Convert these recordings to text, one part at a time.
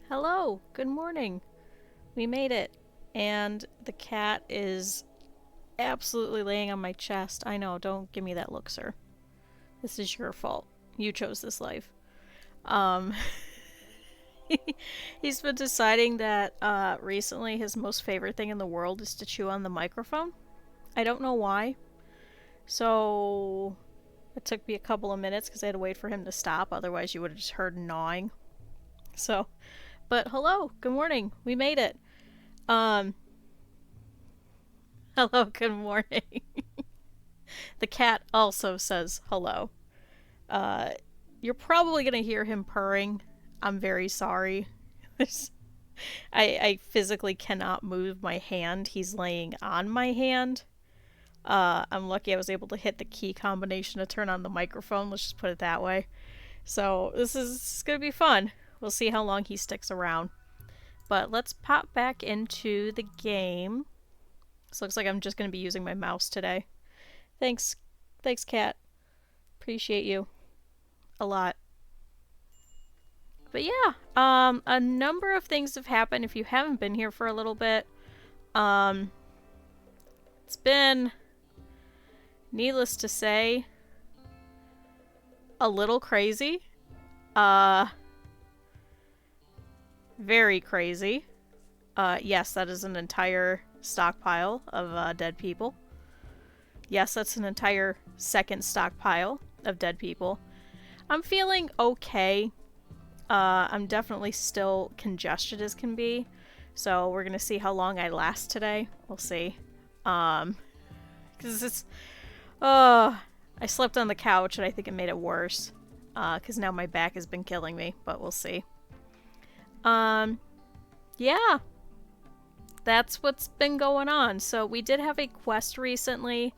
Hello, good morning. We made it. And the cat is absolutely laying on my chest. I know, don't give me that look, sir. This is your fault. You chose this life. Um, he's been deciding that recently his most favorite thing in the world is to chew on the microphone. I don't know why. So it took me a couple of minutes because I had to wait for him to stop. Otherwise, you would have just heard gnawing. So, but hello, good morning. We made it. Um, Hello, good morning. The cat also says hello. Uh, you're probably gonna hear him purring. I'm very sorry. I physically cannot move my hand. He's laying on my hand. I'm lucky I was able to hit the key combination to turn on the microphone. Let's just put it that way. So this is gonna be fun. We'll see how long he sticks around. But let's pop back into the game. This looks like I'm just gonna be using my mouse today. Thanks, thanks, cat. Appreciate you a lot. But yeah, a number of things have happened if you haven't been here for a little bit. Um, it's been, needless to say, a little crazy. Uh, very crazy. Yes, that is an entire stockpile of dead people. Yes, that's an entire second stockpile of dead people. I'm feeling okay. I'm definitely still congested as can be. So we're gonna see how long I last today. We'll see. Because it's... I slept on the couch and I think it made it worse. Because now my back has been killing me. But we'll see. Yeah. That's what's been going on. So we did have a quest recently.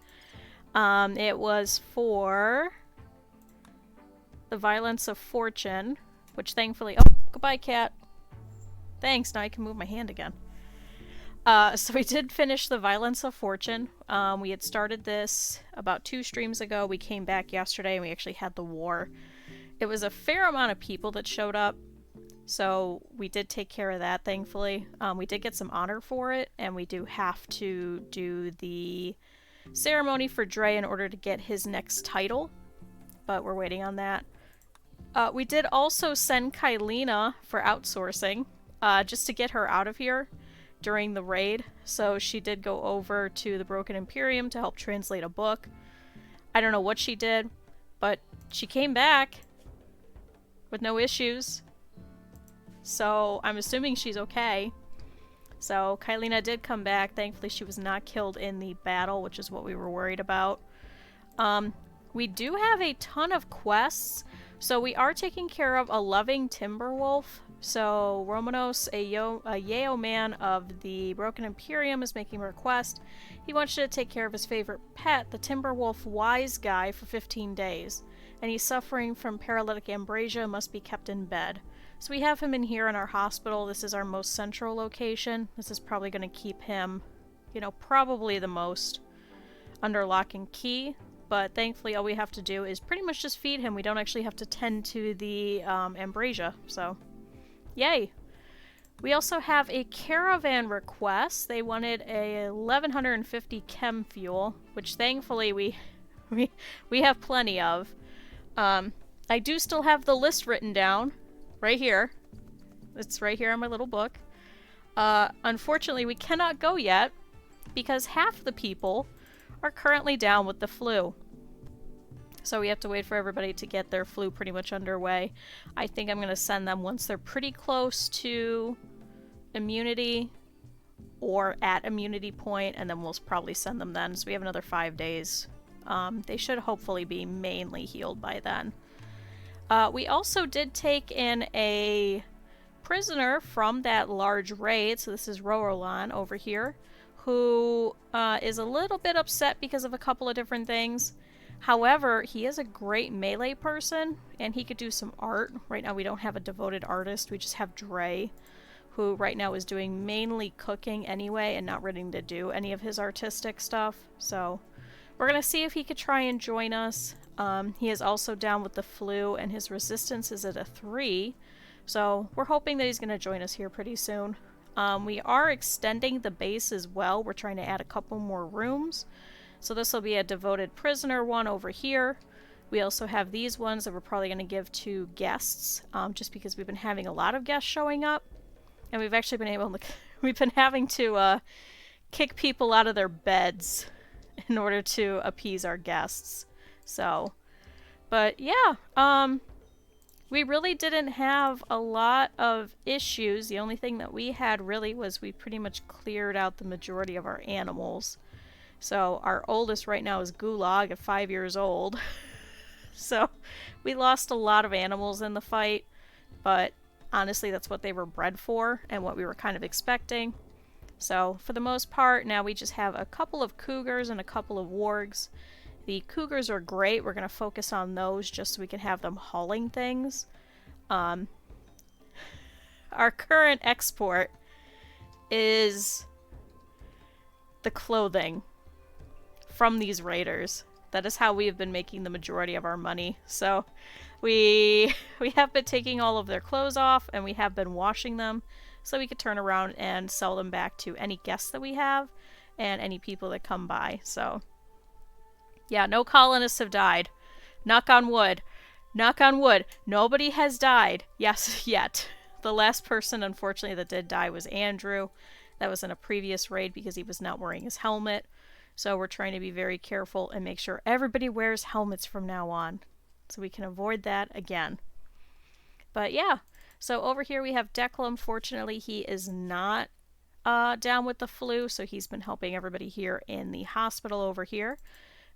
It was for the Violence of Fortune, which thankfully... Oh, goodbye, cat. Thanks, now I can move my hand again. So we did finish the Violence of Fortune. We had started this about 2 streams ago. We came back yesterday and we actually had the war. It was a fair amount of people that showed up, so we did take care of that, thankfully. We did get some honor for it, and we do have to do the ceremony for Dre in order to get his next title, but we're waiting on that. We did also send Kylina for outsourcing, just to get her out of here during the raid. So she did go over to the Broken Imperium to help translate a book. I don't know what she did, but she came back with no issues. So I'm assuming she's okay. So Kylina did come back. Thankfully she was not killed in the battle, which is what we were worried about. We do have a ton of quests. So we are taking care of a loving Timberwolf. So Romanos, a Yeo man of the Broken Imperium, is making a request. He wants you to take care of his favorite pet, the Timberwolf Wise Guy, for 15 days. And he's suffering from paralytic ambrasia and must be kept in bed. So we have him in here in our hospital. This is our most central location. This is probably going to keep him, you know, probably the most under lock and key. But thankfully all we have to do is pretty much just feed him. We don't actually have to tend to the ambrosia, so yay. We also have a caravan request. They wanted a 1150 chem fuel, which thankfully we have plenty of. I do still have the list written down right here. It's right here in my little book. Unfortunately, we cannot go yet because half the people are currently down with the flu. So we have to wait for everybody to get their flu pretty much underway. I think I'm going to send them once they're pretty close to immunity or at immunity point, and then we'll probably send them then. So we have another 5 days. They should hopefully be mainly healed by then. We also did take in a prisoner from that large raid. So this is Rorolan over here, who is a little bit upset because of a couple of different things. However, he is a great melee person, and he could do some art. Right now we don't have a devoted artist, we just have Dre, who right now is doing mainly cooking anyway, and not ready to do any of his artistic stuff. So we're gonna see if he could try and join us. He is also down with the flu, and his resistance is at a 3, So we're hoping that he's going to join us here pretty soon. We are extending the base as well. We're trying to add a couple more rooms. So this will be a devoted prisoner one over here. We also have these ones that we're probably going to give to guests, just because we've been having a lot of guests showing up. And we've actually been able to, we've been having to kick people out of their beds in order to appease our guests. So, but yeah, we really didn't have a lot of issues. The only thing that we had really was we pretty much cleared out the majority of our animals. So our oldest right now is Gulag at 5 years old. So we lost a lot of animals in the fight, but honestly that's what they were bred for and what we were kind of expecting. So for the most part, now we just have a couple of cougars and a couple of wargs. The cougars are great. We're going to focus on those just so we can have them hauling things. Our current export is the clothing from these raiders. That is how we have been making the majority of our money. So we have been taking all of their clothes off and we have been washing them so we could turn around and sell them back to any guests that we have and any people that come by. So yeah, no colonists have died. Knock on wood. Knock on wood. Nobody has died. Yes, yet. The last person, unfortunately, that did die was Andrew. That was in a previous raid because he was not wearing his helmet. So we're trying to be very careful and make sure everybody wears helmets from now on, so we can avoid that again. But yeah, so over here we have Declan. Fortunately, he is not down with the flu, so he's been helping everybody here in the hospital over here.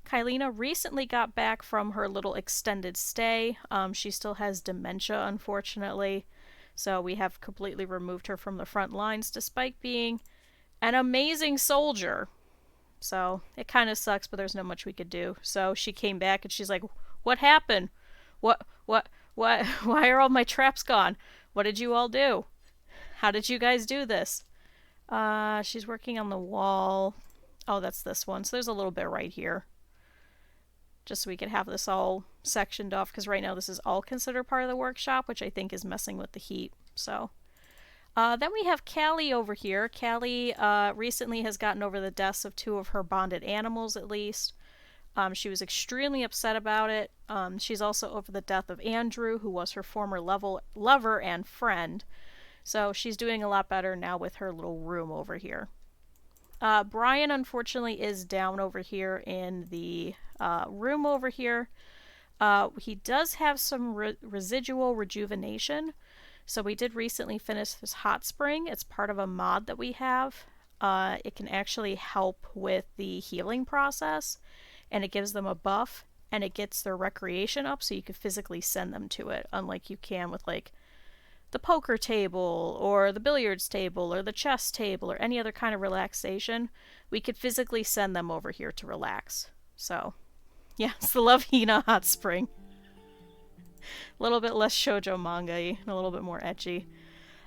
Kylina recently got back from her little extended stay. She still has dementia, unfortunately, so we have completely removed her from the front lines despite being an amazing soldier. So it kind of sucks, but there's not much we could do. So she came back and she's like, what happened? What, why are all my traps gone? What did you all do? How did you guys do this? She's working on the wall. Oh, that's this one. So there's a little bit right here. Just so we could have this all sectioned off, because right now this is all considered part of the workshop, which I think is messing with the heat. So then we have Callie over here. Callie recently has gotten over the deaths of 2 of her bonded animals, at least. She was extremely upset about it. She's also over the death of Andrew, who was her former lover and friend. So she's doing a lot better now with her little room over here. Brian, unfortunately, is down over here in the room over here. He does have some residual rejuvenation. So we did recently finish this hot spring. It's part of a mod that we have. It can actually help with the healing process, and it gives them a buff, and it gets their recreation up so you can physically send them to it, unlike you can with like the poker table or the billiards table or the chess table or any other kind of relaxation. We could physically send them over here to relax. So yeah, it's the Love Hina hot spring. A little bit less shoujo manga-y and a little bit more ecchi.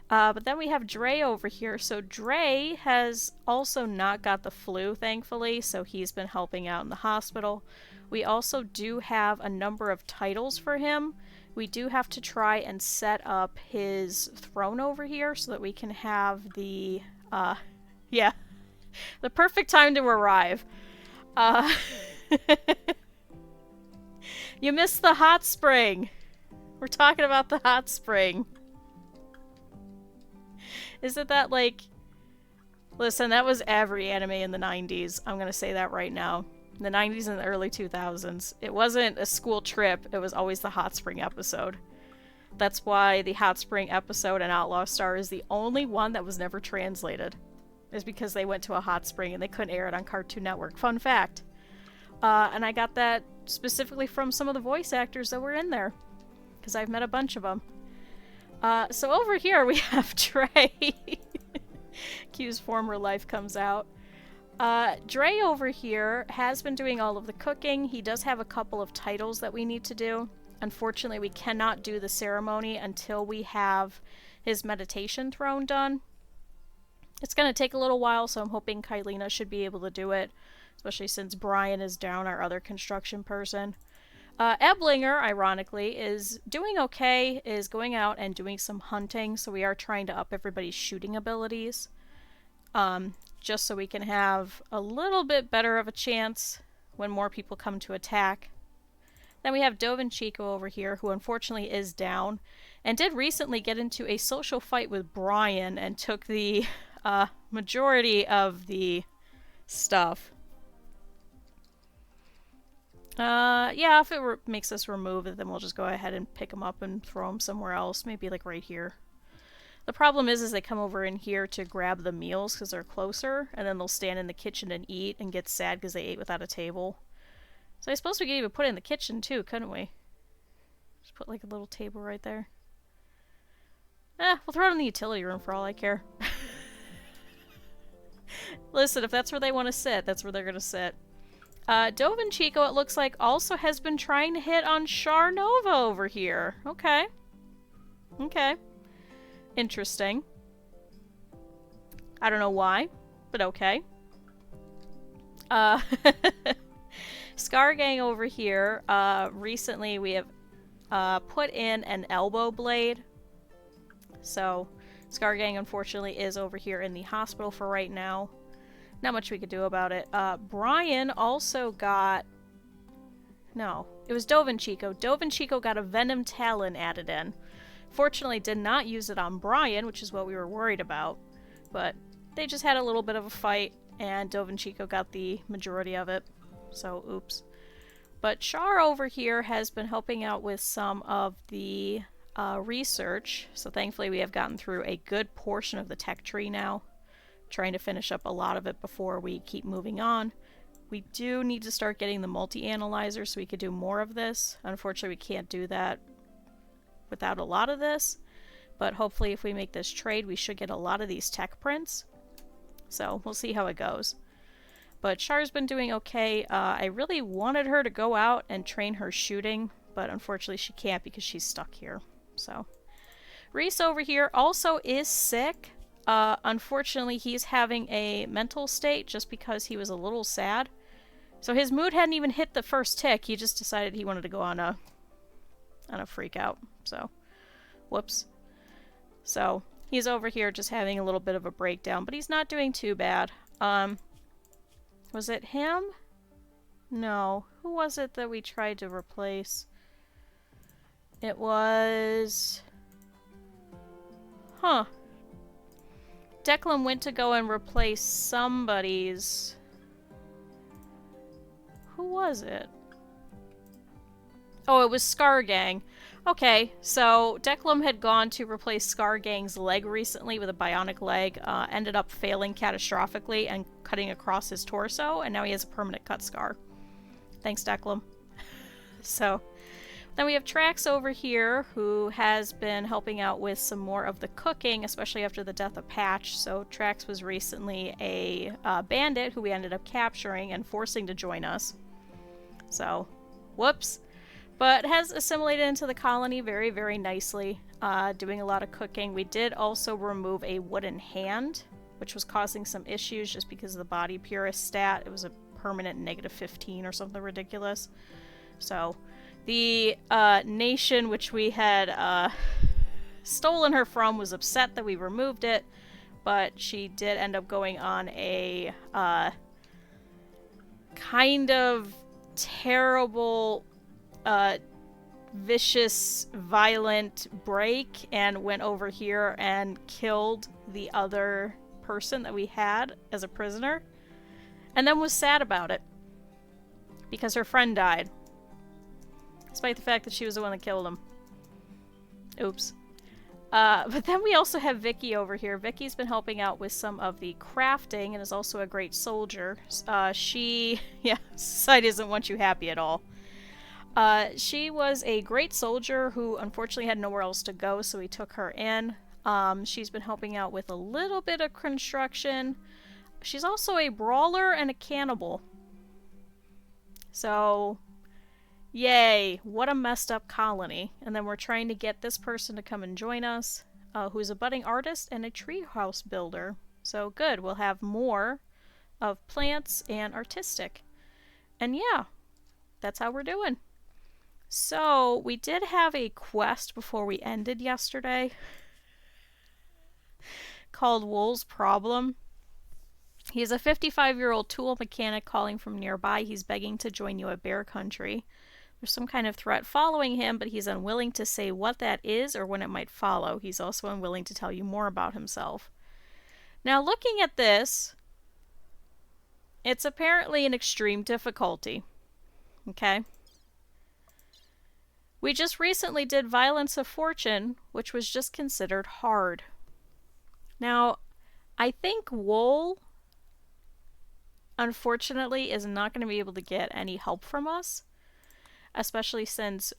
But then we have Dre over here. So Dre has also not got the flu, thankfully, so he's been helping out in the hospital. We also do have a number of titles for him. We do have to try and set up his throne over here so that we can have the, yeah, the perfect time to arrive. You missed the hot spring. We're talking about the hot spring. Isn't that like... Listen, that was every anime in the 90s. I'm gonna say that right now. In the 90s and the early 2000s. It wasn't a school trip, it was always the hot spring episode. That's why the hot spring episode in Outlaw Star is the only one that was never translated. Is because they went to a hot spring and they couldn't air it on Cartoon Network. Fun fact. And I got that specifically from some of the voice actors that were in there, because I've met a bunch of them. So over here we have Trey. Kyuu's former life comes out. Dre over here has been doing all of the cooking. He does have a couple of titles that we need to do. Unfortunately, we cannot do the ceremony until we have his meditation throne done. It's going to take a little while, so I'm hoping Kylina should be able to do it, especially since Brian is down, our other construction person. Eblinger, ironically, is doing okay, is going out and doing some hunting, so we are trying to up everybody's shooting abilities. Just so we can have a little bit better of a chance when more people come to attack. Then we have Dove and Chico over here, who unfortunately is down, and did recently get into a social fight with Brian and took the majority of the stuff. Yeah, if it makes us remove it, then we'll just go ahead and pick them up and throw them somewhere else, maybe like right here. The problem is they come over in here to grab the meals because they're closer, and then they'll stand in the kitchen and eat and get sad because they ate without a table. So I suppose we could even put it in the kitchen too, couldn't we? Just put like a little table right there. We'll throw it in the utility room for all I care. Listen, if that's where they want to sit, that's where they're going to sit. Dove and Chico, it looks like, also has been trying to hit on Char Nova over here. Okay. Okay. Interesting. I don't know why, but okay. Scar Gang over here, recently we have put in an elbow blade. So, Scar Gang unfortunately is over here in the hospital for right now. Not much we could do about it. Brian also got... No, it was Dove and Chico. Dove and Chico got a Venom Talon added in. Fortunately, did not use it on Brian, which is what we were worried about. But they just had a little bit of a fight, and Dove and Chico got the majority of it. So, oops. But Char over here has been helping out with some of the research. So thankfully we have gotten through a good portion of the tech tree now. Trying to finish up a lot of it before we keep moving on. We do need to start getting the multi-analyzer so we could do more of this. Unfortunately, we can't do that without a lot of this. But hopefully if we make this trade, we should get a lot of these tech prints. So we'll see how it goes. But Char's been doing okay. I really wanted her to go out and train her shooting, but unfortunately she can't because she's stuck here. So Reese over here also is sick. Unfortunately, he's having a mental state just because he was a little sad. So his mood hadn't even hit the first tick. He just decided he wanted to go on a freak out. So, whoops. So, he's over here just having a little bit of a breakdown, but he's not doing too bad. Was it him? No. Who was it that we tried to replace? It was... Huh. Declan went to go and replace somebody's... Who was it? Oh, it was Scar Gang. Okay, so Declan had gone to replace Scar Gang's leg recently with a bionic leg, ended up failing catastrophically and cutting across his torso, and now he has a permanent cut scar. Thanks, Declan. So, then we have Trax over here, who has been helping out with some more of the cooking, especially after the death of Patch. So Trax was recently a bandit who we ended up capturing and forcing to join us. So, whoops. But has assimilated into the colony very, very nicely, doing a lot of cooking. We did also remove a wooden hand, which was causing some issues just because of the body purist stat. It was a permanent -15 or something ridiculous. So, the nation which we had stolen her from was upset that we removed it, but she did end up going on a kind of terrible... vicious, violent break and went over here and killed the other person that we had as a prisoner. And then was sad about it. Because her friend died. Despite the fact that she was the one that killed him. Oops. But then we also have Vicky over here. Vicky's been helping out with some of the crafting and is also a great soldier. Yeah, society doesn't want you happy at all. She was a great soldier who unfortunately had nowhere else to go, so we took her in. She's been helping out with a little bit of construction. She's also a brawler and a cannibal. So, yay, what a messed up colony. And then we're trying to get this person to come and join us, who's a budding artist and a treehouse builder. So good, we'll have more of plants and artistic. And yeah, that's how we're doing. So, we did have a quest before we ended yesterday called Wool's Problem. He's a 55-year-old tool mechanic calling from nearby. He's begging to join you at Bear Country. There's some kind of threat following him, but he's unwilling to say what that is or when it might follow. He's also unwilling to tell you more about himself. Now, looking at this, it's apparently an extreme difficulty. Okay? We just recently did Violence of Fortune, which was just considered hard. Now, I think Wool, unfortunately, is not going to be able to get any help from us, especially since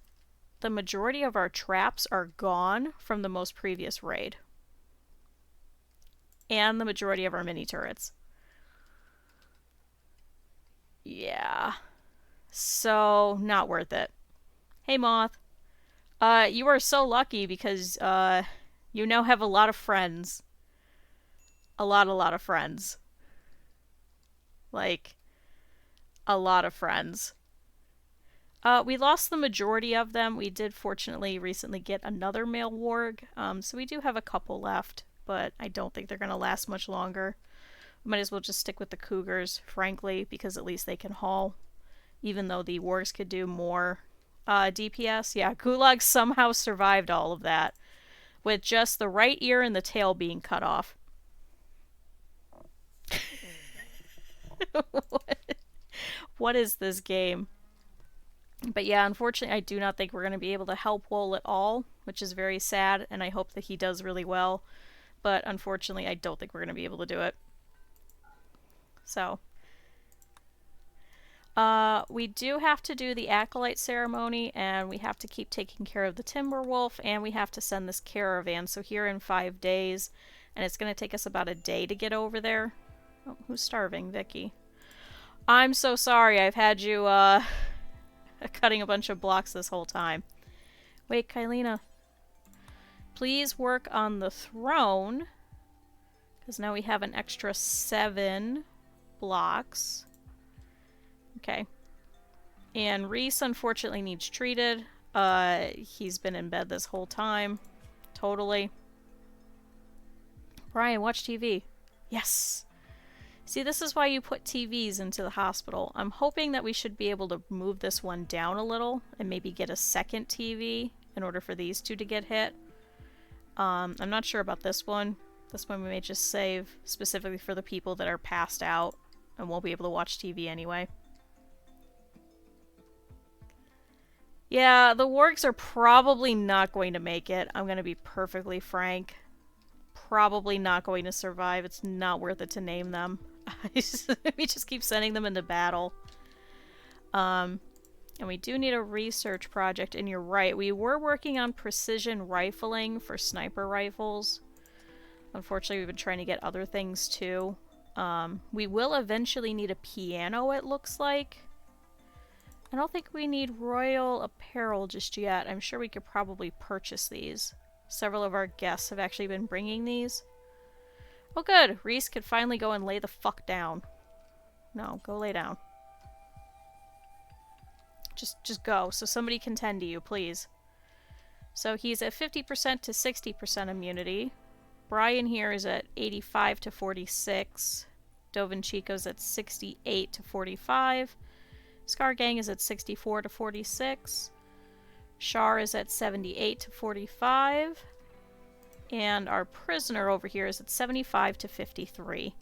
the majority of our traps are gone from the most previous raid. And the majority of our mini turrets. Yeah. So, not worth it. Hey, Moth. You are so lucky because, you now have a lot of friends. A lot of friends. Like, a lot of friends. We lost the majority of them. We did fortunately recently get another male warg, so we do have a couple left, but I don't think they're going to last much longer. Might as well just stick with the cougars, frankly, because at least they can haul, even though the wargs could do more DPS. Yeah, Gulag somehow survived all of that, with just the right ear and the tail being cut off. What is this game? But yeah, unfortunately, I do not think we're going to be able to help Wool at all, which is very sad, and I hope that he does really well. But unfortunately, I don't think we're going to be able to do it. So, we do have to do the Acolyte ceremony, and we have to keep taking care of the Timberwolf, and we have to send this caravan. So here in 5 days, and it's going to take us about a day to get over there. Oh, who's starving? Vicky. I'm so sorry. I've had you, cutting a bunch of blocks this whole time. Wait, Kylina. Please work on the throne, because now we have an extra 7 blocks. Okay. And Reese unfortunately needs treated. He's been in bed this whole time. Totally. Brian, watch TV. Yes! See, this is why you put TVs into the hospital. I'm hoping that we should be able to move this one down a little and maybe get a second TV in order for these two to get hit. I'm not sure about this one. This one we may just save specifically for the people that are passed out and won't be able to watch TV anyway. Yeah, the wargs are probably not going to make it. I'm going to be perfectly frank. Probably not going to survive. It's not worth it to name them. We just keep sending them into battle. And we do need a research project, and you're right. We were working on precision rifling for sniper rifles. Unfortunately, we've been trying to get other things too. We will eventually need a piano, it looks like. I don't think we need royal apparel just yet. I'm sure we could probably purchase these. Several of our guests have actually been bringing these. Oh good, Reese could finally go and lay the fuck down. No, go lay down. Just go, so somebody can tend to you, please. So he's at 50% to 60% immunity. Brian here is at 85 to 46. Dovin Chico's at 68 to 45. Scar Gang is at 64 to 46. Shar is at 78 to 45. And our prisoner over here is at 75 to 53.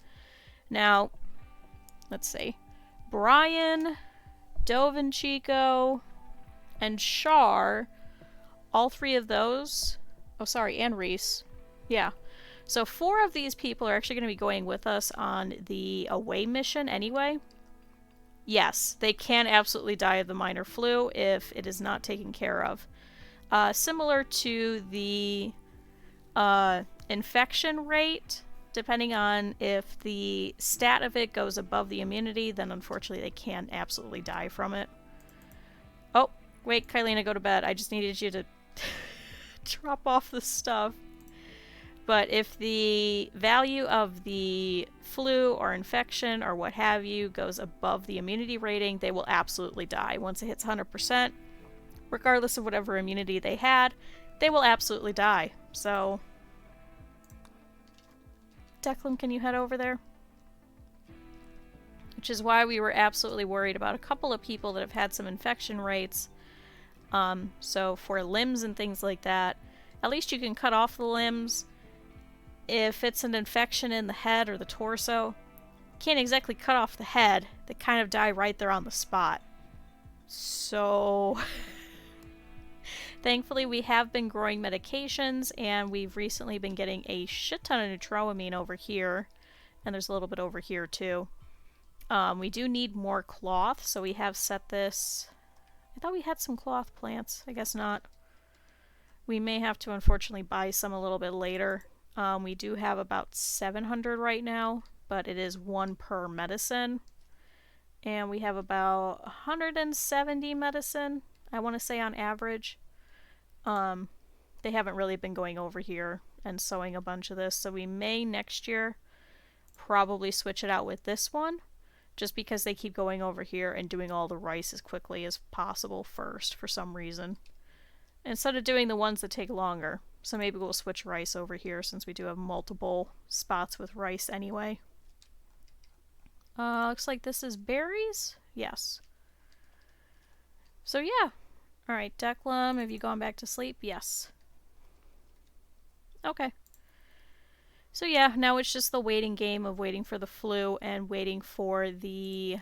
Now, let's see. Brian, Dovin Chico, and Shar, all 3 of those... Oh, sorry, and Reese. Yeah. So 4 of these people are actually going to be going with us on the away mission anyway. Yes, they can absolutely die of the minor flu if it is not taken care of. Similar to the infection rate, depending on if the stat of it goes above the immunity, then unfortunately they can absolutely die from it. Oh, wait, Kylina, go to bed. I just needed you to drop off the stuff. But if the value of the flu or infection or what have you goes above the immunity rating, they will absolutely die. Once it hits 100%, regardless of whatever immunity they had, they will absolutely die. So, Declan, can you head over there? Which is why we were absolutely worried about a couple of people that have had some infection rates. So for limbs and things like that, at least you can cut off the limbs. If it's an infection in the head or the torso, can't exactly cut off the head. They kind of die right there on the spot. So thankfully we have been growing medications, and we've recently been getting a shit ton of neutroamine over here, and there's a little bit over here too. We do need more cloth, so we have set this. I thought we had some cloth plants. I guess not. We may have to unfortunately buy some a little bit later. We do have about 700 right now, but it is 1 per medicine. And we have about 170 medicine, I want to say, on average. They haven't really been going over here and sewing a bunch of this, so we may next year probably switch it out with this one, just because they keep going over here and doing all the rice as quickly as possible first for some reason, instead of doing the ones that take longer. So maybe we'll switch rice over here since we do have multiple spots with rice anyway. Looks like this is berries? Yes. So yeah. Alright, Declan, have you gone back to sleep? Yes. Okay. So yeah, now it's just the waiting game of waiting for the flu and waiting for the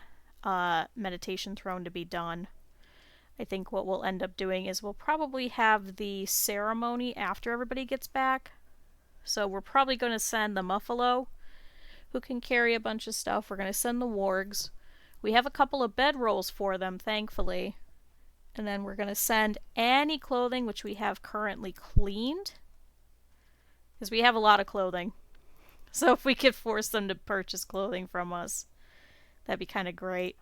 meditation throne to be done. I think what we'll end up doing is we'll probably have the ceremony after everybody gets back. So we're probably going to send the Muffalo, who can carry a bunch of stuff. We're going to send the wargs. We have a couple of bedrolls for them, thankfully. And then we're going to send any clothing which we have currently cleaned, because we have a lot of clothing. So if we could force them to purchase clothing from us, that'd be kind of great.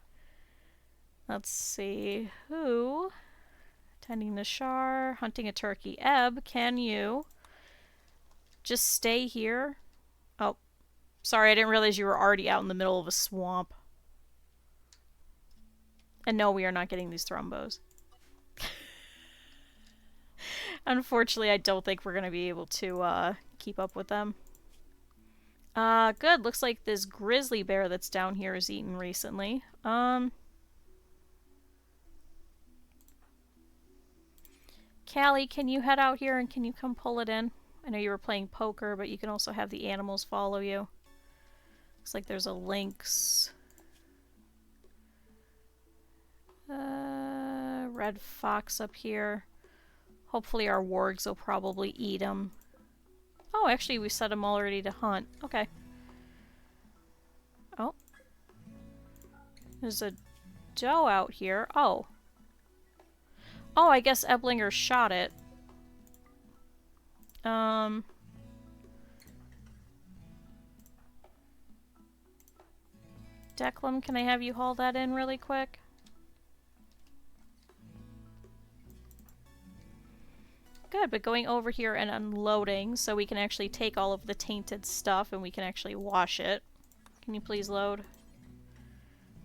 Let's see. Who? Tending the Shar, hunting a turkey. Ebb, can you just stay here? Oh, sorry, I didn't realize you were already out in the middle of a swamp. And no, we are not getting these thrombos. Unfortunately, I don't think we're going to be able to keep up with them. Good. Looks like this grizzly bear that's down here is eaten recently. Callie, can you head out here and can you come pull it in? I know you were playing poker, but you can also have the animals follow you. Looks like there's a lynx. Red fox up here. Hopefully our wargs will probably eat them. Oh, actually we set them already to hunt. Okay. Oh. There's a doe out here. Oh. Oh, I guess Eblinger shot it. Declan, can I have you haul that in really quick? Good, but going over here and unloading so we can actually take all of the tainted stuff and we can actually wash it. Can you please load?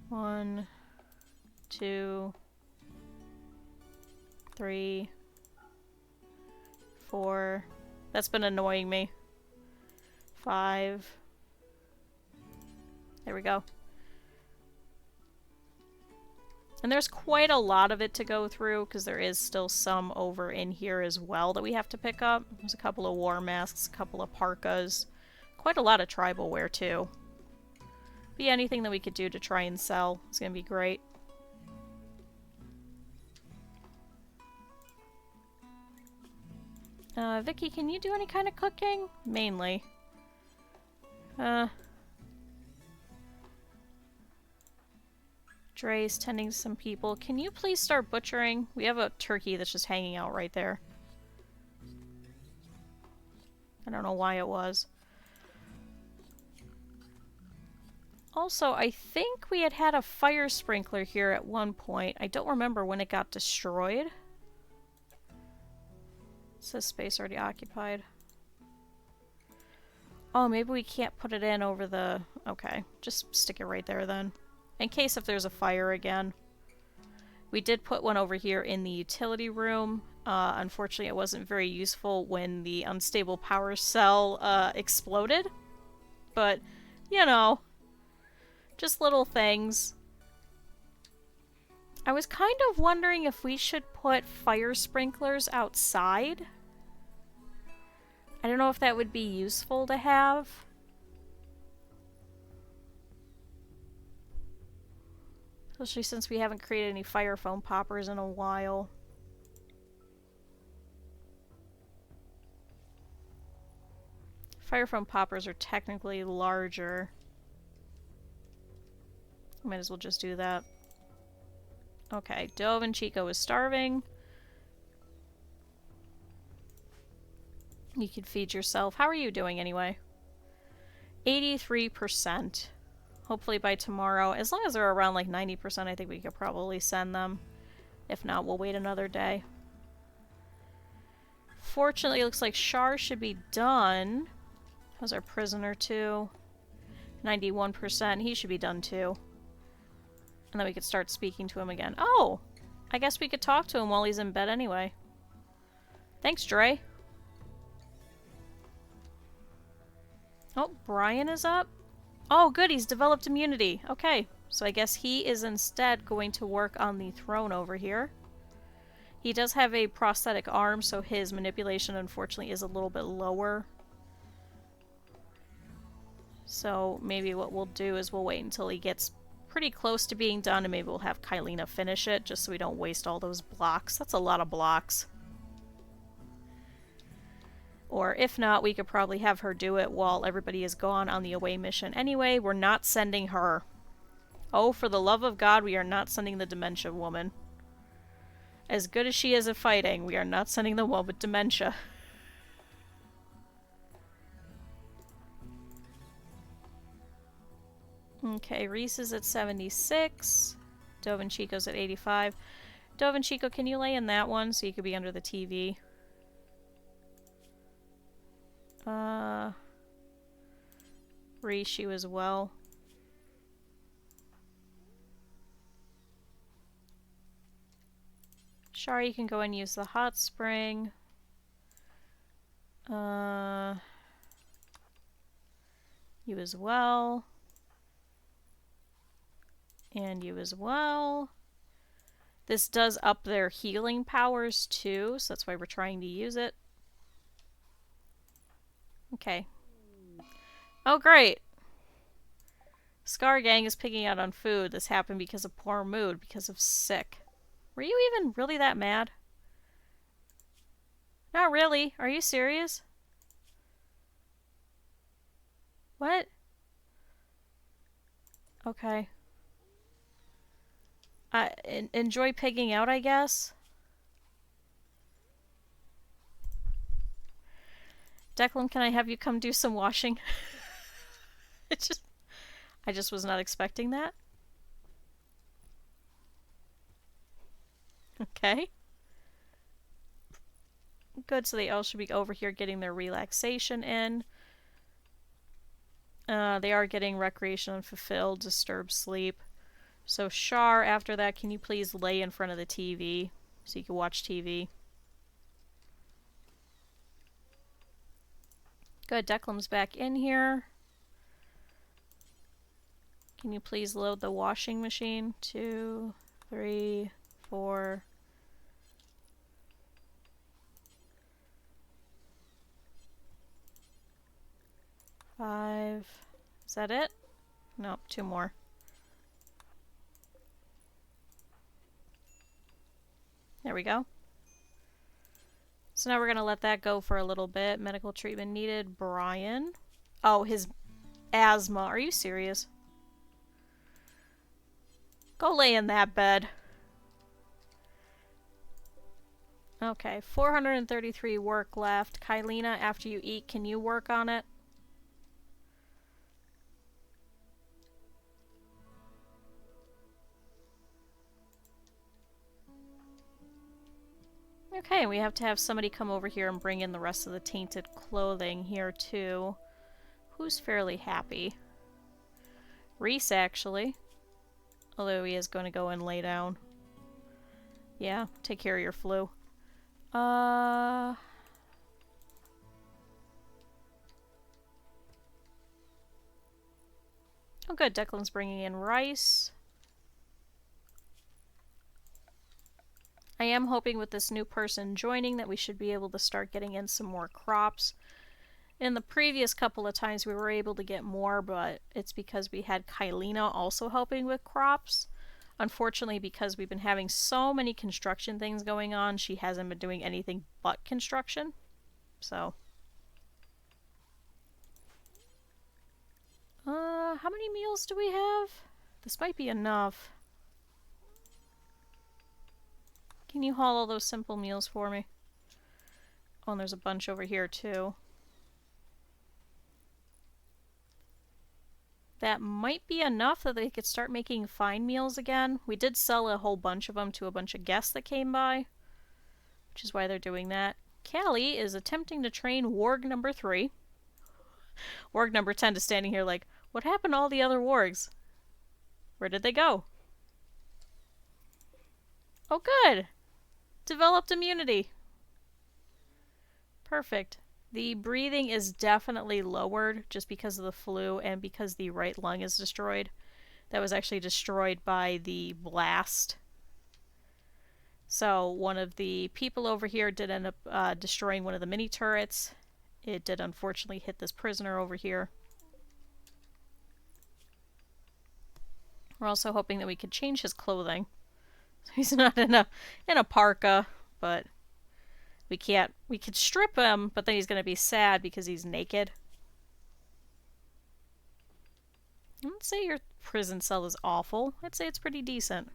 1, 2, 3, 4. That's been annoying me. 5. There we go. And there's quite a lot of it to go through, because there is still some over in here as well that we have to pick up. There's a couple of war masks, a couple of parkas. Quite a lot of tribal wear, too. Be anything that we could do to try and sell. It's gonna be great. Vicky, can you do any kind of cooking? Mainly. Dre's tending to some people. Can you please start butchering? We have a turkey that's just hanging out right there. I don't know why it was. Also, I think we had a fire sprinkler here at one point. I don't remember when it got destroyed. It says space already occupied. Oh, maybe we can't put it in over the... Okay, just stick it right there then. In case if there's a fire again. We did put one over here in the utility room. Unfortunately, it wasn't very useful when the unstable power cell exploded. But, you know, just little things. I was kind of wondering if we should put fire sprinklers outside. I don't know if that would be useful to have. Especially since we haven't created any fire foam poppers in a while. Fire foam poppers are technically larger. Might as well just do that. Okay, Dove and Chico is starving. You could feed yourself. How are you doing anyway? 83%. Hopefully by tomorrow. As long as they're around like 90%, I think we could probably send them. If not, we'll wait another day. Fortunately, it looks like Shar should be done. How's our prisoner too? 91%. He should be done too. And then we could start speaking to him again. Oh! I guess we could talk to him while he's in bed anyway. Thanks, Dre. Oh, Brian is up? Oh, good, he's developed immunity. Okay, so I guess he is instead going to work on the throne over here. He does have a prosthetic arm, so his manipulation, unfortunately, is a little bit lower. So maybe what we'll do is we'll wait until he gets pretty close to being done, and maybe we'll have Kylina finish it, just so we don't waste all those blocks. That's a lot of blocks. Or if not, we could probably have her do it while everybody is gone on the away mission. Anyway, we're not sending her. Oh, for the love of God, we are not sending the dementia woman. As good as she is at fighting, we are not sending the one with dementia. Okay, Reese is at 76. Dove and Chico's at 85. Dove and Chico, can you lay in that one so you could be under the TV? Reese, you as well. Shar, you can go and use the hot spring. You as well. And you as well. This does up their healing powers too, so that's why we're trying to use it. Okay. Oh, great! Scar Gang is picking out on food. This happened because of poor mood, because of sick. Were you even really that mad? Not really. Are you serious? What? Okay. Enjoy pigging out, I guess? Declan, can I have you come do some washing? I just was not expecting that. Okay. Good, so they all should be over here getting their relaxation in. They are getting recreation unfulfilled, disturbed sleep. So Shar, after that, can you please lay in front of the TV so you can watch TV? Good, Declan's back in here. Can you please load the washing machine? 2, 3, 4. Five. Is that it? Nope, 2 more. There we go. So now we're going to let that go for a little bit. Medical treatment needed. Brian. Oh, his asthma. Are you serious? Go lay in that bed. Okay, 433 work left. Kylina, after you eat, can you work on it? Okay, we have to have somebody come over here and bring in the rest of the tainted clothing here too. Who's fairly happy? Reese, actually. Although he is going to go and lay down. Yeah, take care of your flu. Oh good, Declan's bringing in rice. I am hoping with this new person joining that we should be able to start getting in some more crops. In the previous couple of times we were able to get more, but it's because we had Kylina also helping with crops. Unfortunately, because we've been having so many construction things going on, she hasn't been doing anything but construction. So... how many meals do we have? This might be enough. Can you haul all those simple meals for me? Oh, and there's a bunch over here too. That might be enough that they could start making fine meals again. We did sell a whole bunch of them to a bunch of guests that came by, which is why they're doing that. Callie is attempting to train warg number 3. Warg number 10 is standing here like, what happened to all the other wargs? Where did they go? Oh good! Developed immunity. Perfect. The breathing is definitely lowered just because of the flu and because the right lung is destroyed. That was actually destroyed by the blast. So one of the people over here did end up destroying one of the mini turrets. It did unfortunately hit this prisoner over here. We're also hoping that we could change his clothing. So he's not in a parka, but we can't. We could strip him, but then he's going to be sad because he's naked. Let's say your prison cell is awful. I'd say it's pretty decent.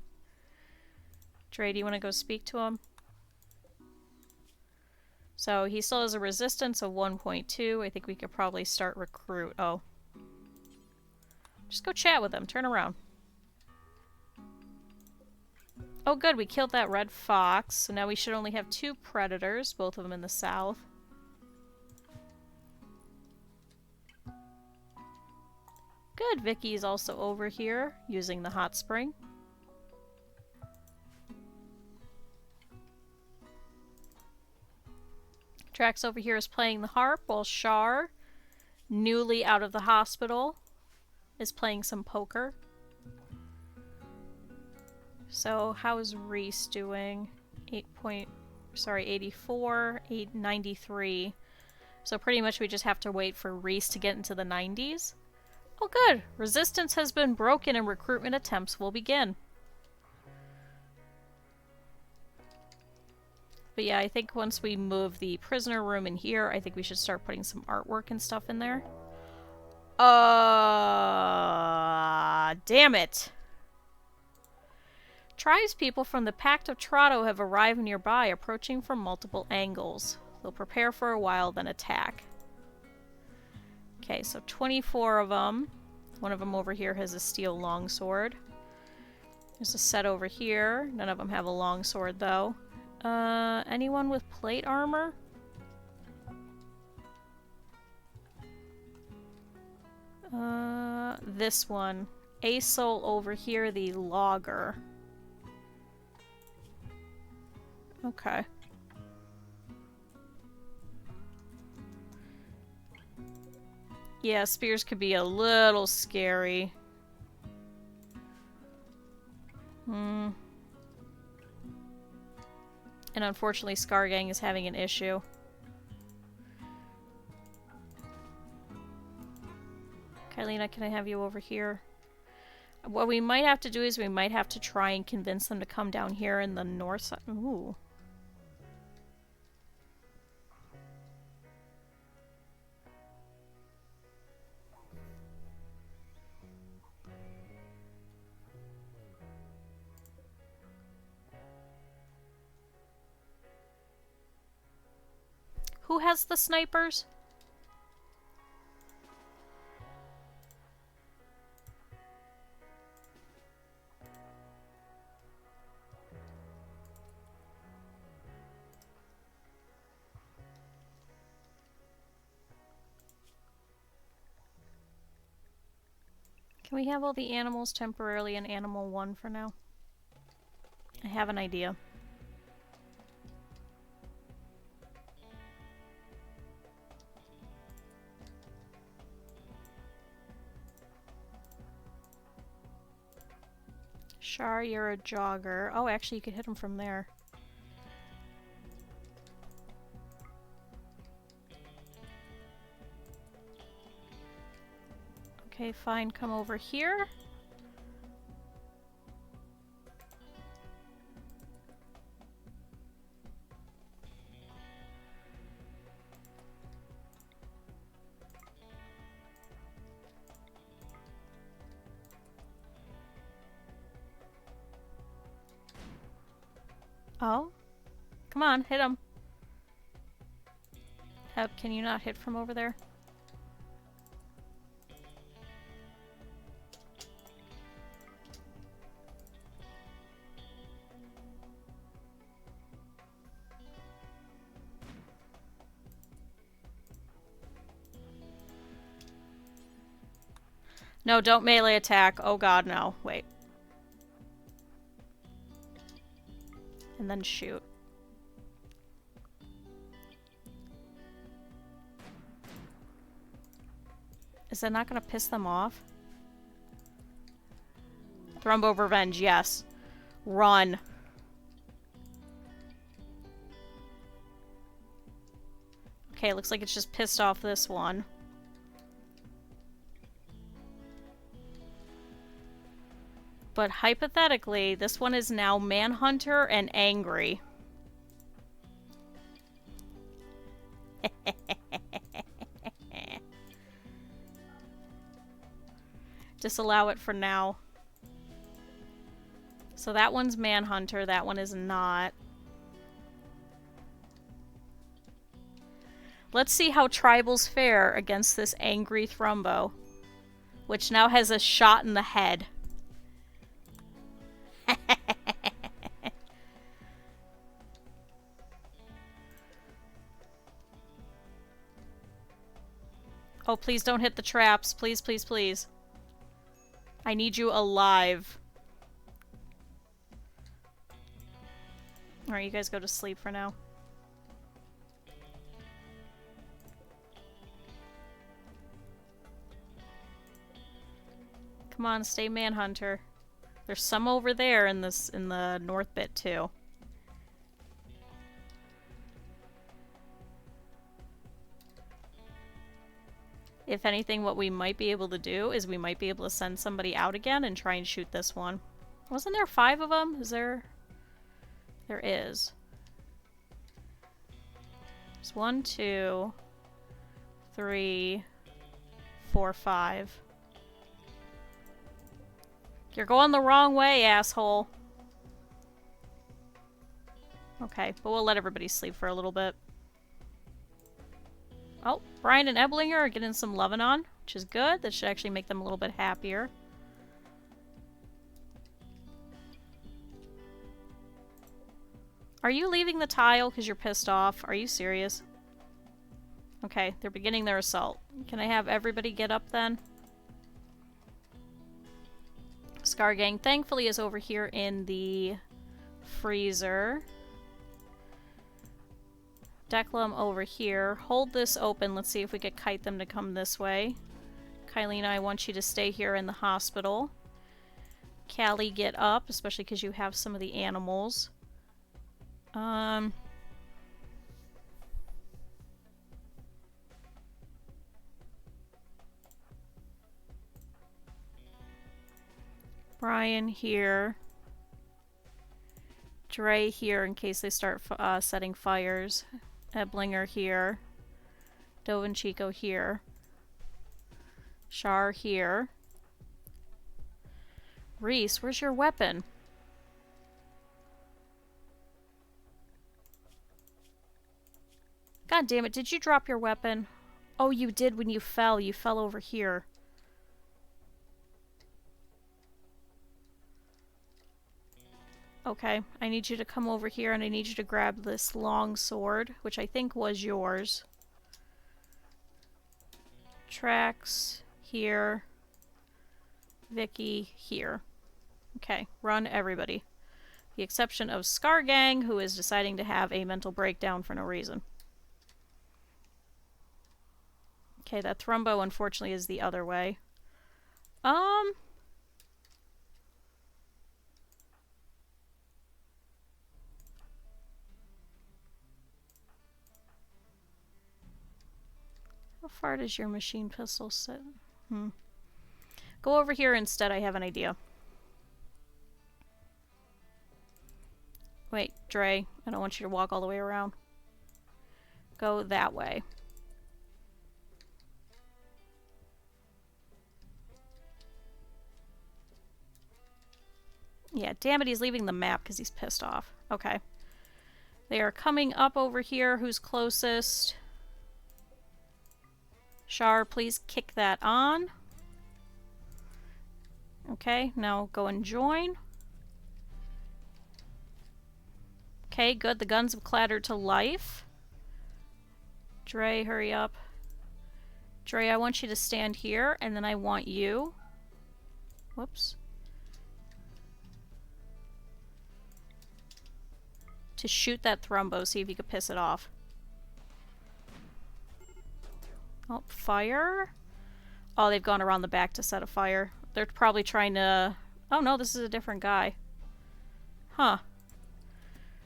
Dre, do you want to go speak to him? So he still has a resistance of 1.2. I think we could probably start recruit. Oh. Just go chat with him. Turn around. Oh good, we killed that red fox. So now we should only have 2 predators, both of them in the south. Good, Vicky's also over here using the hot spring. Drax over here is playing the harp while Shar, newly out of the hospital, is playing some poker. So how is Reese doing? 84, 893. So pretty much we just have to wait for Reese to get into the 90s. Oh good! Resistance has been broken and recruitment attempts will begin. But yeah, I think once we move the prisoner room in here, I think we should start putting some artwork and stuff in there. Damn it! Tribespeople from the Pact of Trotto have arrived nearby, approaching from multiple angles. They'll prepare for a while, then attack. Okay, so 24 of them. One of them over here has a steel longsword. There's a set over here. None of them have a longsword, though. Anyone with plate armor? This one. Asol over here, the logger. Okay. Yeah, spears could be a little scary. And unfortunately, Scargang is having an issue. Kylina, can I have you over here? What we might have to do is we might have to try and convince them to come down here in the north side. Ooh. Who has the snipers? Can we have all the animals temporarily in Animal 1 for now? I have an idea. Char, you're a jogger. Oh, actually, you could hit him from there. Okay, fine. Come over here. Oh? Come on, hit him. Can you not hit from over there? No, don't melee attack. Oh god, no. Wait. And then shoot. Is that not gonna piss them off? Thrumbo Revenge, yes. Run. Okay, looks like it's just pissed off this one. But hypothetically, this one is now Manhunter and angry. Disallow it for now. So that one's Manhunter, that one is not. Let's see how tribals fare against this angry Thrumbo, which now has a shot in the head. Oh, please don't hit the traps. Please, please, please. I need you alive. Alright, you guys go to sleep for now. Come on, stay Manhunter. There's some over there in the north bit too. If anything, what we might be able to do is we might be able to send somebody out again and try and shoot this one. Wasn't there 5 of them? Is there? There is. There's 1, 2, 3, 4, 5. You're going the wrong way, asshole. Okay, but we'll let everybody sleep for a little bit. Oh, Brian and Eblinger are getting some loving on, which is good. That should actually make them a little bit happier. Are you leaving the tile because you're pissed off? Are you serious? Okay, they're beginning their assault. Can I have everybody get up then? Scar Gang thankfully is over here in the freezer. Declam over here. Hold this open. Let's see if we could kite them to come this way. Kylene, I want you to stay here in the hospital. Callie, get up, especially because you have some of the animals. Brian here. Dre here in case they start setting fires. Eblinger here. Dove and Chico here. Char here. Reese, where's your weapon? God damn it, did you drop your weapon? Oh, you did when you fell. You fell over here. Okay, I need you to come over here and I need you to grab this long sword, which I think was yours. Trax here. Vicky here. Okay, run everybody. The exception of Scar Gang, who is deciding to have a mental breakdown for no reason. Okay, that Thrumbo unfortunately is the other way. far does your machine pistol sit? Go over here instead, I have an idea. Wait, Dre, I don't want you to walk all the way around. Go that way. Yeah, damn it, he's leaving the map because he's pissed off. Okay. They are coming up over here. Who's closest? Shar, please kick that on. Okay, now go and join. Okay, good. The guns have clattered to life. Dre, hurry up. Dre, I want you to stand here, and then I want you... Whoops. To shoot that thrombo, see if you could piss it off. Oh, fire? Oh, they've gone around the back to set a fire. They're probably trying to... Oh no, this is a different guy. Huh.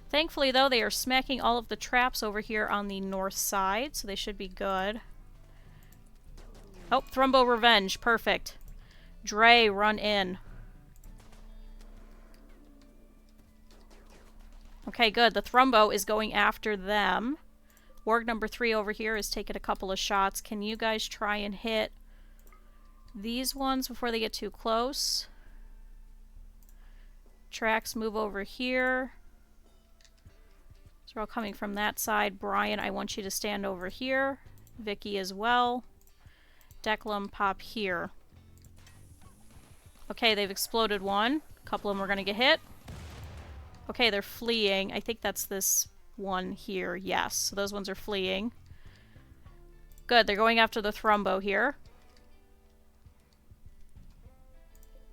Thankfully, though, they are smacking all of the traps over here on the north side, so they should be good. Oh, Thrumbo Revenge. Perfect. Dre, run in. Okay, good. The Thrumbo is going after them. Warg number 3 over here is taking a couple of shots. Can you guys try and hit these ones before they get too close? Tracks, move over here. So we're all coming from that side. Brian, I want you to stand over here. Vicky as well. Declan, pop here. Okay, they've exploded one. A couple of them are going to get hit. Okay, they're fleeing. I think that's this one here. Yes, so those ones are fleeing. Good, they're going after the Thrumbo here.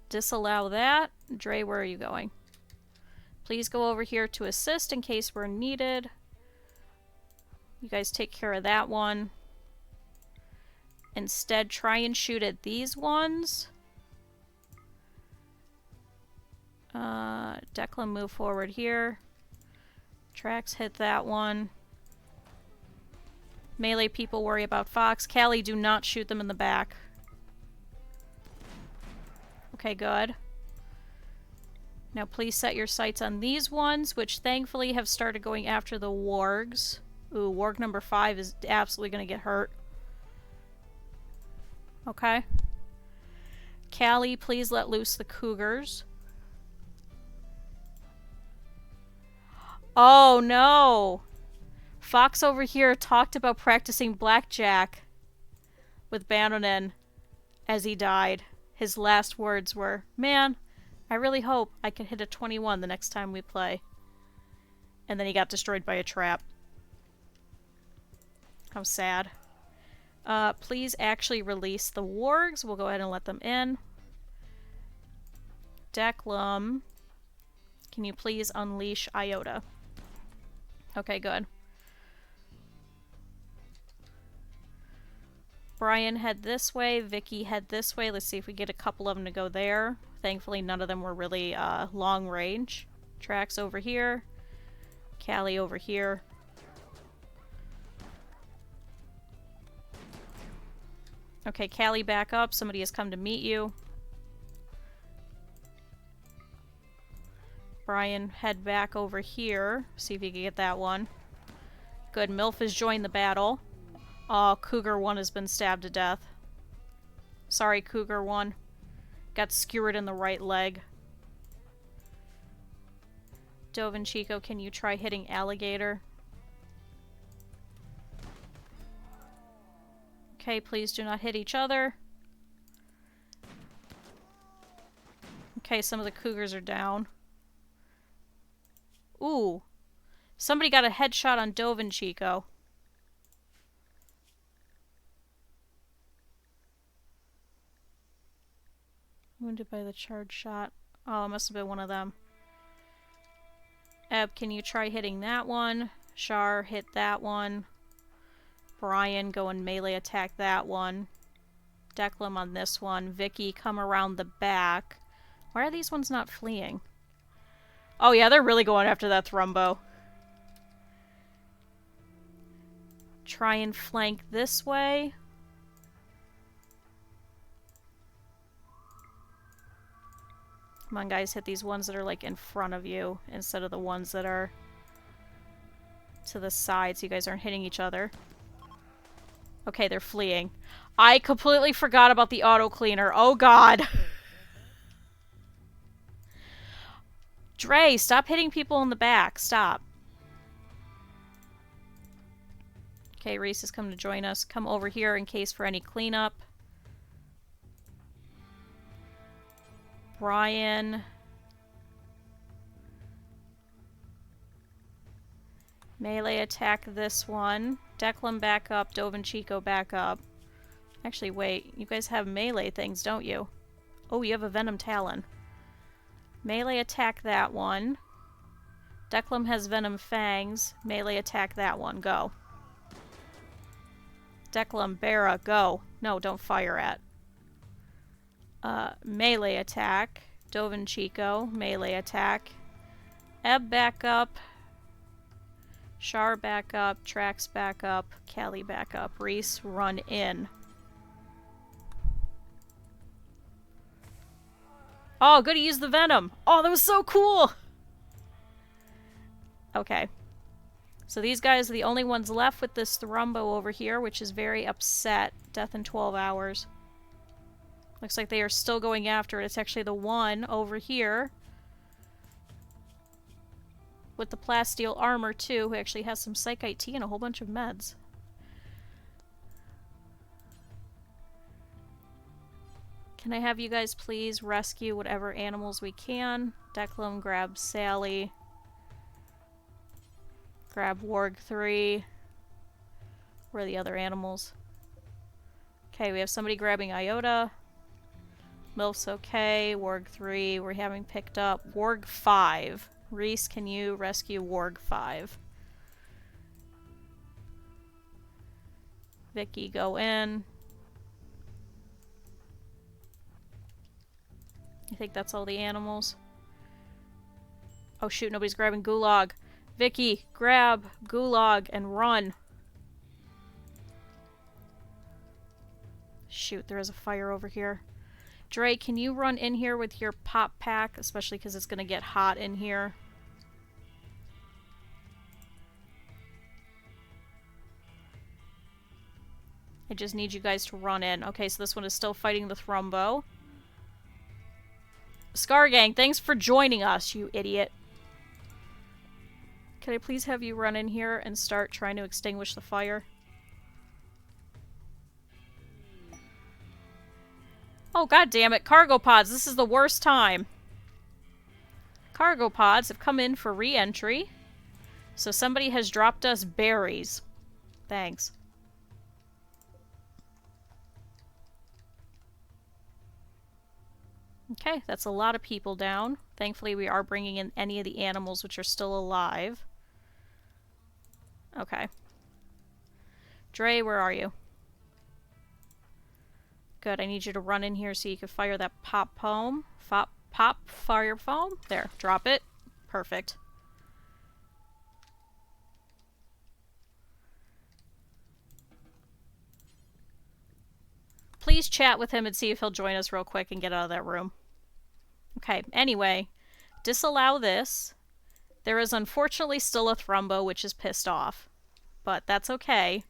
Disallow that. Dre, where are you going? Please go over here to assist in case we're needed. You guys take care of that one. Instead, try and shoot at these ones. Declan, move forward here. Trax, hit that one. Melee people worry about Fox. Callie, do not shoot them in the back. Okay, good. Now please set your sights on these ones, which thankfully have started going after the wargs. Ooh, warg number 5 is absolutely going to get hurt. Okay. Callie, please let loose the cougars. Oh no! Fox over here talked about practicing blackjack with Bannonen as he died. His last words were, "Man, I really hope I can hit a 21 the next time we play." And then he got destroyed by a trap. How sad. Please actually release the wargs. We'll go ahead and let them in. Declan, can you please unleash Iota? Okay, good. Brian, head this way. Vicky, head this way. Let's see if we get a couple of them to go there. Thankfully, none of them were really long range. Trax over here. Callie over here. Okay, Callie, back up. Somebody has come to meet you. Brian, head back over here. See if you can get that one. Good. MILF has joined the battle. Oh, Cougar 1 has been stabbed to death. Sorry, Cougar 1. Got skewered in the right leg. Dove and Chico, can you try hitting Alligator? Okay, please do not hit each other. Okay, some of the Cougars are down. Ooh. Somebody got a headshot on Dove and Chico. Wounded by the charged shot. Oh, it must have been one of them. Eb, can you try hitting that one? Shar, hit that one. Brian, go and melee attack that one. Declan on this one. Vicky, come around the back. Why are these ones not fleeing? Oh yeah, they're really going after that Thrumbo. Try and flank this way. Come on, guys, hit these ones that are, like, in front of you instead of the ones that are to the side so you guys aren't hitting each other. Okay, they're fleeing. I completely forgot about the auto cleaner. Oh, God. Dre, stop hitting people in the back. Stop. Okay, Reese has come to join us. Come over here in case for any cleanup. Brian. Melee attack this one. Declan back up. Dove and Chico back up. Actually, wait. You guys have melee things, don't you? Oh, you have a Venom Talon. Melee attack that one. Declan has Venom Fangs. Melee attack that one. Go. Declan, Barra, go. No, don't fire at. Melee attack. Dove and Chico. Melee attack. Ebb back up. Char back up. Trax back up. Callie back up. Reese, run in. Oh, good, he used the Venom. Oh, that was so cool! Okay. So these guys are the only ones left with this Thrumbo over here, which is very upset. Death in 12 hours. Looks like they are still going after it. It's actually the one over here with the plasteel armor, too, who actually has some Psychite Tea and a whole bunch of meds. Can I have you guys please rescue whatever animals we can? Declan, grab Sally. Grab Warg 3. Where are the other animals? Okay, we have somebody grabbing Iota. Milf's okay. Warg 3. We're having picked up Warg 5. Reese, can you rescue Warg 5? Vicky, go in. I think that's all the animals. Oh shoot, nobody's grabbing Gulag. Vicky, grab Gulag and run. Shoot, there is a fire over here. Dre, can you run in here with your pop pack? Especially because it's going to get hot in here. I just need you guys to run in. Okay, so this one is still fighting the Thrumbo. Scargang, thanks for joining us, you idiot. Can I please have you run in here and start trying to extinguish the fire? Oh, god damn it. Cargo pods, this is the worst time. Cargo pods have come in for re-entry. So somebody has dropped us berries. Thanks. Okay, that's a lot of people down. Thankfully, we are bringing in any of the animals which are still alive. Okay. Dre, where are you? Good, I need you to run in here so you can fire that pop foam. Pop fire foam. There, drop it. Perfect. Please chat with him and see if he'll join us real quick and get out of that room. Okay, anyway, disallow this. There is unfortunately still a Thrumbo, which is pissed off. But that's okay.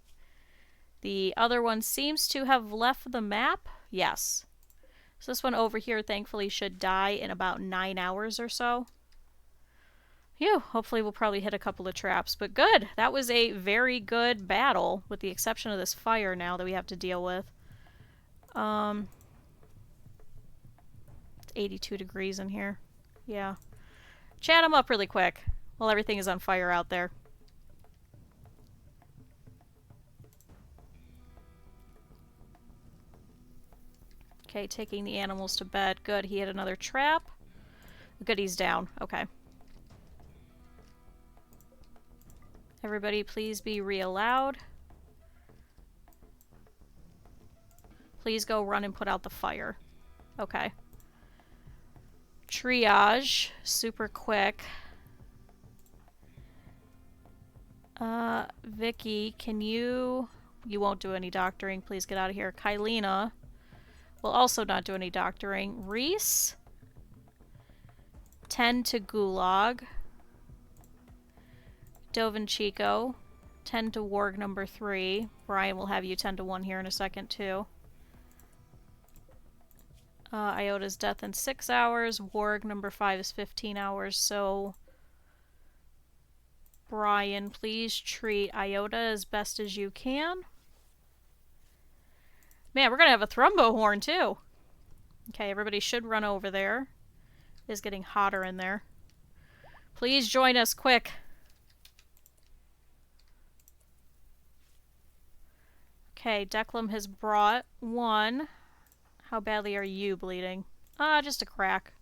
The other one seems to have left the map. Yes. So this one over here, thankfully, should die in about 9 hours or so. Phew, hopefully we'll probably hit a couple of traps. But good! That was a very good battle, with the exception of this fire now that we have to deal with. It's 82 degrees in here. Yeah. Chat them up really quick while everything is on fire out there. Okay, taking the animals to bed. Good, he hit another trap. Good, he's down. Okay. Everybody please be re-allowed. Please go run and put out the fire. Okay. Triage. Super quick. Vicky, can you... You won't do any doctoring. Please get out of here. Kylina will also not do any doctoring. Reese? tend to Gulag. Dovin Chico, tend to Warg number 3. Brian will have you tend to 1 here in a second, too. Iota's death in 6 hours. Warg number 5 is 15 hours, so... Brian, please treat Iota as best as you can. Man, we're gonna have a Thrumbo Horn, too. Okay, everybody should run over there. It is getting hotter in there. Please join us, quick. Okay, Declan has brought 1. How badly are you bleeding? Just a crack.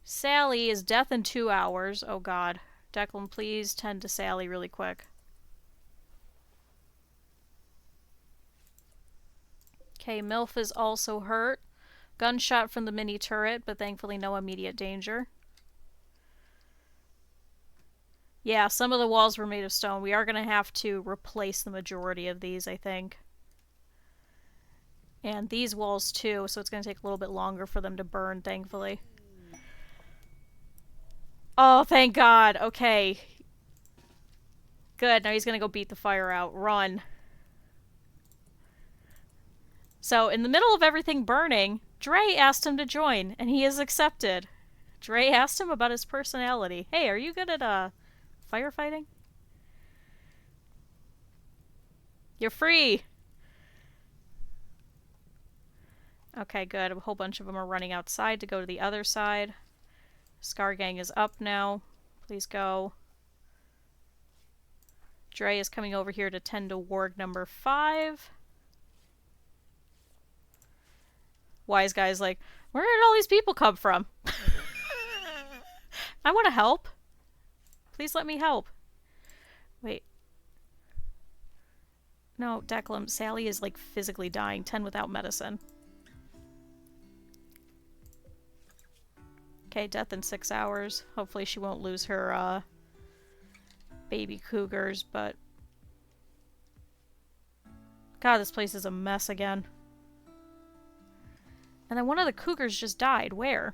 Sally is death in 2 hours. Oh god. Declan, please tend to Sally really quick. Okay, MILF is also hurt. Gunshot from the mini turret, but thankfully no immediate danger. Yeah, some of the walls were made of stone. We are going to have to replace the majority of these, I think. And these walls too, so it's going to take a little bit longer for them to burn, thankfully. Oh, thank God. Okay. Good, now he's going to go beat the fire out. Run. So, in the middle of everything burning, Dre asked him to join, and he has accepted. Dre asked him about his personality. Hey, are you good at, firefighting? You're free! Okay, good. A whole bunch of them are running outside to go to the other side. Scar Gang is up now. Please go. Dre is coming over here to tend to Warg number 5. Wise guy's like, where did all these people come from? I want to help. Please let me help. Wait. No, Declan, Sally is like physically dying. 10 without medicine. Okay, death in 6 hours. Hopefully she won't lose her, baby cougars, but... God, this place is a mess again. And then one of the cougars just died. Where?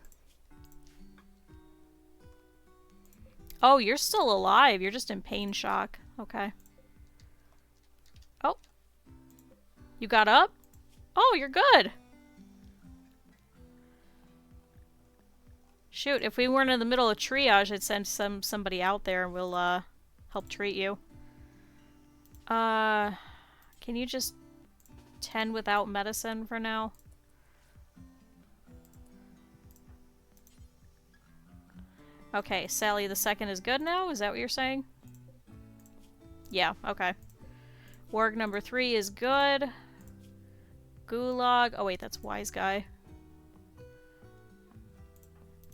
Oh, you're still alive. You're just in pain shock. Okay. Oh. You got up? Oh, you're good. Shoot, if we weren't in the middle of triage, I'd send somebody out there and we'll, help treat you. Can you just tend without medicine for now? Okay, Sally the second is good now? Is that what you're saying? Yeah, okay. Warg number 3 is good. Gulag. Oh wait, that's Wise Guy.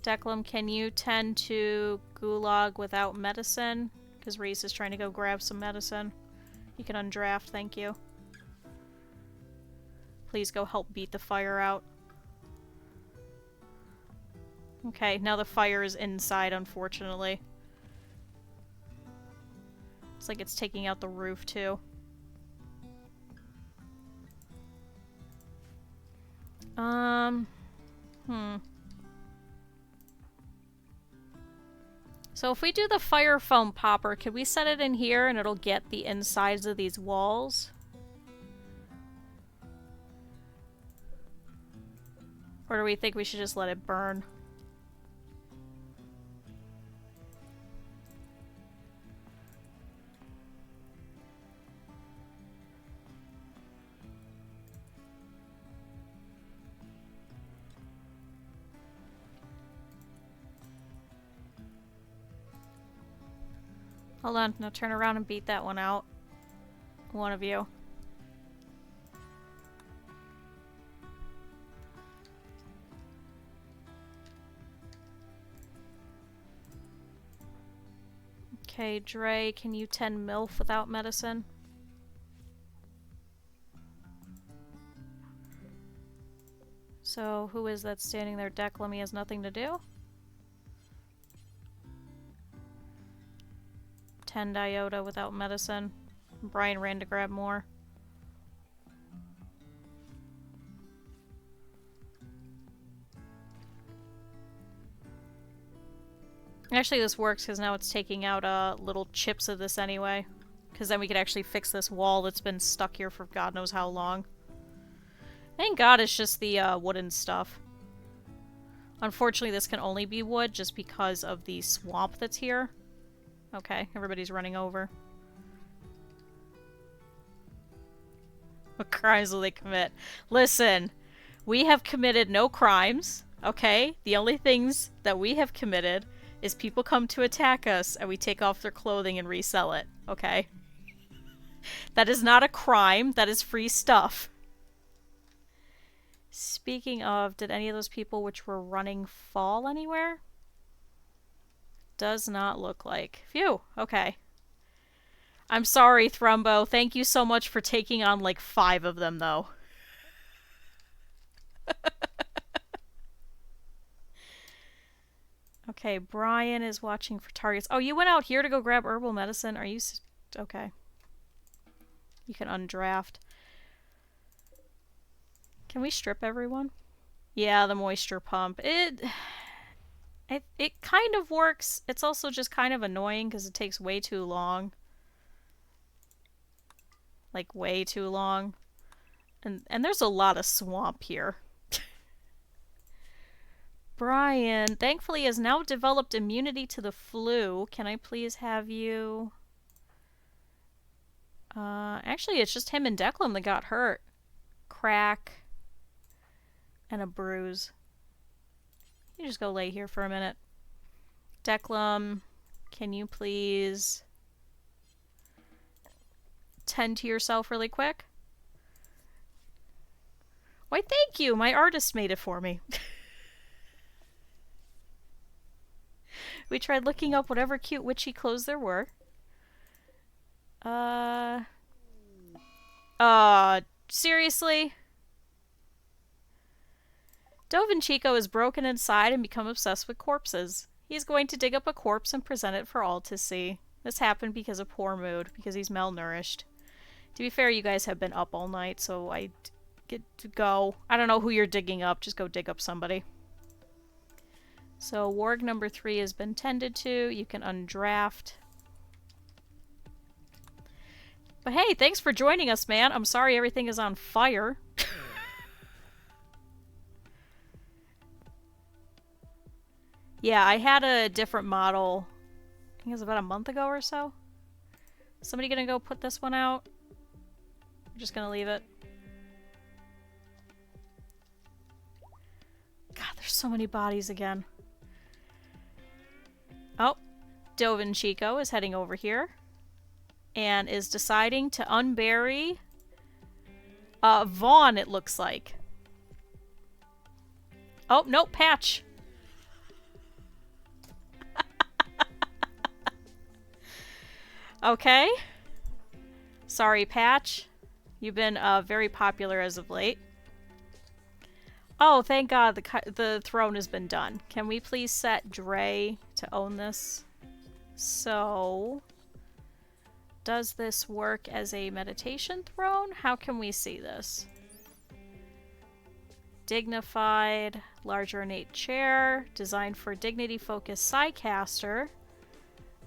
Declan, can you tend to Gulag without medicine? Because Reese is trying to go grab some medicine. You can undraft, thank you. Please go help beat the fire out. Okay, now the fire is inside, unfortunately. It's like it's taking out the roof, too. So if we do the fire foam popper, could we set it in here and it'll get the insides of these walls? Or do we think we should just let it burn? Hold on, now turn around and beat that one out. One of you. Okay, Dre, can you tend MILF without medicine? So, who is that standing there? Declan, he has nothing to do? Tend Iota without medicine. Brian ran to grab more. Actually, this works because now it's taking out little chips of this anyway. Because then we could actually fix this wall that's been stuck here for God knows how long. Thank God it's just the wooden stuff. Unfortunately, this can only be wood just because of the swamp that's here. Okay, everybody's running over. What crimes will they commit? Listen, we have committed no crimes, okay? The only things that we have committed is people come to attack us and we take off their clothing and resell it, okay? That is not a crime, that is free stuff. Speaking of, did any of those people which were running fall anywhere? Does not look like. Phew, okay. I'm sorry, Thrumbo. Thank you so much for taking on like 5 of them, though. Okay, Brian is watching for targets. Oh, you went out here to go grab herbal medicine? Are you... Okay. You can undraft. Can we strip everyone? Yeah, the moisture pump. It kind of works. It's also just kind of annoying because it takes way too long. Like, way too long. And there's a lot of swamp here. Brian, thankfully, has now developed immunity to the flu. Can I please have you... actually, it's just him and Declan that got hurt. Crack. And a bruise. You just go lay here for a minute. Declan, can you please... tend to yourself really quick? Why, thank you! My artist made it for me. We tried looking up whatever cute witchy clothes there were. Seriously? Dovin Chico is broken inside and become obsessed with corpses. He's going to dig up a corpse and present it for all to see. This happened because of poor mood, because he's malnourished. To be fair, you guys have been up all night, so I get to go. I don't know who you're digging up, just go dig up somebody. So, warg number 3 has been tended to. You can undraft. But hey, thanks for joining us, man. I'm sorry everything is on fire. Yeah, I had a different model, I think it was about a month ago or so. Somebody gonna go put this one out? I'm just gonna leave it. God, there's so many bodies again. Oh, Dovin Chico is heading over here and is deciding to unbury Vaughn, it looks like. Oh, nope, Patch. Okay. Sorry, Patch. You've been very popular as of late. Oh, thank God the throne has been done. Can we please set Dre to own this? So, does this work as a meditation throne? How can we see this? Dignified, large ornate chair, designed for dignity-focused Psycaster.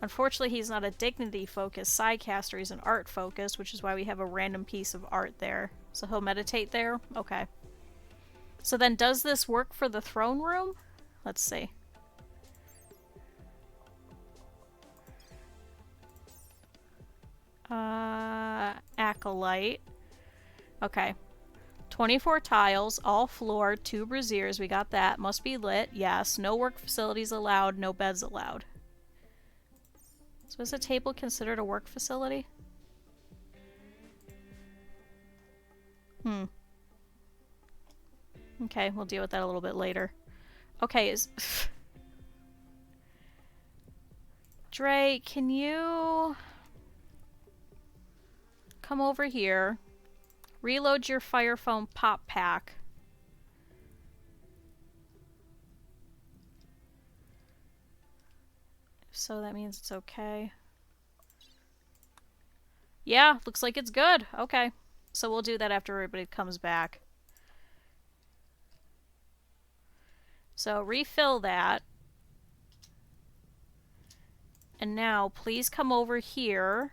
Unfortunately, he's not a dignity-focused Psycaster, he's an art-focused, which is why we have a random piece of art there. So he'll meditate there? Okay. So then, does this work for the throne room? Let's see. Acolyte. Okay. 24 tiles, all floored, 2 braziers, we got that. Must be lit, yes. No work facilities allowed, no beds allowed. So is a table considered a work facility? Okay, we'll deal with that a little bit later. Okay, Dre, can you... come over here. Reload your fire foam pop pack. So that means it's okay. Yeah, looks like it's good. Okay. So we'll do that after everybody comes back. So refill that. And now, please come over here.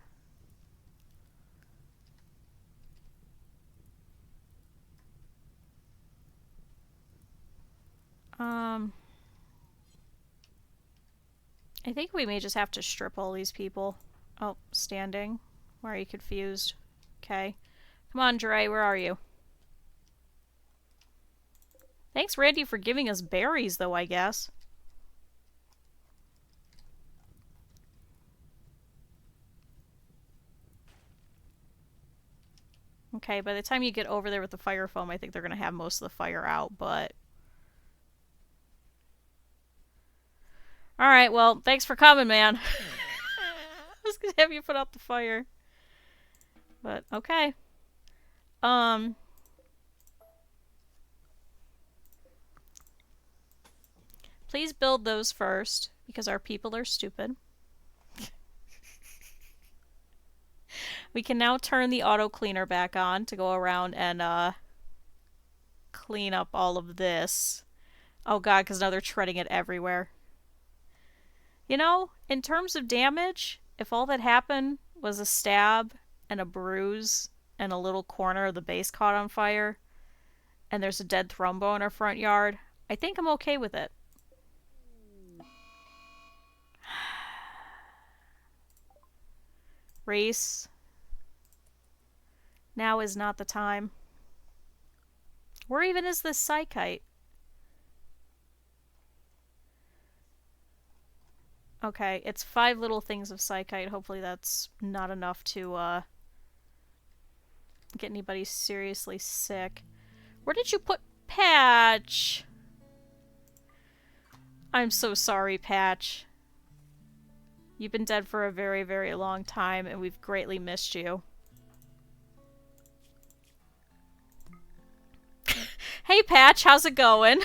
I think we may just have to strip all these people. Oh, standing. Why are you confused? Okay. Come on, Dre, where are you? Thanks, Randy, for giving us berries, though, I guess. Okay, by the time you get over there with the fire foam, I think they're going to have most of the fire out, but... Alright, well, thanks for coming, man. I was going to have you put out the fire. But, okay. Please build those first, because our people are stupid. We can now turn the auto cleaner back on to go around and clean up all of this. Oh god, because now they're treading it everywhere. You know, in terms of damage, if all that happened was a stab and a bruise and a little corner of the base caught on fire, and there's a dead Thrumbo in our front yard, I think I'm okay with it. Race. Now is not the time. Where even is this Psychite? Okay, it's 5 little things of Psychite. Hopefully that's not enough to get anybody seriously sick. Where did you put Patch? I'm so sorry, Patch. You've been dead for a very, very long time, and we've greatly missed you. Hey, Patch, how's it going?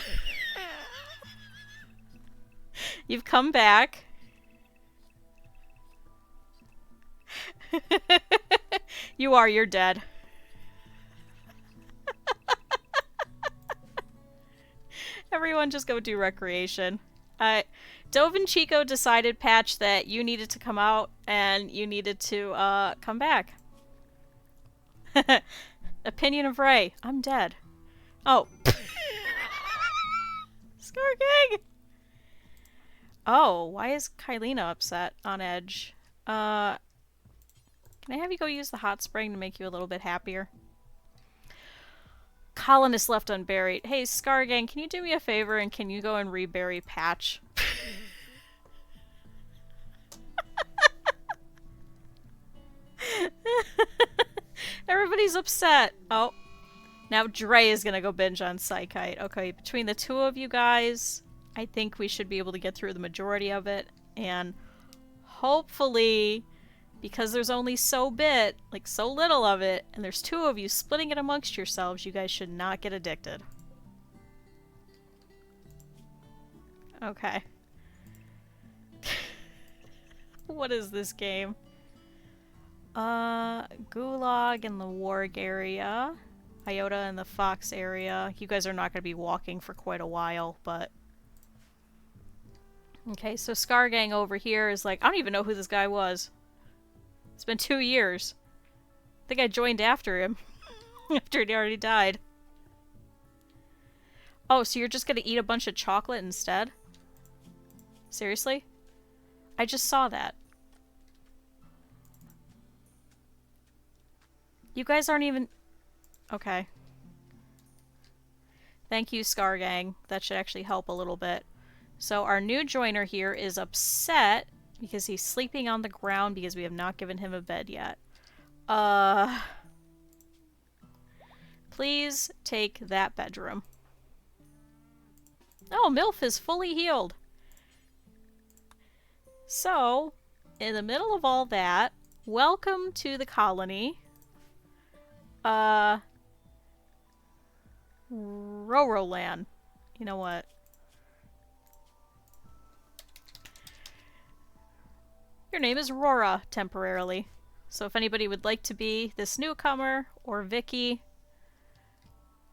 You've come back. You're dead. Everyone just go do recreation. Dove and Chico decided, Patch, that you needed to come out and you needed to come back. Opinion of Ray. I'm dead. Oh. Skargang! Oh, why is Kylina upset on edge? Can I have you go use the hot spring to make you a little bit happier? Colonist left unburied. Hey, Skargang, can you do me a favor and can you go and rebury Patch? Everybody's upset. Oh. Now Dre is gonna go binge on Psychite. Okay, between the two of you guys, I think we should be able to get through the majority of it. And hopefully, because there's only so little of it, and there's 2 of you splitting it amongst yourselves, you guys should not get addicted. Okay. What is this game? Gulag in the Warg area. Iota in the Fox area. You guys are not going to be walking for quite a while, but... Okay, so Skargang over here is like, I don't even know who this guy was. It's been 2 years. I think I joined after him. After he already died. Oh, so you're just gonna eat a bunch of chocolate instead? Seriously? I just saw that. You guys aren't even... Okay. Thank you, Skargang. That should actually help a little bit. So our new joiner here is upset because he's sleeping on the ground because we have not given him a bed yet. Please take that bedroom. Oh, MILF is fully healed. So, in the middle of all that, welcome to the colony. Roroland. You know what? Your name is Rora, temporarily. So if anybody would like to be this newcomer, or Vicky,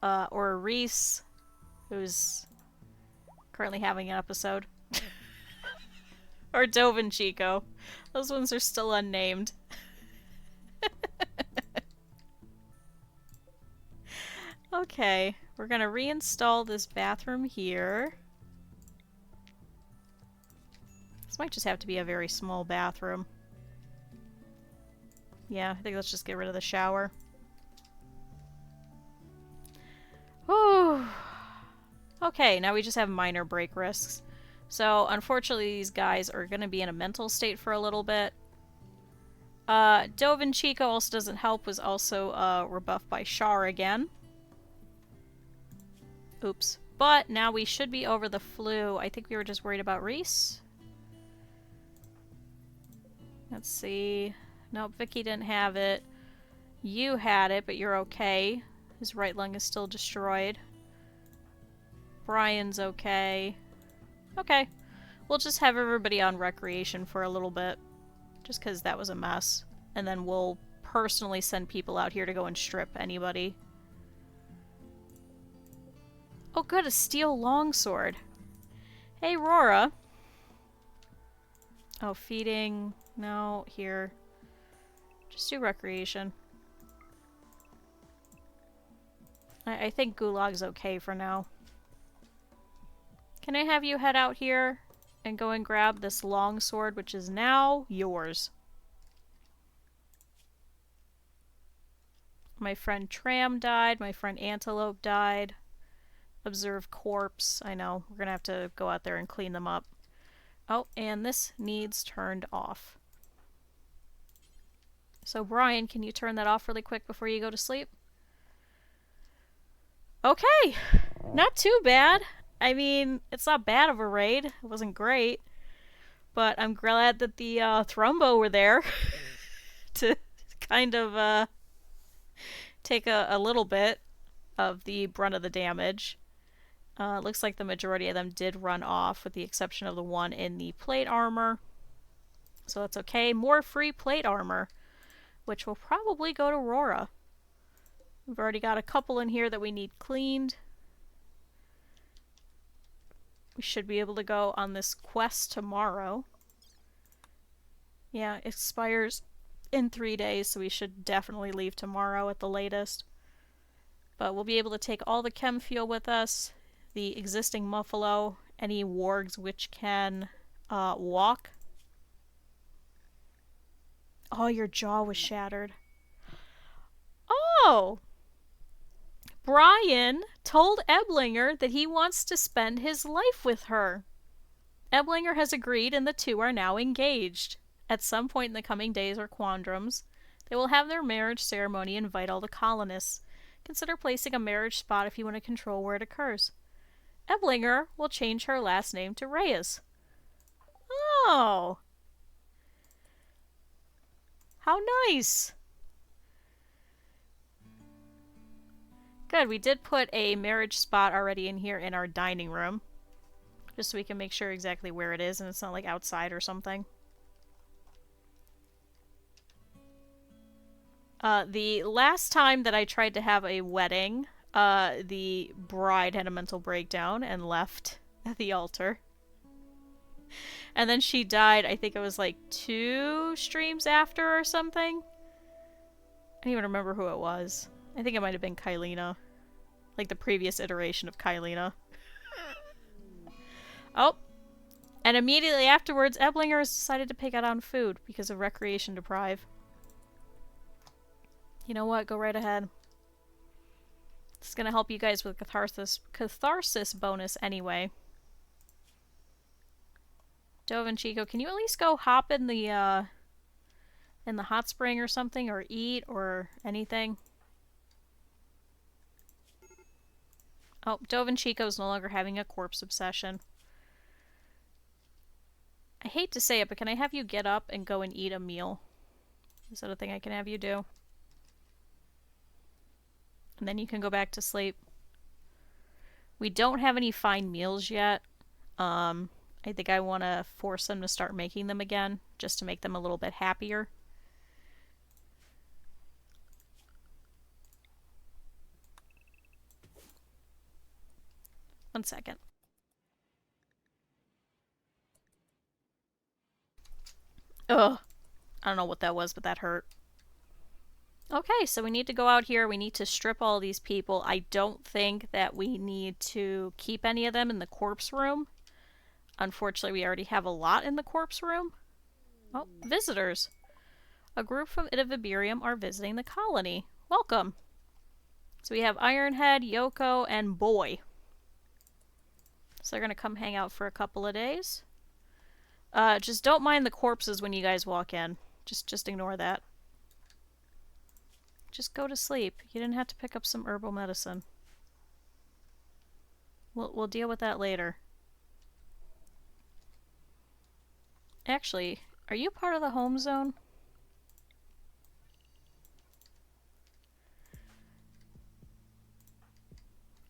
or Reese, who's currently having an episode. Or Dove and Chico. Those ones are still unnamed. Okay, we're gonna reinstall this bathroom here. This might just have to be a very small bathroom. Yeah, I think let's just get rid of the shower. Whew. Okay, now we just have minor break risks. So, unfortunately, these guys are going to be in a mental state for a little bit. Dove and Chico also doesn't help, was also rebuffed by Char again. Oops. But now we should be over the flu. I think we were just worried about Reese. Let's see. Nope, Vicky didn't have it. You had it, but you're okay. His right lung is still destroyed. Brian's okay. Okay. We'll just have everybody on recreation for a little bit. Just because that was a mess. And then we'll personally send people out here to go and strip anybody. Oh good, a steel longsword. Hey, Rora. Oh, feeding. No, here. Just do recreation. I think Gulag's okay for now. Can I have you head out here and go and grab this longsword, which is now yours? My friend Tram died. My friend Antelope died. Observe corpse. I know. We're gonna have to go out there and clean them up. Oh, and this needs turned off. So, Brian, can you turn that off really quick before you go to sleep? Okay. Not too bad. I mean, it's not bad of a raid. It wasn't great. But I'm glad that the Thrumbo were there to kind of take a little bit of the brunt of the damage. Looks like the majority of them did run off, with the exception of the one in the plate armor. So that's okay. More free plate armor, which will probably go to Aurora. We've already got a couple in here that we need cleaned. We should be able to go on this quest tomorrow. Yeah, it expires in 3 days, so we should definitely leave tomorrow at the latest. But we'll be able to take all the chem fuel with us, the existing Muffalo, any wargs which can walk. Oh, your jaw was shattered. Oh! Brian told Eblinger that he wants to spend his life with her. Eblinger has agreed and the two are now engaged. At some point in the coming days or quadrums, they will have their marriage ceremony and invite all the colonists. Consider placing a marriage spot if you want to control where it occurs. Eblinger will change her last name to Reyes. Oh! How nice! Good, we did put a marriage spot already in here in our dining room. Just so we can make sure exactly where it is and it's not like outside or something. The last time that I tried to have a wedding, the bride had a mental breakdown and left the altar. And then she died, I think it was like 2 streams after or something. I don't even remember who it was. I think it might have been Kylina. Like the previous iteration of Kylina. Oh! And immediately afterwards, Eblinger has decided to pick out on food because of recreation deprive. You know what? Go right ahead. It's gonna help you guys with catharsis bonus anyway. Dove and Chico, can you at least go hop in the hot spring or something, or eat, or anything? Oh, Dove and Chico's no longer having a corpse obsession. I hate to say it, but can I have you get up and go and eat a meal? Is that a thing I can have you do? And then you can go back to sleep. We don't have any fine meals yet. I think I want to force them to start making them again, just to make them a little bit happier. One second. Ugh. I don't know what that was, but that hurt. Okay, so we need to go out here. We need to strip all these people. I don't think that we need to keep any of them in the corpse room. Unfortunately, we already have a lot in the corpse room. Oh, visitors. A group from Itaviberium are visiting the colony. Welcome. So we have Ironhead, Yoko, and Boy. So they're going to come hang out for a couple of days. Just don't mind the corpses when you guys walk in. Just ignore that. Just go to sleep. You didn't have to pick up some herbal medicine. We'll deal with that later. Actually, are you part of the home zone?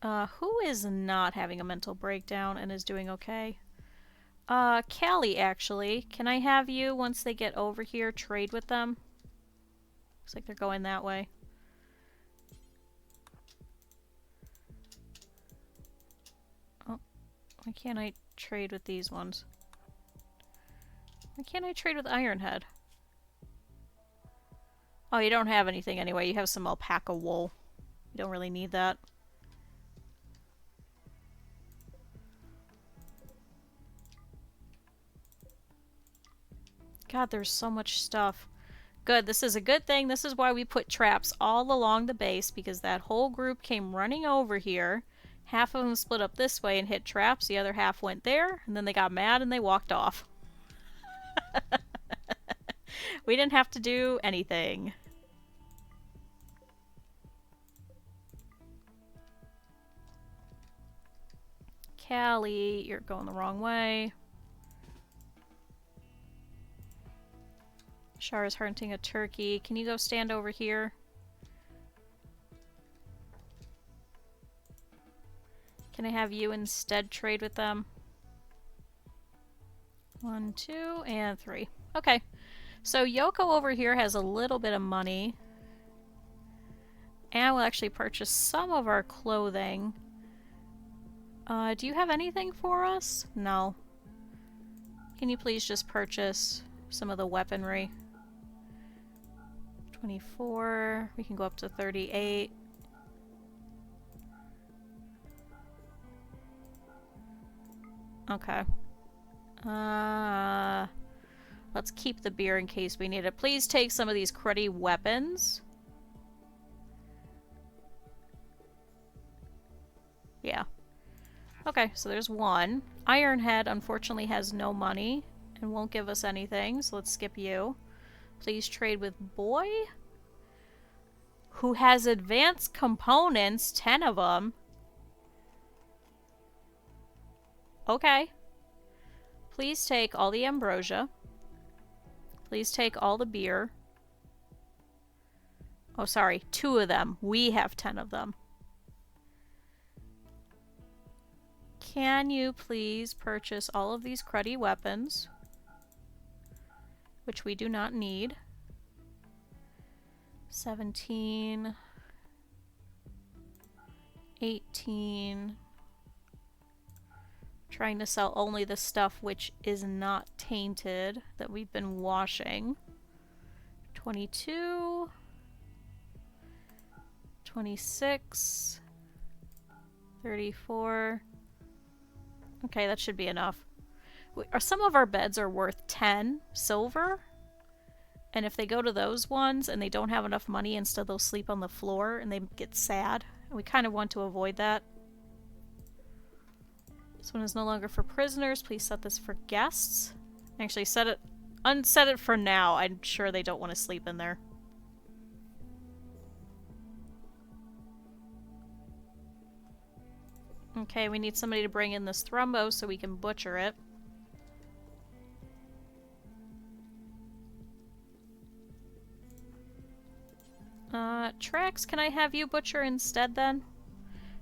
Who is not having a mental breakdown and is doing okay? Callie, actually. Can I have you, once they get over here, trade with them? Looks like they're going that way. Oh, why can't I trade with these ones? Why can't I trade with Ironhead? Oh, you don't have anything anyway. You have some alpaca wool. You don't really need that. God, there's so much stuff. Good, this is a good thing. This is why we put traps all along the base, because that whole group came running over here. Half of them split up this way and hit traps. The other half went there, and then they got mad and they walked off. We didn't have to do anything. Callie, you're going the wrong way. Shara's hunting a turkey. Can you go stand over here? Can I have you instead trade with them? 1, 2, and 3. Okay. So Yoko over here has a little bit of money. And we'll actually purchase some of our clothing. Do you have anything for us? No. Can you please just purchase some of the weaponry? 24. We can go up to 38. Okay. Let's keep the beer in case we need it. Please take some of these cruddy weapons. Yeah. Okay, so there's one. Ironhead, unfortunately, has no money and won't give us anything, so let's skip you. Please trade with Boy, who has advanced components, 10 of them. Okay. Please take all the ambrosia. Please take all the beer. Oh, sorry, 2 of them. We have 10 of them. Can you please purchase all of these cruddy weapons? Which we do not need. 17. 18. Trying to sell only the stuff which is not tainted that we've been washing. 22. 26. 34. Okay, that should be enough. Some of our beds are worth 10 silver. And if they go to those ones and they don't have enough money, instead they'll sleep on the floor and they get sad. And we kind of want to avoid that. This one is no longer for prisoners. Please set this for guests. Actually, unset it for now. I'm sure they don't want to sleep in there. Okay, we need somebody to bring in this thrumbo so we can butcher it. Trax, can I have you butcher instead then?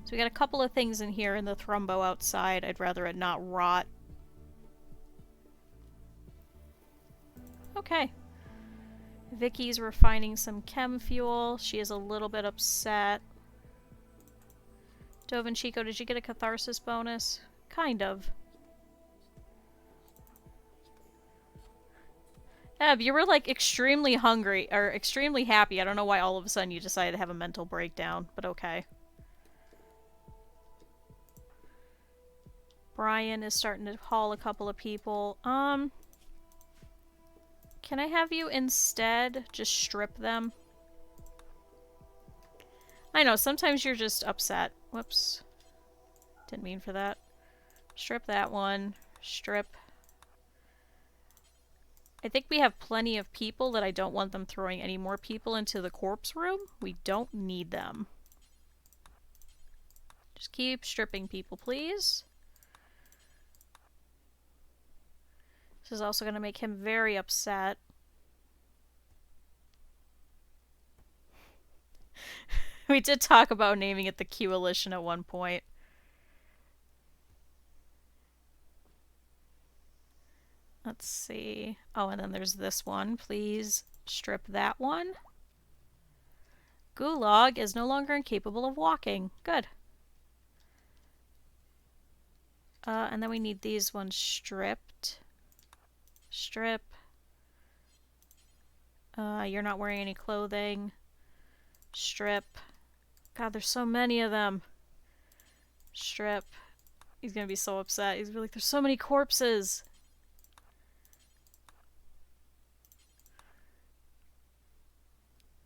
So we got a couple of things in here in the thrumbo outside. I'd rather it not rot. Okay. Vicky's refining some chem fuel. She is a little bit upset. Dove and Chico, did you get a catharsis bonus? Kind of. Eb, you were like extremely hungry, or extremely happy. I don't know why all of a sudden you decided to have a mental breakdown, but okay. Brian is starting to haul a couple of people. Can I have you instead just strip them? I know, sometimes you're just upset. Whoops. Didn't mean for that. Strip that one. Strip. I think we have plenty of people that I don't want them throwing any more people into the corpse room. We don't need them. Just keep stripping people, please. This is also going to make him very upset. We did talk about naming it the Coalition at one point. Let's see. Oh, and then there's this one. Please strip that one. Gulag is no longer incapable of walking. Good. And then we need these ones stripped. Strip. You're not wearing any clothing. Strip. God, there's so many of them. Strip. He's gonna be so upset. He's like, there's so many corpses.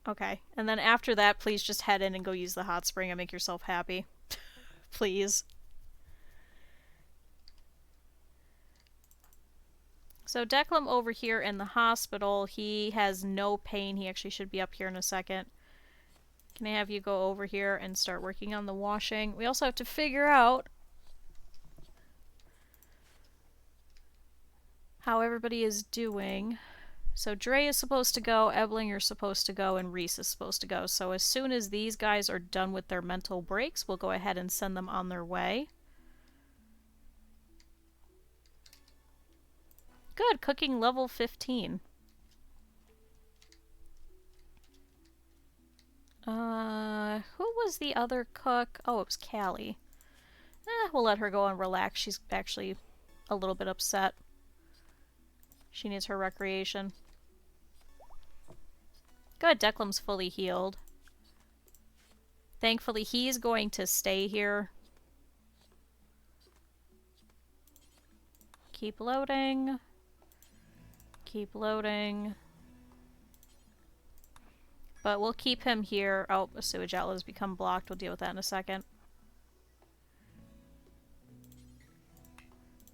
Okay, and then after that, please just head in and go use the hot spring and make yourself happy. Please. So Declan over here in the hospital, he has no pain. He actually should be up here in a second. Can I have you go over here and start working on the washing? We also have to figure out how everybody is doing. So Dre is supposed to go, Eblinger's supposed to go, and Reese is supposed to go. So as soon as these guys are done with their mental breaks, we'll go ahead and send them on their way. Good, cooking level 15. Who was the other cook? Oh, it was Callie. We'll let her go and relax. She's actually a little bit upset. She needs her recreation. Good, Declan's fully healed. Thankfully, he's going to stay here. Keep loading. Keep loading. But we'll keep him here. Oh, a sewage outlet has become blocked. We'll deal with that in a second.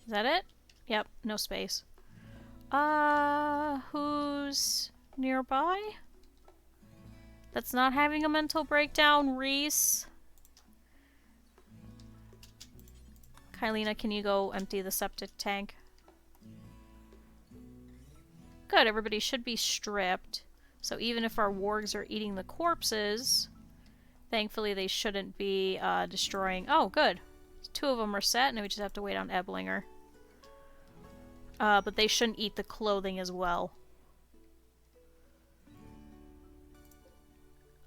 Is that it? Yep, no space. Who's nearby? That's not having a mental breakdown, Reese. Kylina, can you go empty the septic tank? Good, everybody should be stripped. So even if our wargs are eating the corpses, thankfully they shouldn't be destroying... Oh, good. 2 of them are set, and we just have to wait on Eblinger. But they shouldn't eat the clothing as well.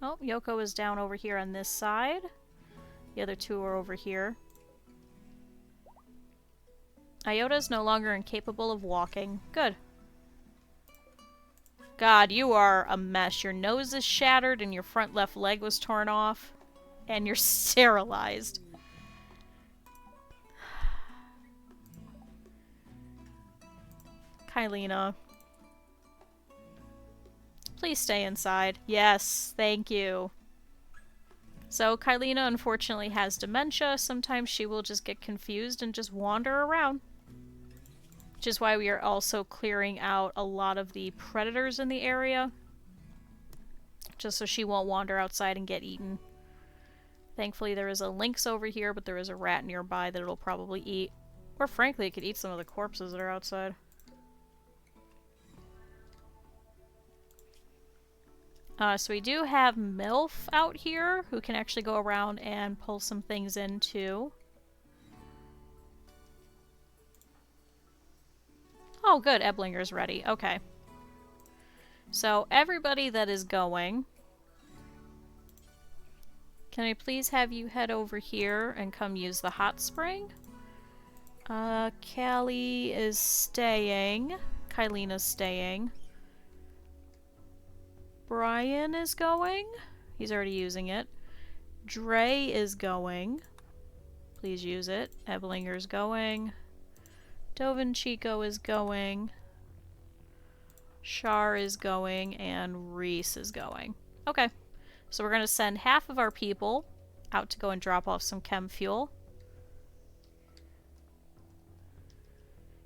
Oh, Yoko is down over here on this side. The other 2 are over here. Iota is no longer incapable of walking. Good. God, you are a mess. Your nose is shattered and your front left leg was torn off. And you're sterilized. Kylina. Please stay inside. Yes, thank you. So Kylina unfortunately has dementia. Sometimes she will just get confused and just wander around. Which is why we are also clearing out a lot of the predators in the area. Just so she won't wander outside and get eaten. Thankfully there is a lynx over here, but there is a rat nearby that it'll probably eat. Or frankly, it could eat some of the corpses that are outside. So we do have MILF out here, who can actually go around and pull some things in too. Oh good, Eblinger's ready. Okay. So everybody that is going, can I please have you head over here and come use the hot spring? Callie is staying. Kylina's staying. Brian is going. He's already using it. Dre is going. Please use it. Eblinger's going. Dovin Chico is going. Shar is going. And Reese is going. Okay. So we're going to send half of our people out to go and drop off some chem fuel.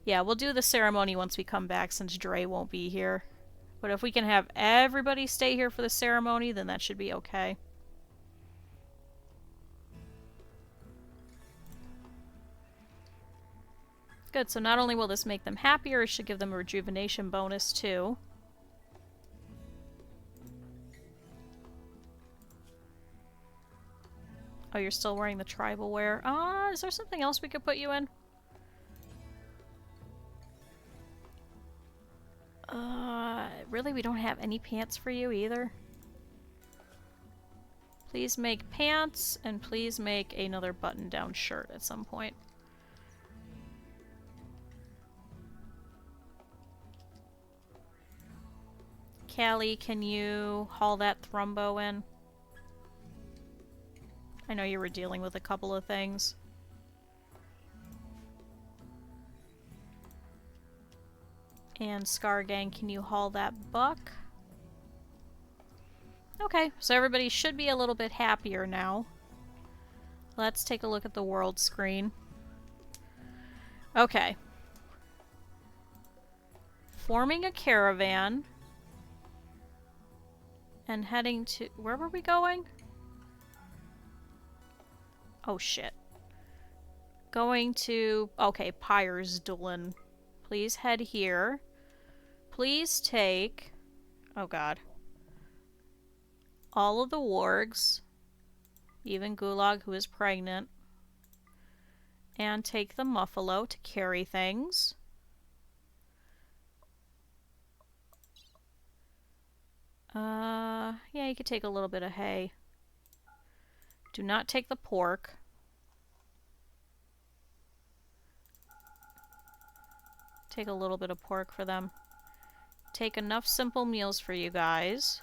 Yeah, we'll do the ceremony once we come back since Dre won't be here. But if we can have everybody stay here for the ceremony, then that should be okay. Good, so not only will this make them happier, it should give them a rejuvenation bonus too. Oh, you're still wearing the tribal wear. Is there something else we could put you in? Really, we don't have any pants for you either. Please make pants, and please make another button-down shirt at some point. Callie, can you haul that Thrumbo in? I know you were dealing with a couple of things. And Scargang, can you haul that buck? Okay, so everybody should be a little bit happier now. Let's take a look at the world screen. Okay. Forming a caravan. And heading to... Where were we going? Oh, shit. Going to... Okay, Pyresdulin. Please head here. Please take... Oh, God. All of the wargs. Even Gulag, who is pregnant. And take the Muffalo to carry things. Yeah, you could take a little bit of hay. Do not take the pork. Take a little bit of pork for them. Take enough simple meals for you guys.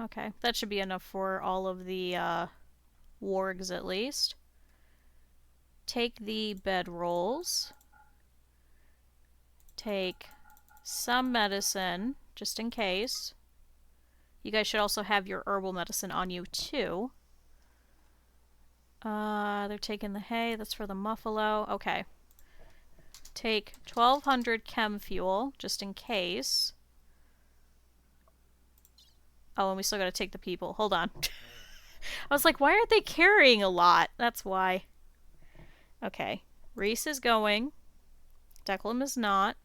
Okay, that should be enough for all of the wargs at least. Take the bedrolls. Take some medicine, just in case. You guys should also have your herbal medicine on you, too. They're taking the hay. That's for the Muffalo. Okay. Take 1,200 chem fuel, just in case. Oh, and we still gotta take the people. Hold on. I was like, why aren't they carrying a lot? That's why. Okay. Reese is going. Declan is not.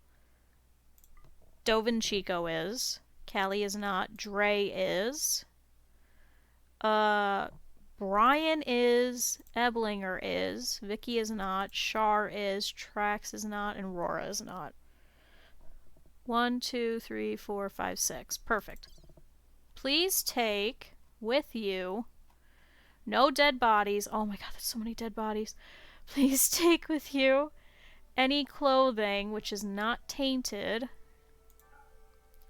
Dovin Chico is. Callie is not. Dre is. Brian is. Eblinger is. Vicky is not. Shar is. Trax is not. And Rora is not. 1, 2, 3, 4, 5, 6. Perfect. Please take with you no dead bodies. Oh my god, there's so many dead bodies. Please take with you any clothing which is not tainted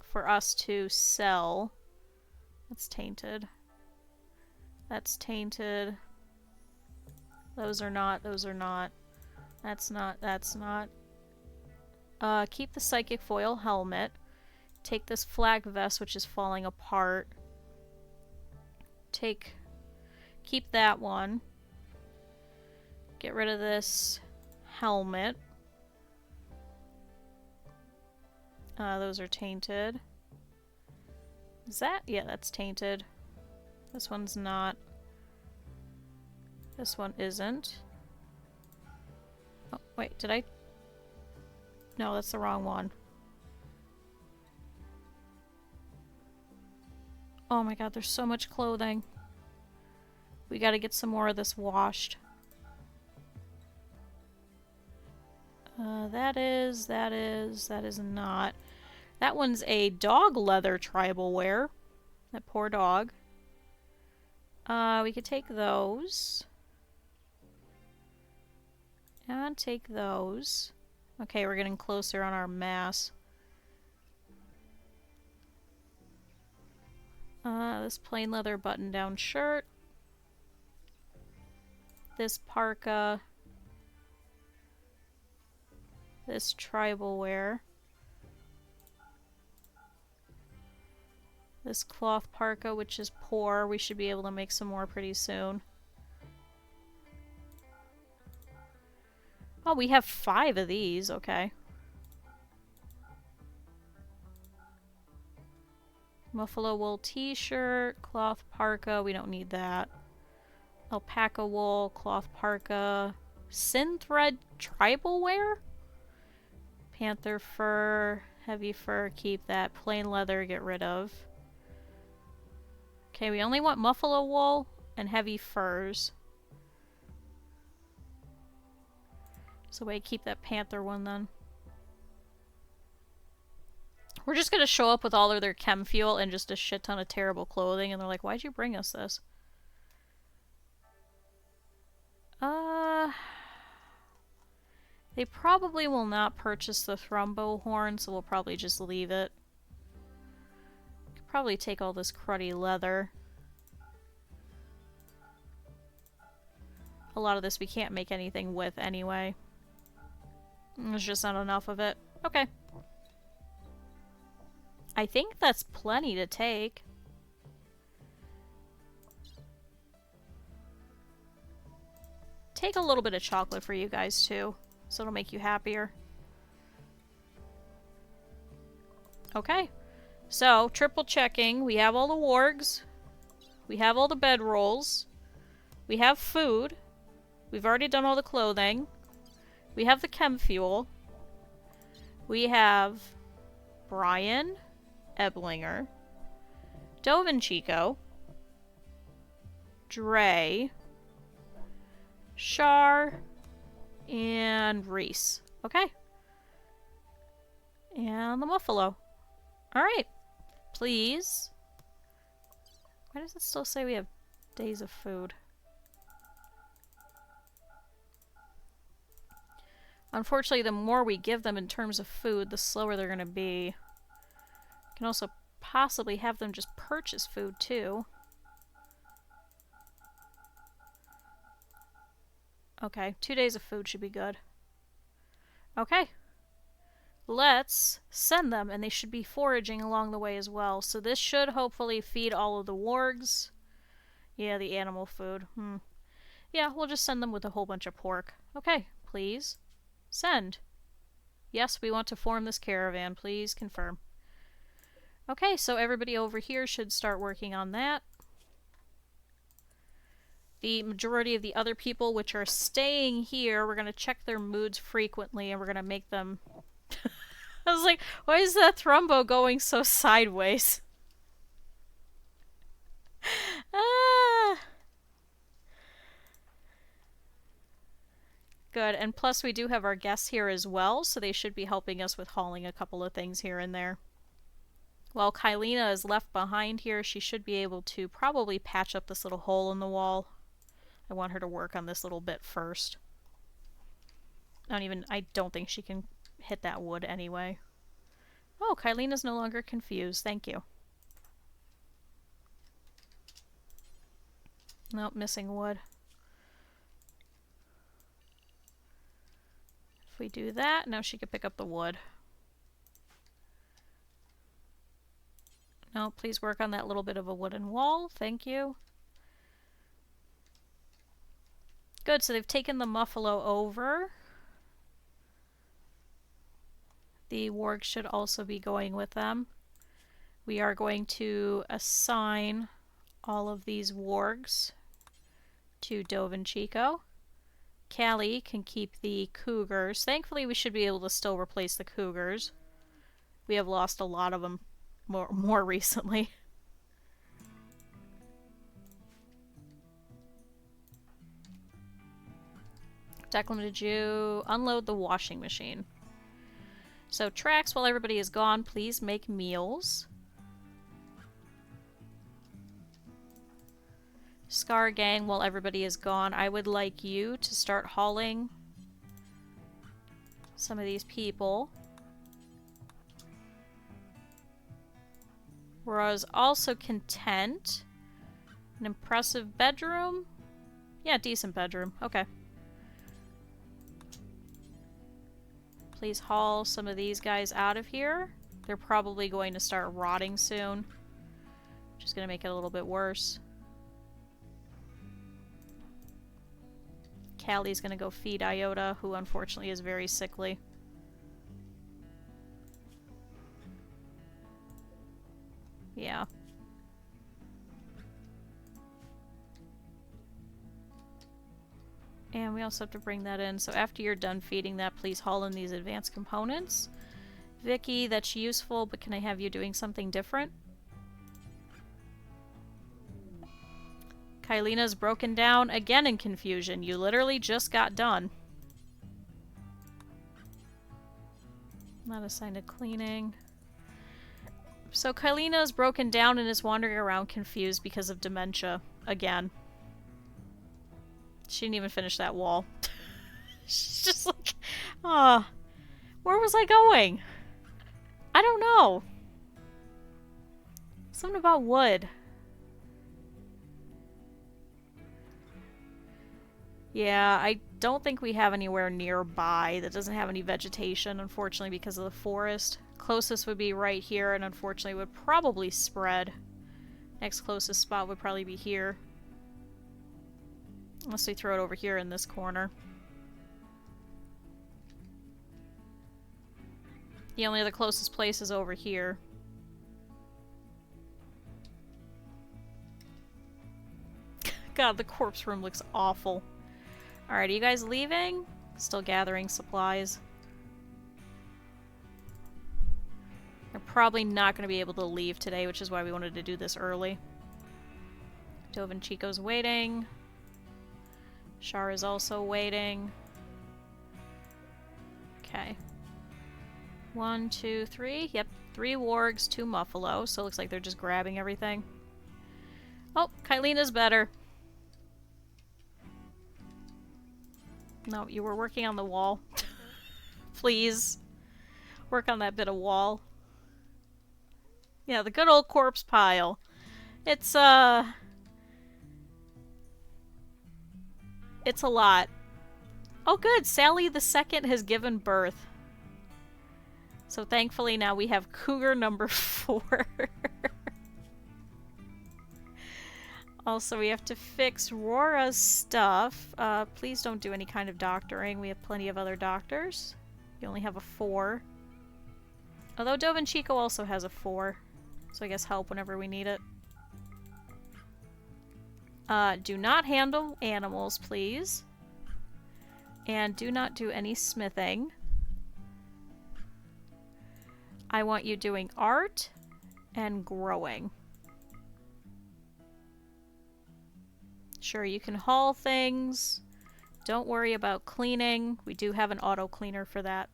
for us to sell. That's tainted. That's tainted. Those are not. Those are not. That's not. That's not. Keep the psychic foil helmet. Take this flag vest, which is falling apart. Keep that one. Get rid of this helmet. Those are tainted. Is that? Yeah, that's tainted. This one's not. This one isn't. Oh, wait, did I? No, that's the wrong one. Oh my god, there's so much clothing. We gotta get some more of this washed. That is not. That one's a dog leather tribal wear. That poor dog. We could take those. And take those. Okay, we're getting closer on our mass. This plain leather button-down shirt. This parka. This tribal wear. This cloth parka, which is poor. We should be able to make some more pretty soon. Oh, we have 5 of these. Okay. Buffalo wool t-shirt, cloth parka. We don't need that. Alpaca wool, cloth parka. Synthread tribal wear? Panther fur, heavy fur, keep that. Plain leather, get rid of. Okay, we only want buffalo wool and heavy furs. So wait, keep that panther one then. We're just gonna show up with all of their chem fuel and just a shit ton of terrible clothing, and they're like, why'd you bring us this? They probably will not purchase the thrumbo horn, so we'll probably just leave it. Could probably take all this cruddy leather. A lot of this we can't make anything with anyway. There's just not enough of it. Okay. I think that's plenty to take. Take a little bit of chocolate for you guys too, so it'll make you happier. Okay. So, triple checking. We have all the wargs. We have all the bedrolls. We have food. We've already done all the clothing. We have the chem fuel. We have Brian Eblinger, Dovin Chico, Dre, Shar, and Reese. Okay. And the Buffalo. Alright. Please. Why does it still say we have days of food? Unfortunately, the more we give them in terms of food, the slower they're going to be. Can also possibly have them just purchase food, too. Okay, 2 days of food should be good. Okay. Let's send them, and they should be foraging along the way as well. So this should hopefully feed all of the wargs. Yeah, the animal food. Yeah, we'll just send them with a whole bunch of pork. Okay, please. Send. Yes, we want to form this caravan. Please confirm. Okay, so everybody over here should start working on that. The majority of the other people which are staying here, we're going to check their moods frequently and we're going to make them... I was like, why is that thrumbo going so sideways? Ah! Good, and plus we do have our guests here as well, so they should be helping us with hauling a couple of things here and there. While Kylina is left behind here, she should be able to probably patch up this little hole in the wall. I want her to work on this little bit first. I don't think she can hit that wood anyway. Oh, Kylina's no longer confused. Thank you. Nope, missing wood. If we do that, now she can pick up the wood. No, please work on that little bit of a wooden wall. Thank you. Good, so they've taken the Buffalo over. The warg should also be going with them. We are going to assign all of these wargs to Dovin Chico. Callie can keep the cougars. Thankfully, we should be able to still replace the cougars. We have lost a lot of them more recently. Declan, did you unload the washing machine? So, Trax, while everybody is gone, please make meals. Scar Gang, while everybody is gone, I would like you to start hauling some of these people. Was also content. An impressive bedroom. Yeah, decent bedroom. Okay. Please haul some of these guys out of here. They're probably going to start rotting soon, which is going to make it a little bit worse. Callie's going to go feed Iota, who unfortunately is very sickly. Yeah. And we also have to bring that in. So after you're done feeding that, please haul in these advanced components. Vicky, that's useful, but can I have you doing something different? Kylina's broken down again in confusion. You literally just got done. Not assigned to cleaning. So Kylina's broken down and is wandering around confused because of dementia. Again. She didn't even finish that wall. She's just like, ah, where was I going? I don't know. Something about wood. Yeah, I don't think we have anywhere nearby that doesn't have any vegetation, unfortunately, because of the forest. Closest would be right here, and unfortunately would probably spread. Next closest spot would probably be here. Unless we throw it over here in this corner. The only other closest place is over here. God, the corpse room looks awful. Alright, are you guys leaving? Still gathering supplies. They're probably not going to be able to leave today, which is why we wanted to do this early. Dove and Chico's waiting. Char is also waiting. Okay. 1, 2, 3. Yep, 3 wargs, 2 muffalo. So it looks like they're just grabbing everything. Oh, Kylina's better. No, you were working on the wall. Please. Work on that bit of wall. Yeah, the good old corpse pile. It's a lot. Oh good, Sally the Second has given birth. So thankfully now we have cougar number 4. Also, we have to fix Rora's stuff. Please don't do any kind of doctoring. We have plenty of other doctors. You only have a 4. Although Dove and Chico also has a 4. So I guess help whenever we need it. Do not handle animals, please. And do not do any smithing. I want you doing art and growing. Sure, you can haul things. Don't worry about cleaning. We do have an auto cleaner for that.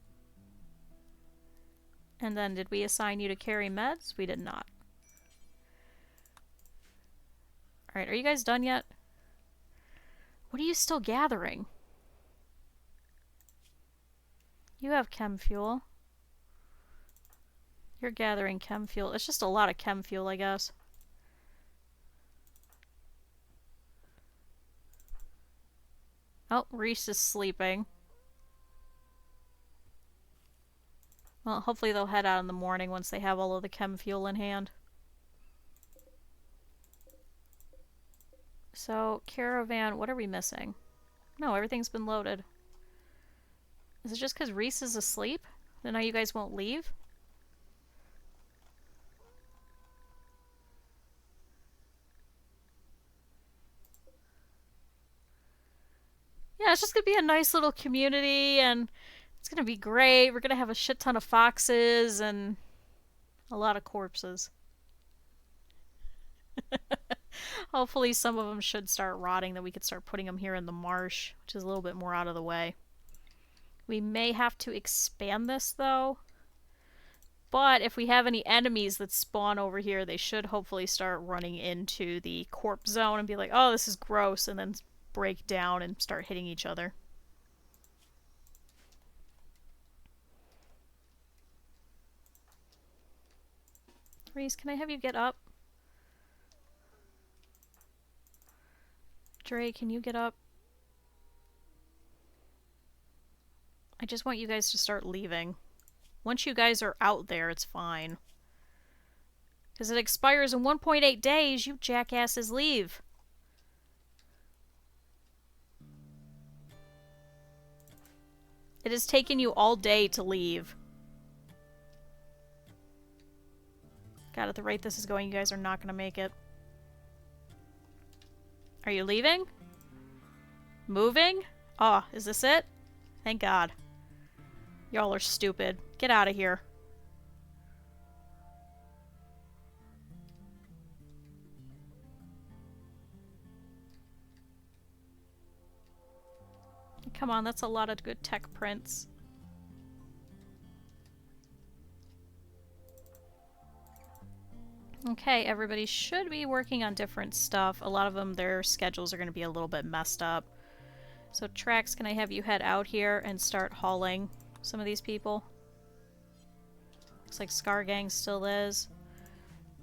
And then did we assign you to carry meds? We did not. Alright, are you guys done yet? What are you still gathering? You have chem fuel. You're gathering chem fuel. It's just a lot of chem fuel, I guess. Oh, Reese is sleeping. Well, hopefully they'll head out in the morning once they have all of the chem fuel in hand. So, caravan, what are we missing? No, everything's been loaded. Is it just because Reese is asleep? Then now you guys won't leave? Yeah, it's just gonna be a nice little community, and it's gonna be great. We're gonna have a shit ton of foxes and a lot of corpses. Hopefully some of them should start rotting, that we could start putting them here in the marsh, which is a little bit more out of the way. We may have to expand this, though. But if we have any enemies that spawn over here, they should hopefully start running into the corpse zone and be like, oh, this is gross, and then break down and start hitting each other. Reese, can I have you get up? Dre, can you get up? I just want you guys to start leaving. Once you guys are out there, it's fine. Because it expires in 1.8 days, you jackasses leave. It has taken you all day to leave. God, at the rate this is going, you guys are not going to make it. Are you leaving? Moving? Oh, is this it? Thank God. Y'all are stupid. Get out of here. Come on, that's a lot of good tech prints. Okay, everybody should be working on different stuff. A lot of them, their schedules are going to be a little bit messed up. So Trax, can I have you head out here and start hauling some of these people? Looks like Scar Gang still is.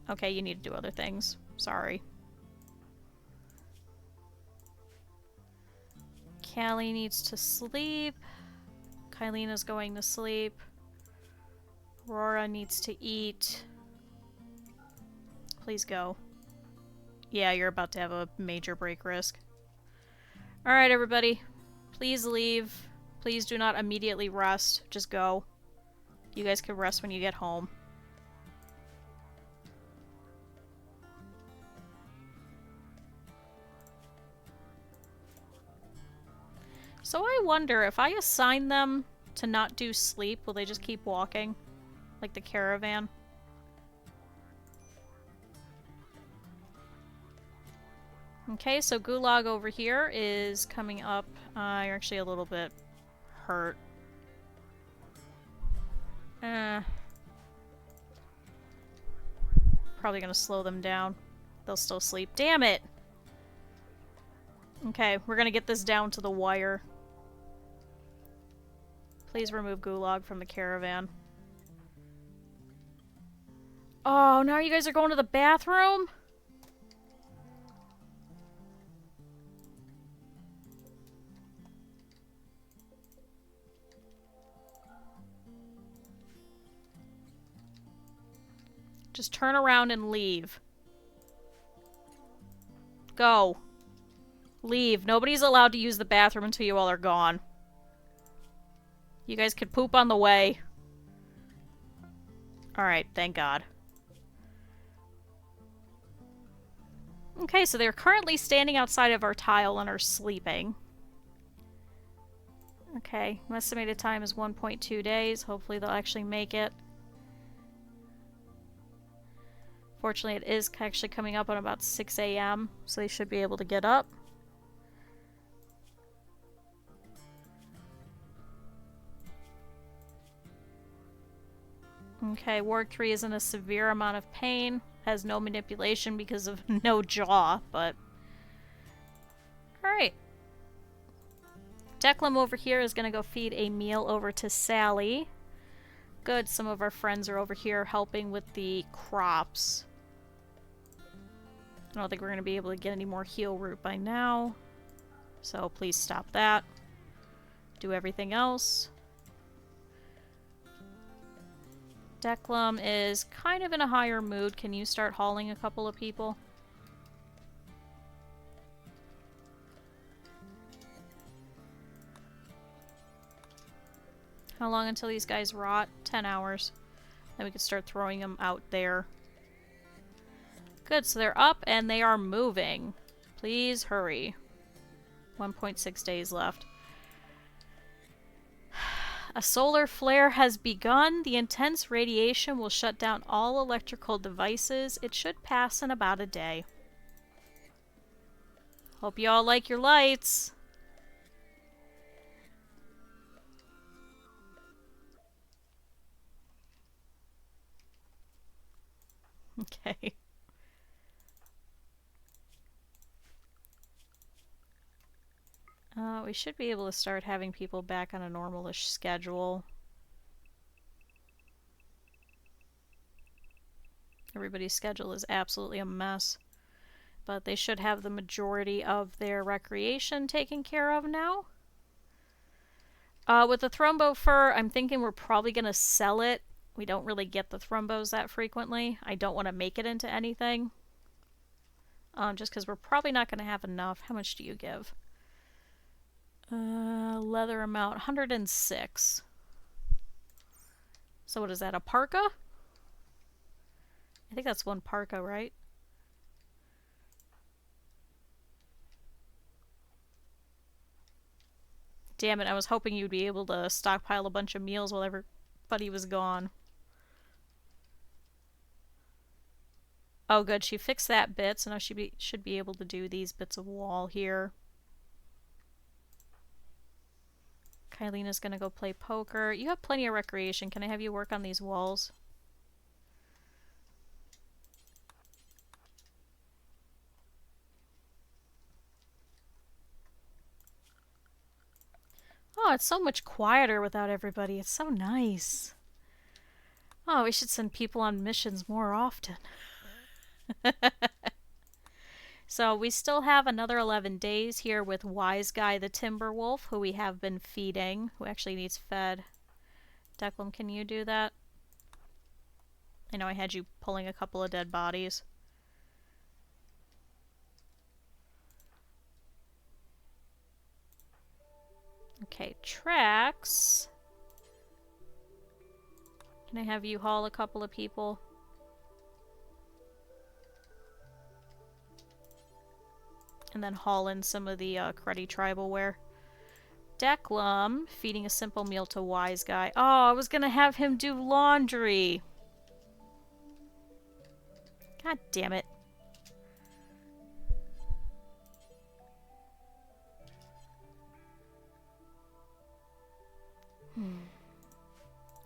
Okay, you need to do other things. Sorry. Callie needs to sleep. Kylina's going to sleep. Aurora needs to eat. Please go. Yeah, you're about to have a major break risk. Alright, everybody. Please leave. Please do not immediately rest. Just go. You guys can rest when you get home. So I wonder, if I assign them to not do sleep, will they just keep walking? Like the caravan? Okay, so Gulag over here is coming up. You're actually a little bit hurt. Probably gonna slow them down. They'll still sleep. Damn it! Okay, we're gonna get this down to the wire. Please remove Gulag from the caravan. Oh, now you guys are going to the bathroom? Just turn around and leave. Go. Leave. Nobody's allowed to use the bathroom until you all are gone. You guys could poop on the way. Alright, thank God. Okay, so they're currently standing outside of our tile and are sleeping. Okay, estimated time is 1.2 days. Hopefully they'll actually make it. Fortunately, it is actually coming up on about 6 a.m., so they should be able to get up. Okay, Warg 3 is in a severe amount of pain. Has no manipulation because of no jaw, but... Alright. Declan over here is going to go feed a meal over to Sally. Good, some of our friends are over here helping with the crops. I don't think we're going to be able to get any more heal root by now. So please stop that. Do everything else. Declan is kind of in a higher mood. Can you start hauling a couple of people? How long until these guys rot? 10 hours. Then we can start throwing them out there. Good, so they're up and they are moving. Please hurry. 1.6 days left. A solar flare has begun. The intense radiation will shut down all electrical devices. It should pass in about a day. Hope you all like your lights. Okay. We should be able to start having people back on a normal-ish schedule. Everybody's schedule is absolutely a mess. But they should have the majority of their recreation taken care of now. With the Thrumbo fur, I'm thinking we're probably going to sell it. We don't really get the Thrumbos that frequently. I don't want to make it into anything. Just because we're probably not going to have enough. How much do you give? Leather amount, 106. So what is that, a parka? I think that's one parka, right? Damn it, I was hoping you'd be able to stockpile a bunch of meals while everybody was gone. Oh good, she fixed that bit, so now she should be able to do these bits of wall here. Kylina's gonna go play poker. You have plenty of recreation. Can I have you work on these walls? Oh, it's so much quieter without everybody. It's so nice. Oh, we should send people on missions more often. So we still have another 11 days here with Wise Guy the Timberwolf, who we have been feeding, who actually needs fed. Declan, can you do that? I know I had you pulling a couple of dead bodies. Okay, tracks. Can I have you haul a couple of people? And then haul in some of the cruddy tribalware. Declan, feeding a simple meal to Wise Guy. Oh, I was gonna have him do laundry. God damn it.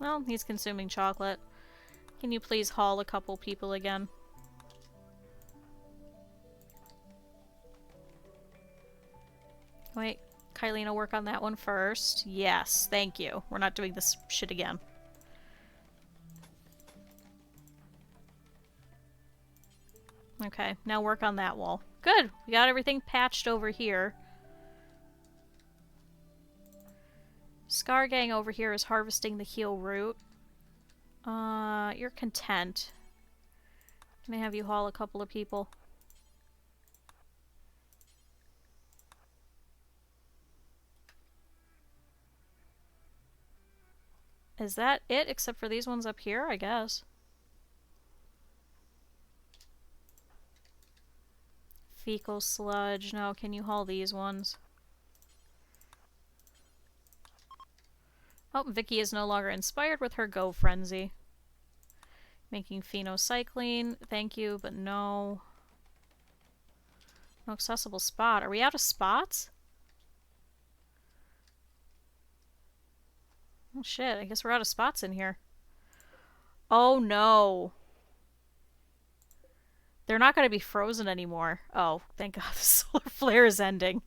Well, he's consuming chocolate. Can you please haul a couple people again? Wait, Kylina, work on that one first. Yes, thank you. We're not doing this shit again. Okay, now work on that wall. Good! We got everything patched over here. Scar Gang over here is harvesting the heal root. You're content. Can I have you haul a couple of people? Is that it, except for these ones up here, I guess? Fecal sludge. No, can you haul these ones? Oh, Vicky is no longer inspired with her Go Frenzy. Making phenocycline. Thank you, but no. No accessible spot. Are we out of spots? Oh shit, I guess we're out of spots in here. Oh no. They're not going to be frozen anymore. Oh, thank God the solar flare is ending.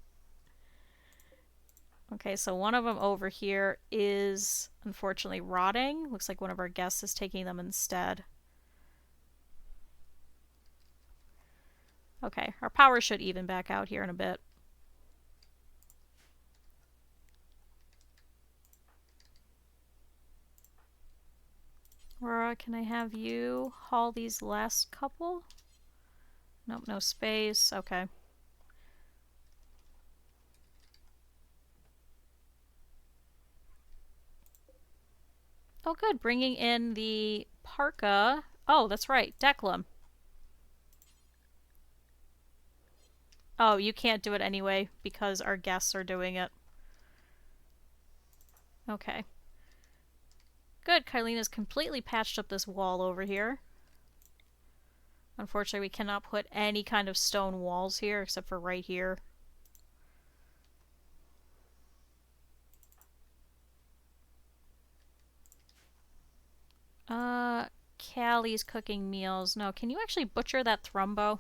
Okay, so one of them over here is unfortunately rotting. Looks like one of our guests is taking them instead. Okay, our power should even back out here in a bit. Aurora, can I have you haul these last couple? Nope, no space. Okay. Oh good, bringing in the parka. Oh, that's right, Declan. Oh, you can't do it anyway because our guests are doing it. Okay. Good, Kylina's completely patched up this wall over here. Unfortunately, we cannot put any kind of stone walls here except for right here. Callie's cooking meals. No, can you actually butcher that Thrumbo?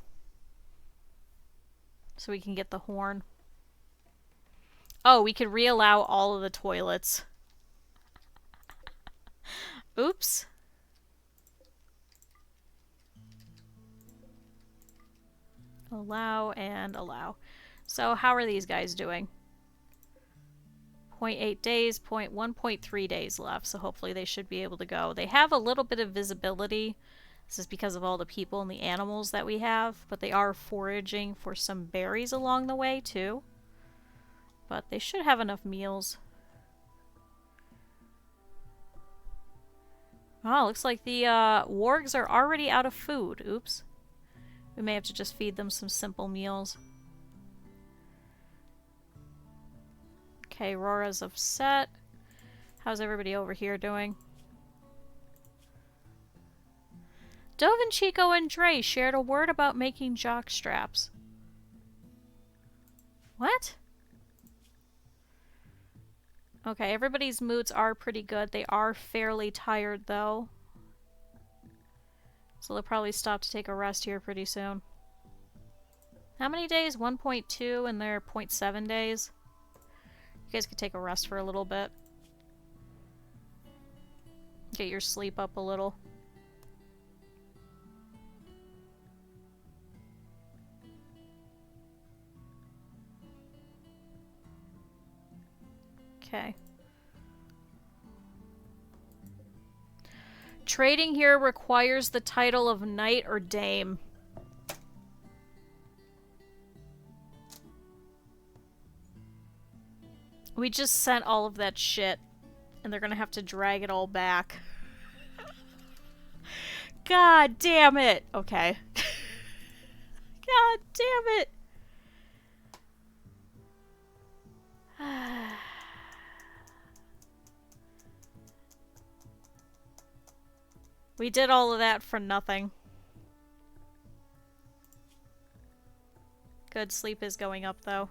So we can get the horn. Oh, we could reallow all of the toilets. Oops. Allow and allow. So how are these guys doing? 0.8 days, 1.3 days left, so hopefully they should be able to go. They have a little bit of visibility. This is because of all the people and the animals that we have, but they are foraging for some berries along the way too. But they should have enough meals. Oh, looks like the wargs are already out of food. Oops. We may have to just feed them some simple meals. Okay, Aurora's upset. How's everybody over here doing? Dove and Chico and Dre shared a word about making jock straps. What? Okay, everybody's moods are pretty good. They are fairly tired, though. So they'll probably stop to take a rest here pretty soon. How many days? 1.2 and they're 0.7 days. You guys could take a rest for a little bit. Get your sleep up a little. Okay. Trading here requires the title of knight or dame. We just sent all of that shit, and they're gonna have to drag it all back. God damn it! Okay. God damn it! We did all of that for nothing. Good, sleep is going up though.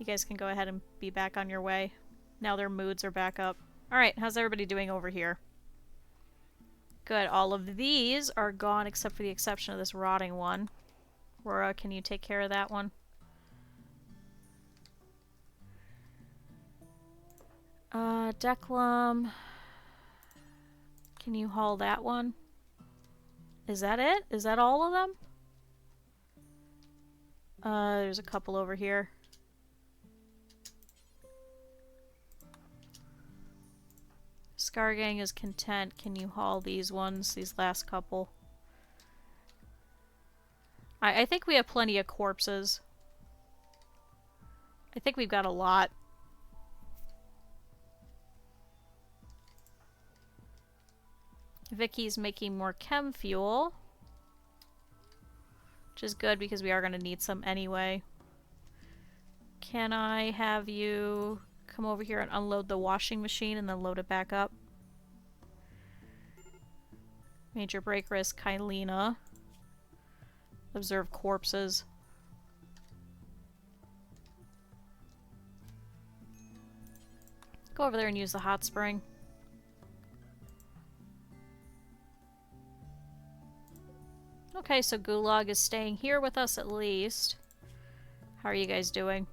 You guys can go ahead and be back on your way. Now their moods are back up. Alright, how's everybody doing over here? Good, all of these are gone except for the exception of this rotting one. Aurora, can you take care of that one? Declum. Can you haul that one? Is that it? Is that all of them? There's a couple over here. Scargang is content. Can you haul these ones? These last couple? I think we have plenty of corpses. I think we've got a lot. Vicky's making more chem fuel. Which is good because we are going to need some anyway. Can I have you come over here and unload the washing machine and then load it back up? Major break risk, Kylina. Observe corpses. Go over there and use the hot spring. Okay, so Gulag is staying here with us at least. How are you guys doing?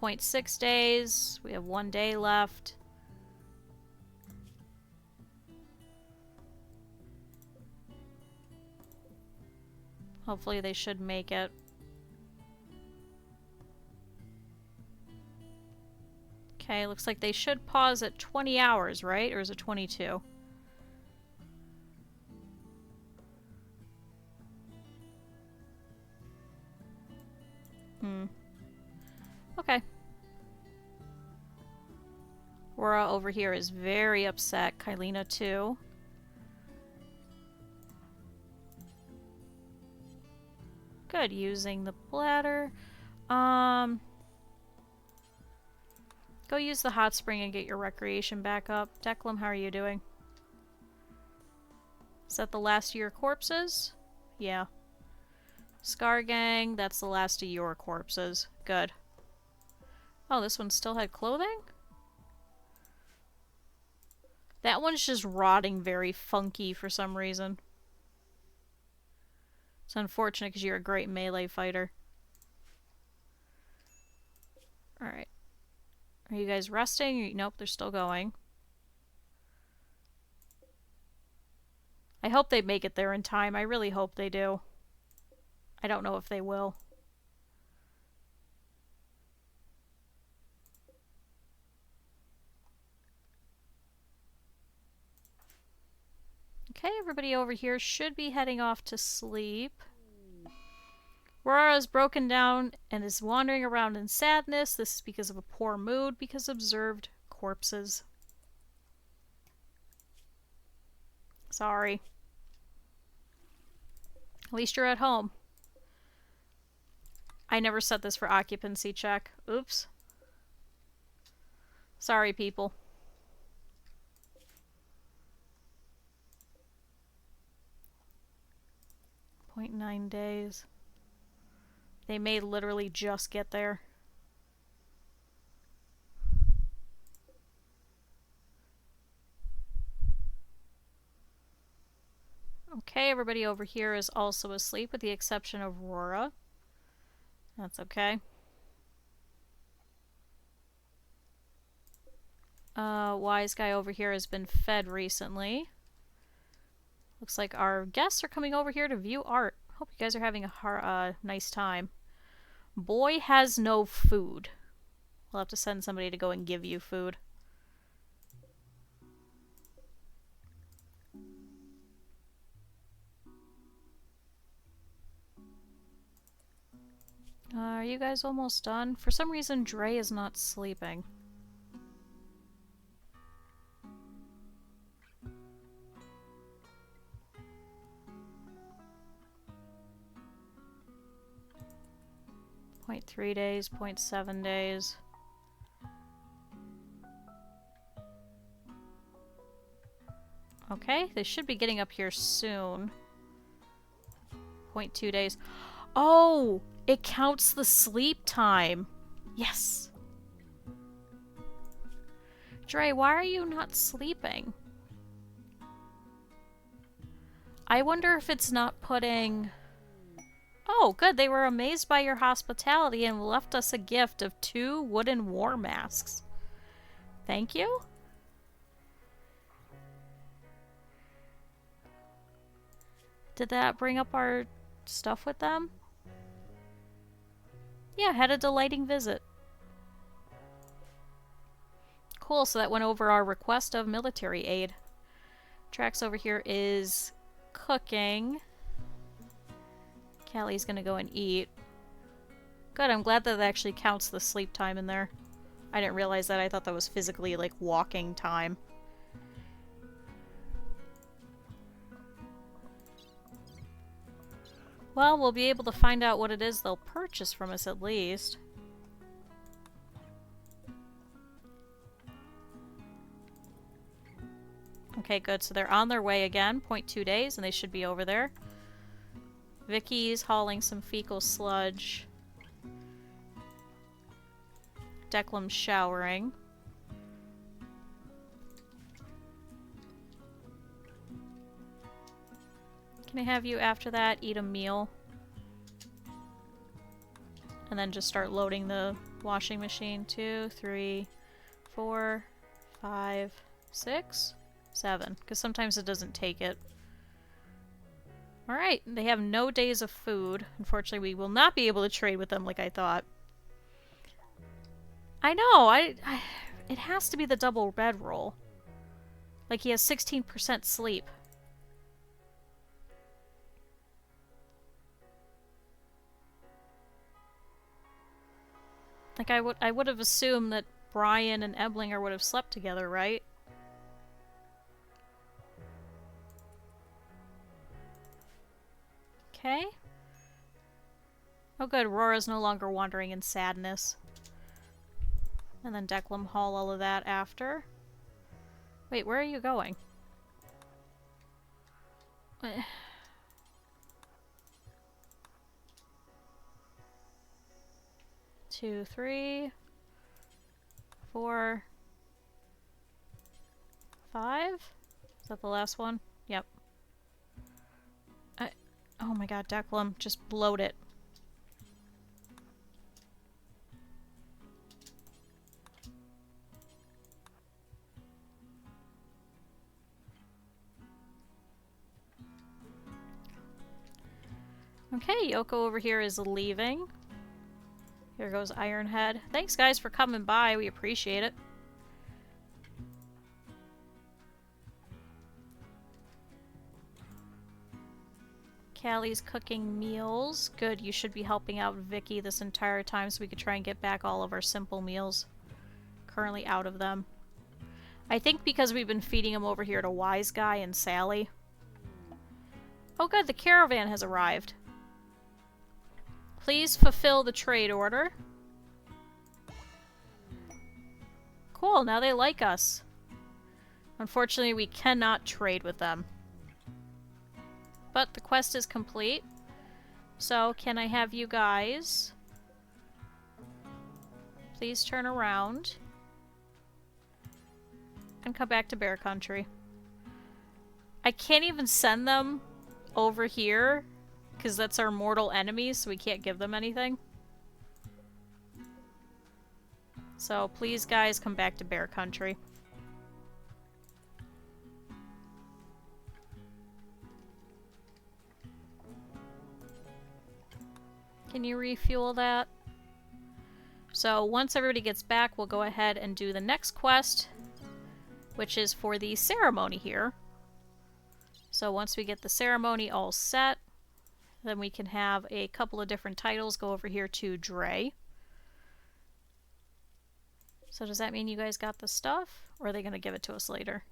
0.6 days. We have 1 day left. Hopefully they should make it. Okay, looks like they should pause at 20 hours, right? Or is it 22? Okay. Aurora over here is very upset. Kylina too. Good, using the bladder. Go use the hot spring and get your recreation back up. Declum, how are you doing? Is that the last of your corpses? Yeah. Scargang, that's the last of your corpses. Good. Oh, this one still had clothing? That one's just rotting very funky for some reason. It's unfortunate because you're a great melee fighter. Alright. Are you guys resting? Nope, they're still going. I hope they make it there in time. I really hope they do. I don't know if they will. Okay, everybody over here should be heading off to sleep. Aurora is broken down and is wandering around in sadness. This is because of a poor mood, because observed corpses. Sorry. At least you're at home. I never set this for occupancy check. Oops. Sorry, people. .9 days. They may literally just get there. Okay, everybody over here is also asleep with the exception of Aurora. That's okay. Wise guy over here has been fed recently. Looks like our guests are coming over here to view art. Hope you guys are having a nice time. Boy has no food. We'll have to send somebody to go and give you food. Are you guys almost done? For some reason, Dre is not sleeping. .3 days, .7 days. Okay, they should be getting up here soon. .2 days. Oh! It counts the sleep time. Yes! Dre, why are you not sleeping? I wonder if it's not putting... Oh, good. They were amazed by your hospitality and left us a gift of 2 wooden war masks. Thank you? Did that bring up our stuff with them? Yeah, had a delighting visit. Cool, so that went over our request of military aid. Trax over here is cooking. Callie's gonna go and eat. Good, I'm glad that actually counts the sleep time in there. I didn't realize that. I thought that was physically, like, walking time. Well, we'll be able to find out what it is they'll purchase from us at least. Okay, good. So they're on their way again. .2 days, and they should be over there. Vicky's hauling some fecal sludge. Declan's showering. Can I have you after that eat a meal? And then just start loading the washing machine. 2, 3, 4, 5, 6, 7. Because sometimes it doesn't take it. Alright, they have no days of food. Unfortunately, we will not be able to trade with them like I thought. I know, it has to be the double bedroll. Like he has 16% sleep. Like I would have assumed that Brian and Eblinger would have slept together, right? Okay. Oh good, Aurora's no longer wandering in sadness. And then Declan haul all of that after. Wait, where are you going? 2, 3, 4, 5? Is that the last one? Yep. Oh my god, Declan, just bloat it. Okay, Yoko over here is leaving. Here goes Ironhead. Thanks, guys, for coming by. We appreciate it. Callie's cooking meals. Good, you should be helping out Vicky this entire time so we could try and get back all of our simple meals. Currently out of them. I think because we've been feeding them over here to Wise Guy and Sally. Oh good, the caravan has arrived. Please fulfill the trade order. Cool, now they like us. Unfortunately, we cannot trade with them. But the quest is complete. So, can I have you guys please turn around and come back to Bear Country? I can't even send them over here because that's our mortal enemies, so we can't give them anything. So, please, guys, come back to Bear Country. Can you refuel that? So once everybody gets back, we'll go ahead and do the next quest, which is for the ceremony here. So once we get the ceremony all set, then we can have a couple of different titles go over here to Dre. So does that mean you guys got the stuff? Or are they going to give it to us later?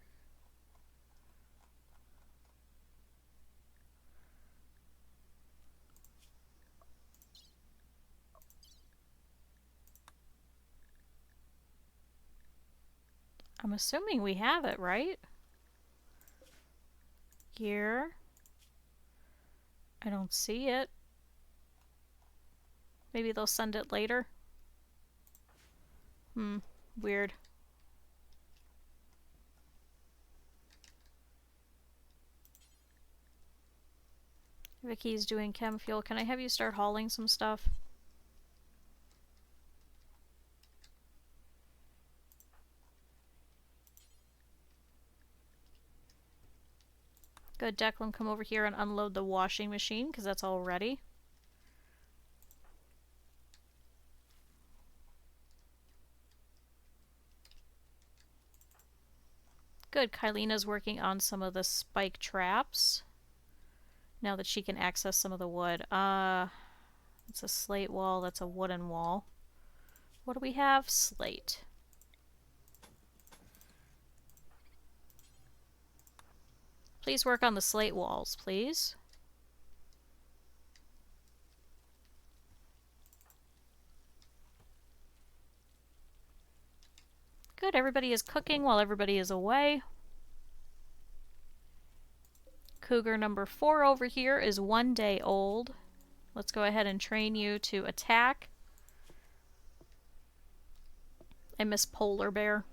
I'm assuming we have it, right? Gear. I don't see it. Maybe they'll send it later. Weird. Vicky's doing chem fuel. Can I have you start hauling some stuff? Good, Declan, come over here and unload the washing machine, because that's all ready. Good, Kylina's working on some of the spike traps. Now that she can access some of the wood. It's a slate wall, that's a wooden wall. What do we have? Slate. Please work on the slate walls, please. Good, everybody is cooking while everybody is away. Cougar number 4 over here is 1 day old. Let's go ahead and train you to attack. I miss Polar Bear.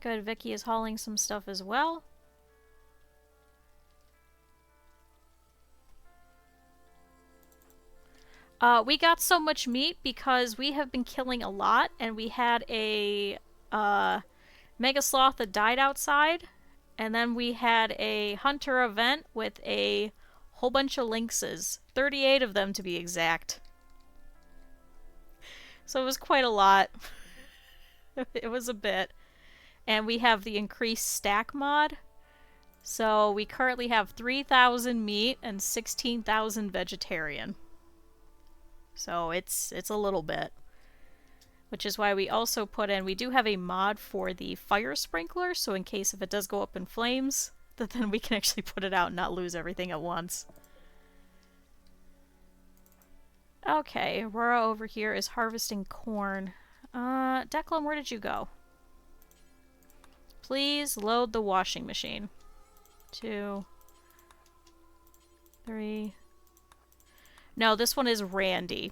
Good, Vicky is hauling some stuff as well. We got so much meat because we have been killing a lot, and we had a mega sloth that died outside, and then we had a hunter event with a whole bunch of lynxes, 38 of them to be exact. So it was quite a lot. It was a bit. And we have the increased stack mod. So we currently have 3,000 meat and 16,000 vegetarian. So it's a little bit. Which is why we also put in, we do have a mod for the fire sprinkler, so in case if it does go up in flames, that then we can actually put it out and not lose everything at once. Okay, Aurora over here is harvesting corn. Declan, where did you go? Please load the washing machine. 2, 3. No, this one is Randy.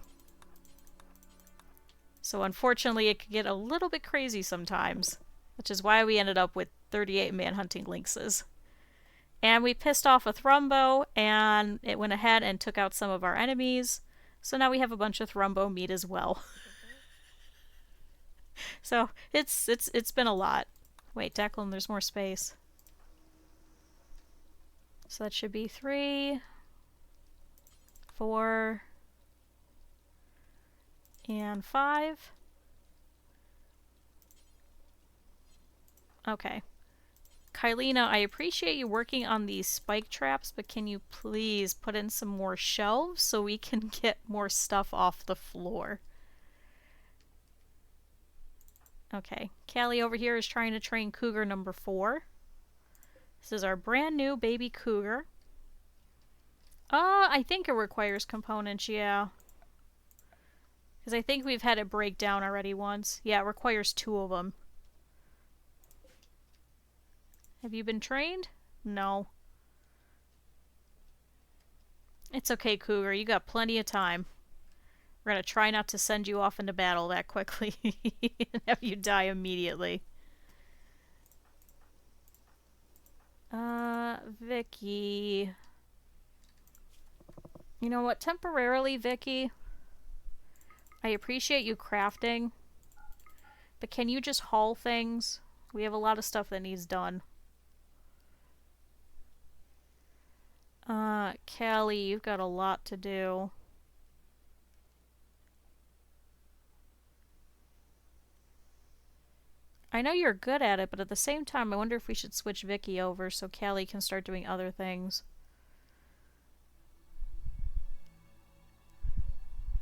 So unfortunately it could get a little bit crazy sometimes, which is why we ended up with 38 man-hunting lynxes. And we pissed off a Thrumbo, and it went ahead and took out some of our enemies. So now we have a bunch of Thrumbo meat as well. So it's been a lot. Wait, Declan, there's more space. So that should be 3, 4, and 5. Okay. Kylina, I appreciate you working on these spike traps, but can you please put in some more shelves so we can get more stuff off the floor? Okay. Callie over here is trying to train cougar number 4. This is our brand new baby cougar. I think it requires components, yeah. Because I think we've had it break down already once. Yeah, it requires 2 of them. Have you been trained? No. It's okay, Cougar. You got plenty of time. We're gonna try not to send you off into battle that quickly and have you die immediately. Vicky. You know what? Temporarily, Vicky, I appreciate you crafting, but can you just haul things? We have a lot of stuff that needs done. Callie, you've got a lot to do. I know you're good at it, but at the same time, I wonder if we should switch Vicky over so Callie can start doing other things.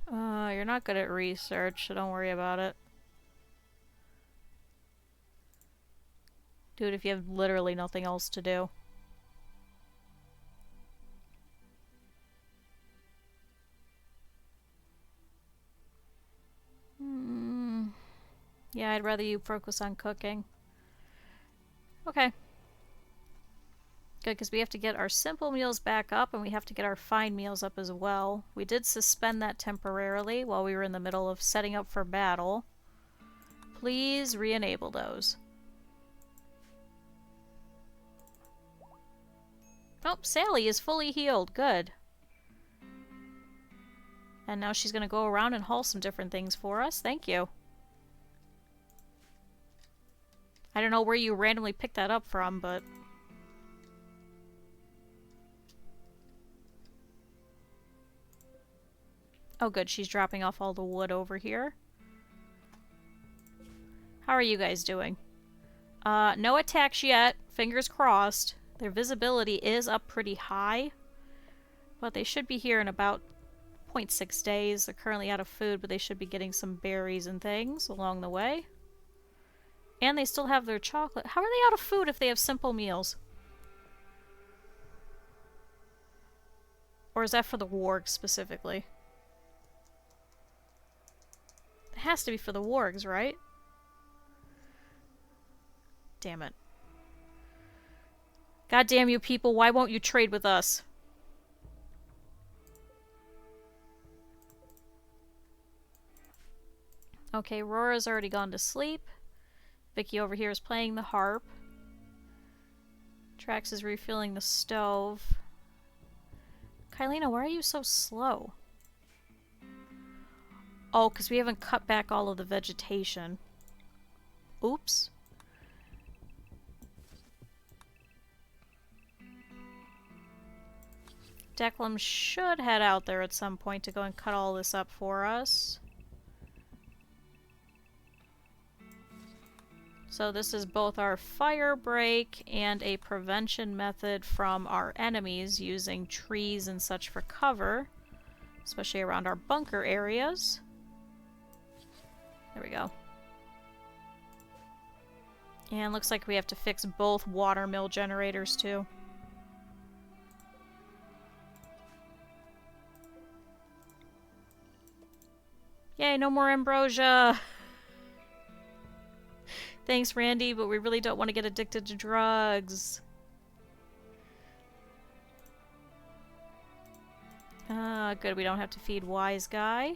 You're not good at research, so don't worry about it. Do it if you have literally nothing else to do. Yeah, I'd rather you focus on cooking. Okay. Good, because we have to get our simple meals back up, and we have to get our fine meals up as well. We did suspend that temporarily while we were in the middle of setting up for battle. Please re-enable those. Oh, Sally is fully healed. Good. And now she's going to go around and haul some different things for us. Thank you. I don't know where you randomly picked that up from, but... Oh good, she's dropping off all the wood over here. How are you guys doing? No attacks yet. Fingers crossed. Their visibility is up pretty high. But they should be here in about 0.6 days. They're currently out of food, but they should be getting some berries and things along the way. And they still have their chocolate. How are they out of food if they have simple meals? Or is that for the wargs specifically? It has to be for the wargs, right? Damn it. God damn you people, why won't you trade with us? Okay, Rora's already gone to sleep. Vicky over here is playing the harp. Trax is refilling the stove. Kylina, why are you so slow? Oh, because we haven't cut back all of the vegetation. Oops. Declan should head out there at some point to go and cut all this up for us. So this is both our fire break and a prevention method from our enemies using trees and such for cover, especially around our bunker areas. There we go. And looks like we have to fix both water mill generators too. Yay, no more ambrosia! Thanks, Randy, but we really don't want to get addicted to drugs. Good, we don't have to feed Wise Guy.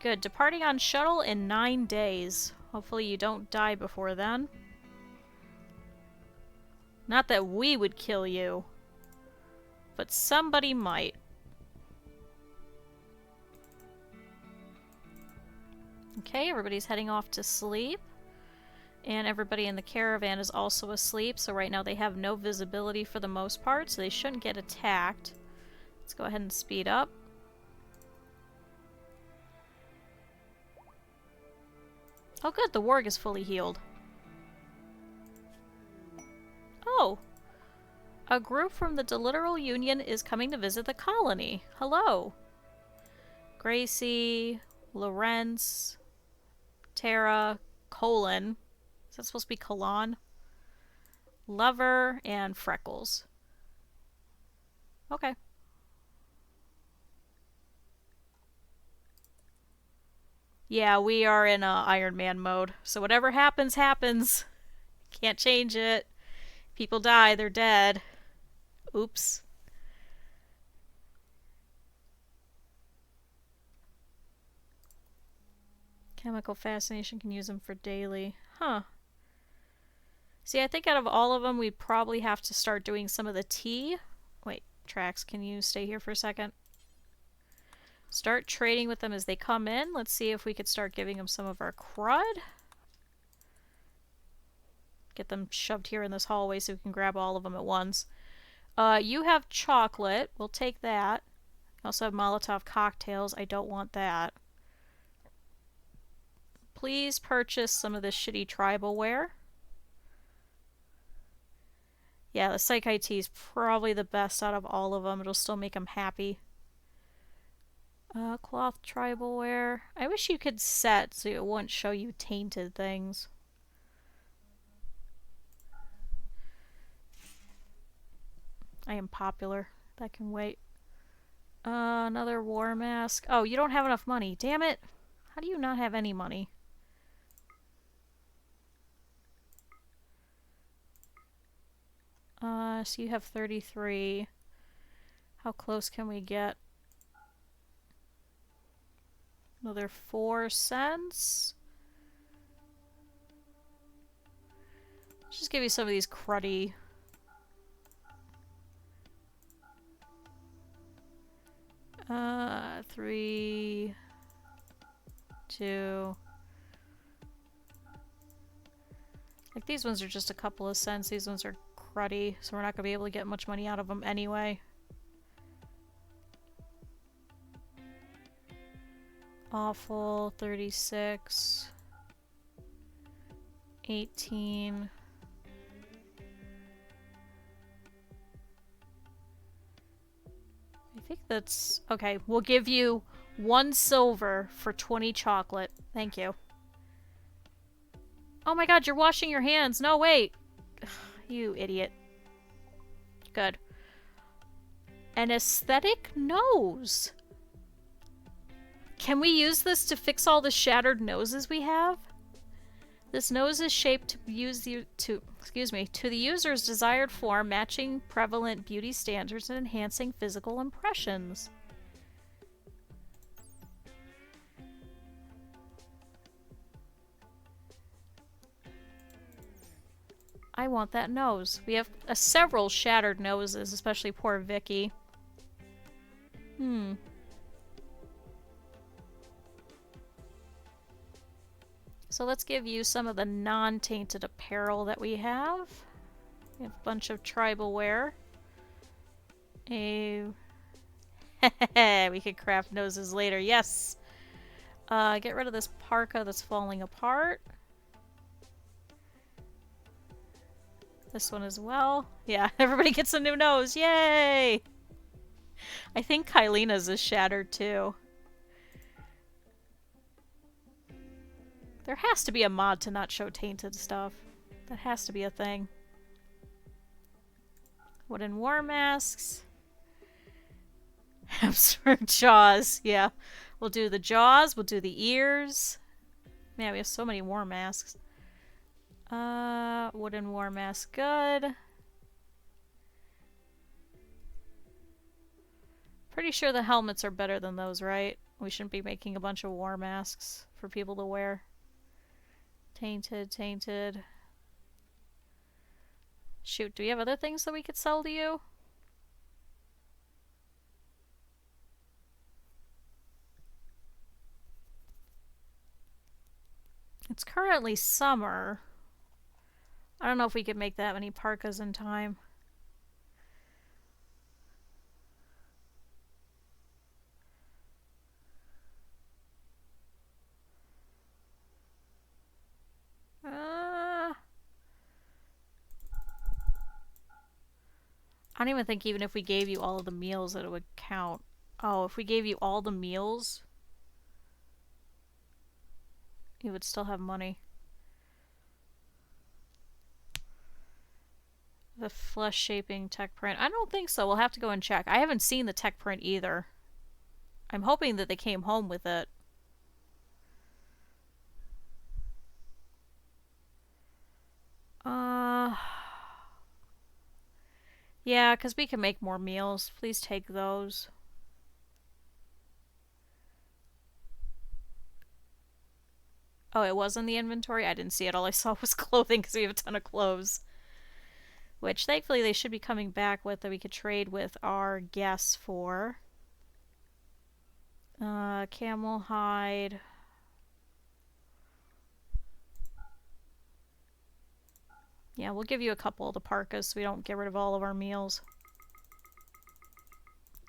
Good, departing on shuttle in 9 days. Hopefully you don't die before then. Not that we would kill you, but somebody might. Okay, everybody's heading off to sleep. And everybody in the caravan is also asleep, so right now they have no visibility for the most part, so they shouldn't get attacked. Let's go ahead and speed up. Oh good, the warg is fully healed. Oh! A group from the Deliteral Union is coming to visit the colony. Hello! Gracie, Lorenz, Tara, Colin. Is that supposed to be Colon? Lover, and Freckles. Okay. Yeah, we are in Iron Man mode. So whatever happens, happens. Can't change it. People die, they're dead. Oops. Chemical fascination, can use them for daily. Huh. See, I think out of all of them, we'd probably have to start doing some of the tea. Wait, Trax, can you stay here for a second? Start trading with them as they come in. Let's see if we could start giving them some of our crud. Get them shoved here in this hallway so we can grab all of them at once. You have chocolate. We'll take that. You also have Molotov cocktails. I don't want that. Please purchase some of this shitty tribal wear. Yeah, the Psych IT is probably the best out of all of them. It'll still make them happy. Cloth tribal wear. I wish you could set so it wouldn't show you tainted things. I am popular. That can wait. Another war mask. Oh, you don't have enough money. Damn it. How do you not have any money? So you have 33. How close can we get? Another 4 cents. Let's just give you some of these cruddy. Three, 2. Like these ones are just a couple of cents. These ones are cruddy, so we're not gonna be able to get much money out of them anyway. Awful, 36. 18. I think that's... Okay, we'll give you 1 silver for 20 chocolate. Thank you. Oh my god, you're washing your hands. No, wait. Ugh, you idiot. Good. An aesthetic nose. Can we use this to fix all the shattered noses we have? This nose is shaped to the user's desired form, matching prevalent beauty standards and enhancing physical impressions. I want that nose. We have several shattered noses, especially poor Vicky. So let's give you some of the non-tainted apparel that we have. We have a bunch of tribal wear. We could craft noses later. Yes! Get rid of this parka that's falling apart. This one as well. Yeah, everybody gets a new nose. Yay! I think Kylina's is shattered too. There has to be a mod to not show tainted stuff. That has to be a thing. Wooden war masks. Absurd jaws. Yeah. We'll do the jaws. We'll do the ears. Man, we have so many war masks. Wooden war mask. Good. Pretty sure the helmets are better than those, right? We shouldn't be making a bunch of war masks for people to wear. Tainted, tainted. Shoot, do we have other things that we could sell to you? It's currently summer. I don't know if we could make that many parkas in time. I don't even think even if we gave you all of the meals that it would count. Oh, if we gave you all the meals, you would still have money. The flesh shaping tech print. I don't think so. We'll have to go and check. I haven't seen the tech print either. I'm hoping that they came home with it. Yeah, because we can make more meals. Please take those. Oh, it was in the inventory? I didn't see it. All I saw was clothing because we have a ton of clothes. Which, thankfully, they should be coming back with that we could trade with our guests for. Camel hide. Yeah, we'll give you a couple of the parkas so we don't get rid of all of our meals.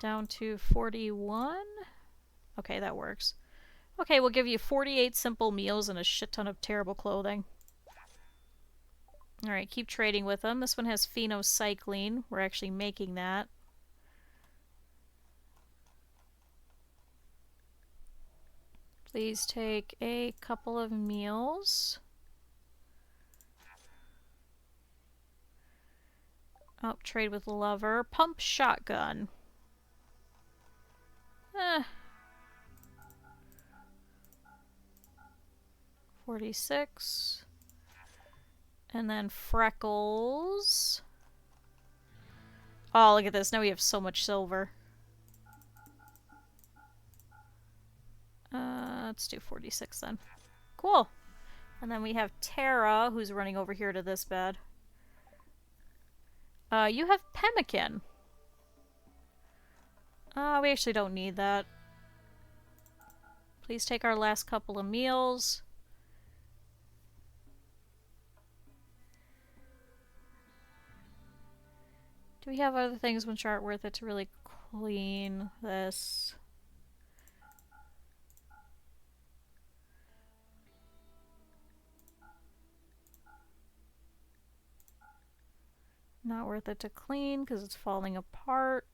Down to 41. Okay, that works. Okay, we'll give you 48 simple meals and a shit ton of terrible clothing. Alright, keep trading with them. This one has phenocycline. We're actually making that. Please take a couple of meals. Oh, trade with lover. Pump shotgun. 46. And then freckles. Oh, look at this. Now we have so much silver. Let's do 46 then. Cool. And then we have Tara, who's running over here to this bed. You have pemmican. We actually don't need that. Please take our last couple of meals. Do we have other things which aren't worth it to really clean this? Not worth it to clean because it's falling apart.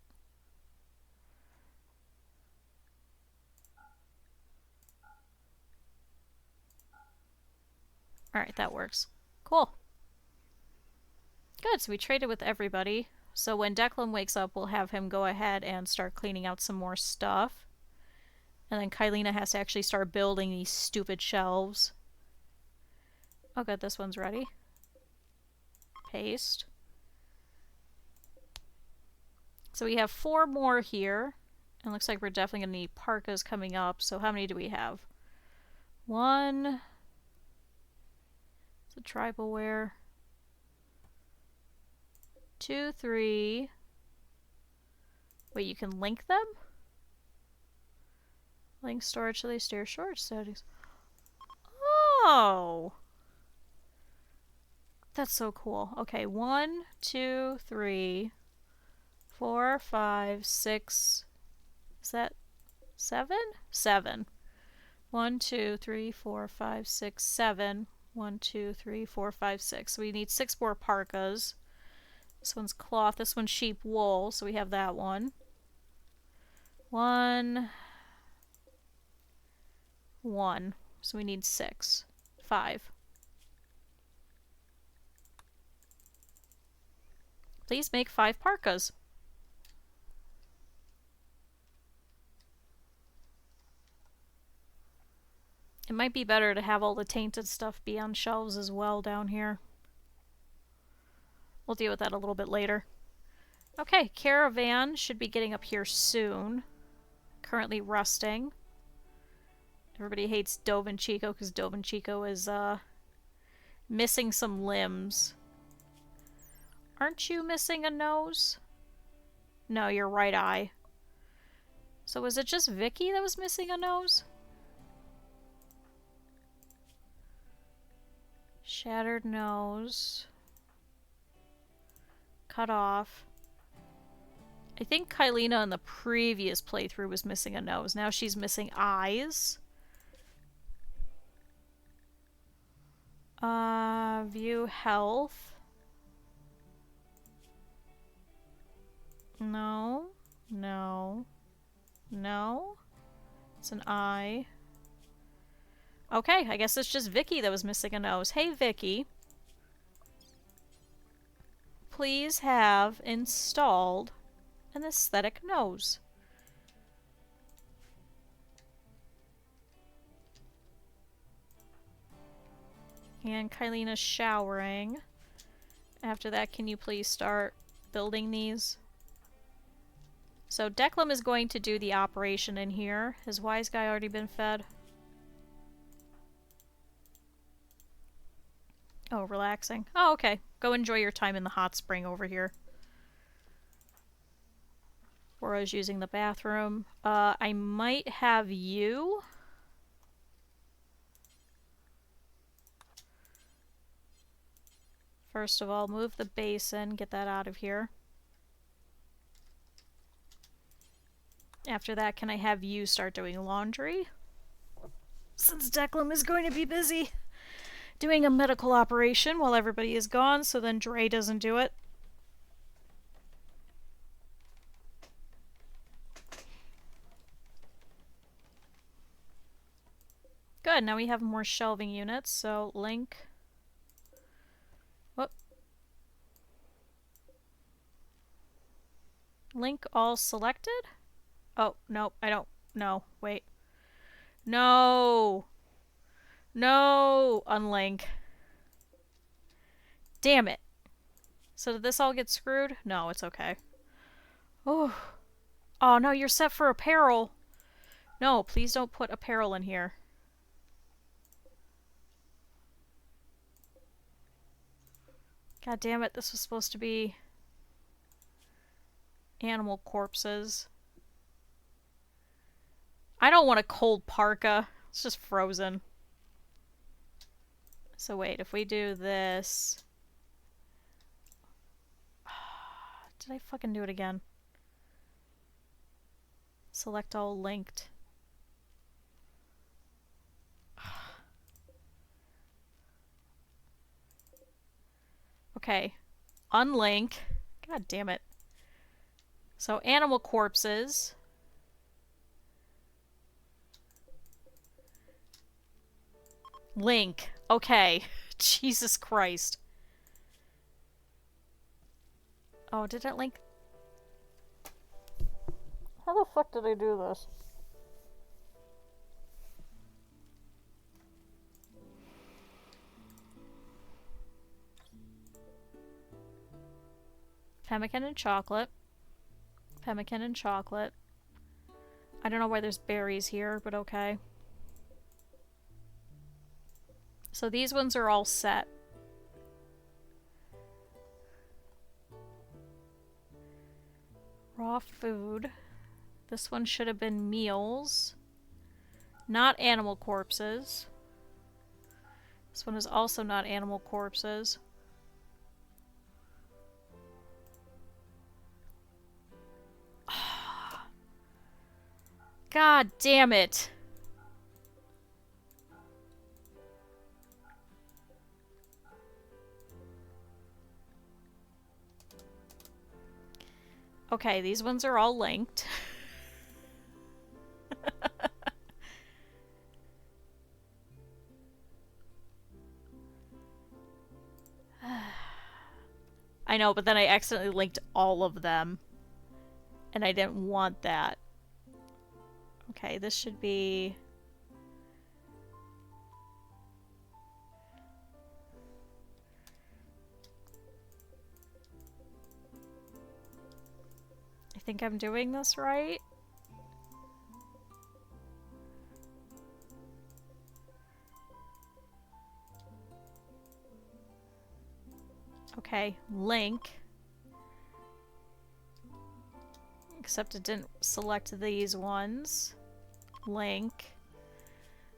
Alright, that works. Cool. Good, so we traded with everybody. So when Declan wakes up, we'll have him go ahead and start cleaning out some more stuff. And then Kylina has to actually start building these stupid shelves. Oh good, this one's ready. Paste. So we have 4 more here. And looks like we're definitely going to need parkas coming up. So how many do we have? 1. It's a tribal wear. 2, 3. Wait, you can link them? Link storage so they steer storage settings. Oh! That's so cool. Okay, 1, 2, 3, 4, 5, 6. Is that 7? 7. 1, 2, 3, 4, 5, 6, 7. 1, 2, 3, 4, 5, 6. So we need 6 more parkas. This one's cloth. This one's sheep wool. So we have that one. 1. 1. So we need 6. 5. Please make 5 parkas. It might be better to have all the tainted stuff be on shelves as well down here. We'll deal with that a little bit later. Okay, caravan should be getting up here soon. Currently rusting. Everybody hates Dove and Chico because Dove and Chico is missing some limbs. Aren't you missing a nose? No, your right eye. So was it just Vicky that was missing a nose? Shattered nose. Cut off. I think Kylina in the previous playthrough was missing a nose. Now she's missing eyes. View health. No. No. No. It's an eye. Okay, I guess it's just Vicky that was missing a nose. Hey, Vicky. Please have installed an aesthetic nose. And Kylina's showering. After that, can you please start building these? So Declan is going to do the operation in here. Has Wise Guy already been fed? Oh, relaxing. Oh, okay. Go enjoy your time in the hot spring over here. Laura's using the bathroom. I might have you. First of all, move the basin, get that out of here. After that, can I have you start doing laundry? Since Declan is going to be busy doing a medical operation while everybody is gone, so then Dre doesn't do it. Good, now we have more shelving units, so link. Whoop. Link all selected? Oh, no, I don't. No, wait. No! No! Unlink. Damn it. So did this all get screwed? No, it's okay. Oh. Oh, no, you're set for apparel. No, please don't put apparel in here. God damn it, this was supposed to be animal corpses. I don't want a cold parka. It's just frozen. So wait, if we do this... Did I fucking do it again? Select all linked. Okay. Unlink. God damn it. So animal corpses. Link. Okay. Jesus Christ. Oh, did it link? How the fuck did I do this? Pemmican and chocolate. Pemmican and chocolate. I don't know why there's berries here, but okay. So these ones are all set. Raw food. This one should have been meals. Not animal corpses. This one is also not animal corpses. God damn it. Okay, these ones are all linked. I know, but then I accidentally linked all of them. And I didn't want that. Okay, this should be... I think I'm doing this right. Okay, link. Except it didn't select these ones. Link.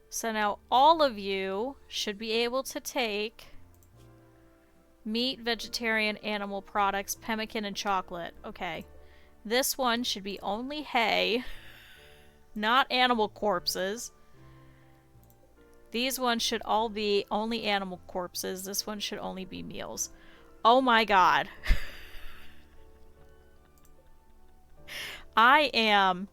So now all of you should be able to take Meat, vegetarian, animal products, pemmican, and chocolate. Okay. This one should be only hay, not animal corpses. These ones should all be only animal corpses. This one should only be meals. Oh my god. I am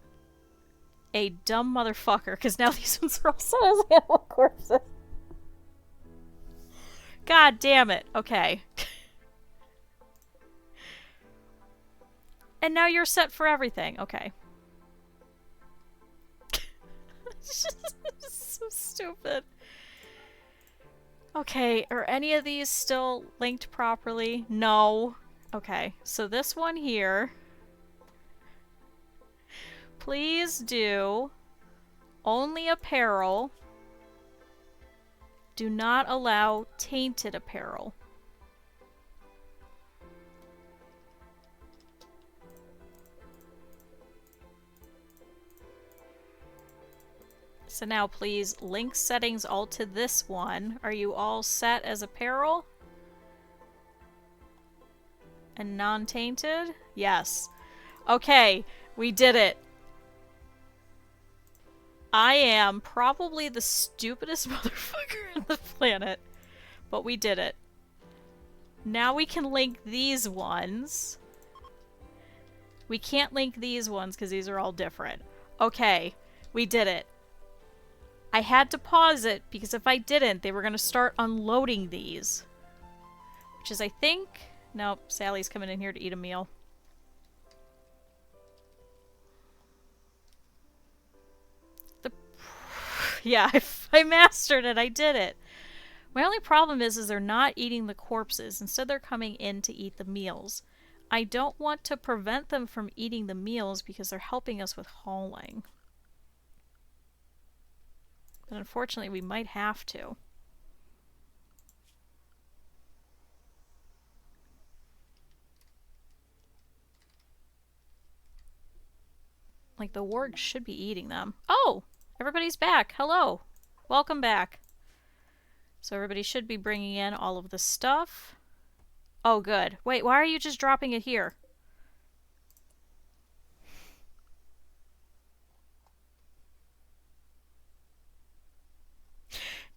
a dumb motherfucker, because now these ones are all set as animal corpses. God damn it. Okay. And now you're set for everything. Okay. It's just so stupid. Okay, are any of these still linked properly? No. Okay, so this one here. Please do only apparel. Do not allow tainted apparel. So now please link settings all to this one. Are you all set as apparel? And non-tainted? Yes. Okay, we did it. I am probably the stupidest motherfucker on the planet, but we did it. Now we can link these ones. We can't link these ones because these are all different. Okay, we did it. I had to pause it because if I didn't, they were going to start unloading these. Which is, I think... Nope, Sally's coming in here to eat a meal. Yeah, I mastered it. I did it. My only problem is they're not eating the corpses. Instead, they're coming in to eat the meals. I don't want to prevent them from eating the meals because they're helping us with hauling. But unfortunately, we might have to. Like, the warg should be eating them. Oh! Everybody's back. Hello. Welcome back. So everybody should be bringing in all of the stuff. Oh, good. Wait, why are you just dropping it here?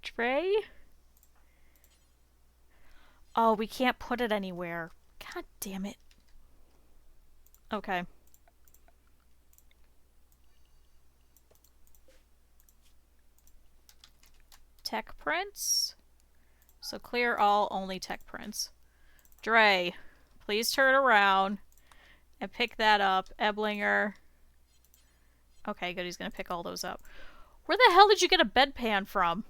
Tray? Oh, we can't put it anywhere. God damn it. Okay. Tech prints. So clear all, only tech prints. Dre, please turn around and pick that up. Eblinger. Okay, good. He's gonna pick all those up. Where the hell did you get a bedpan from?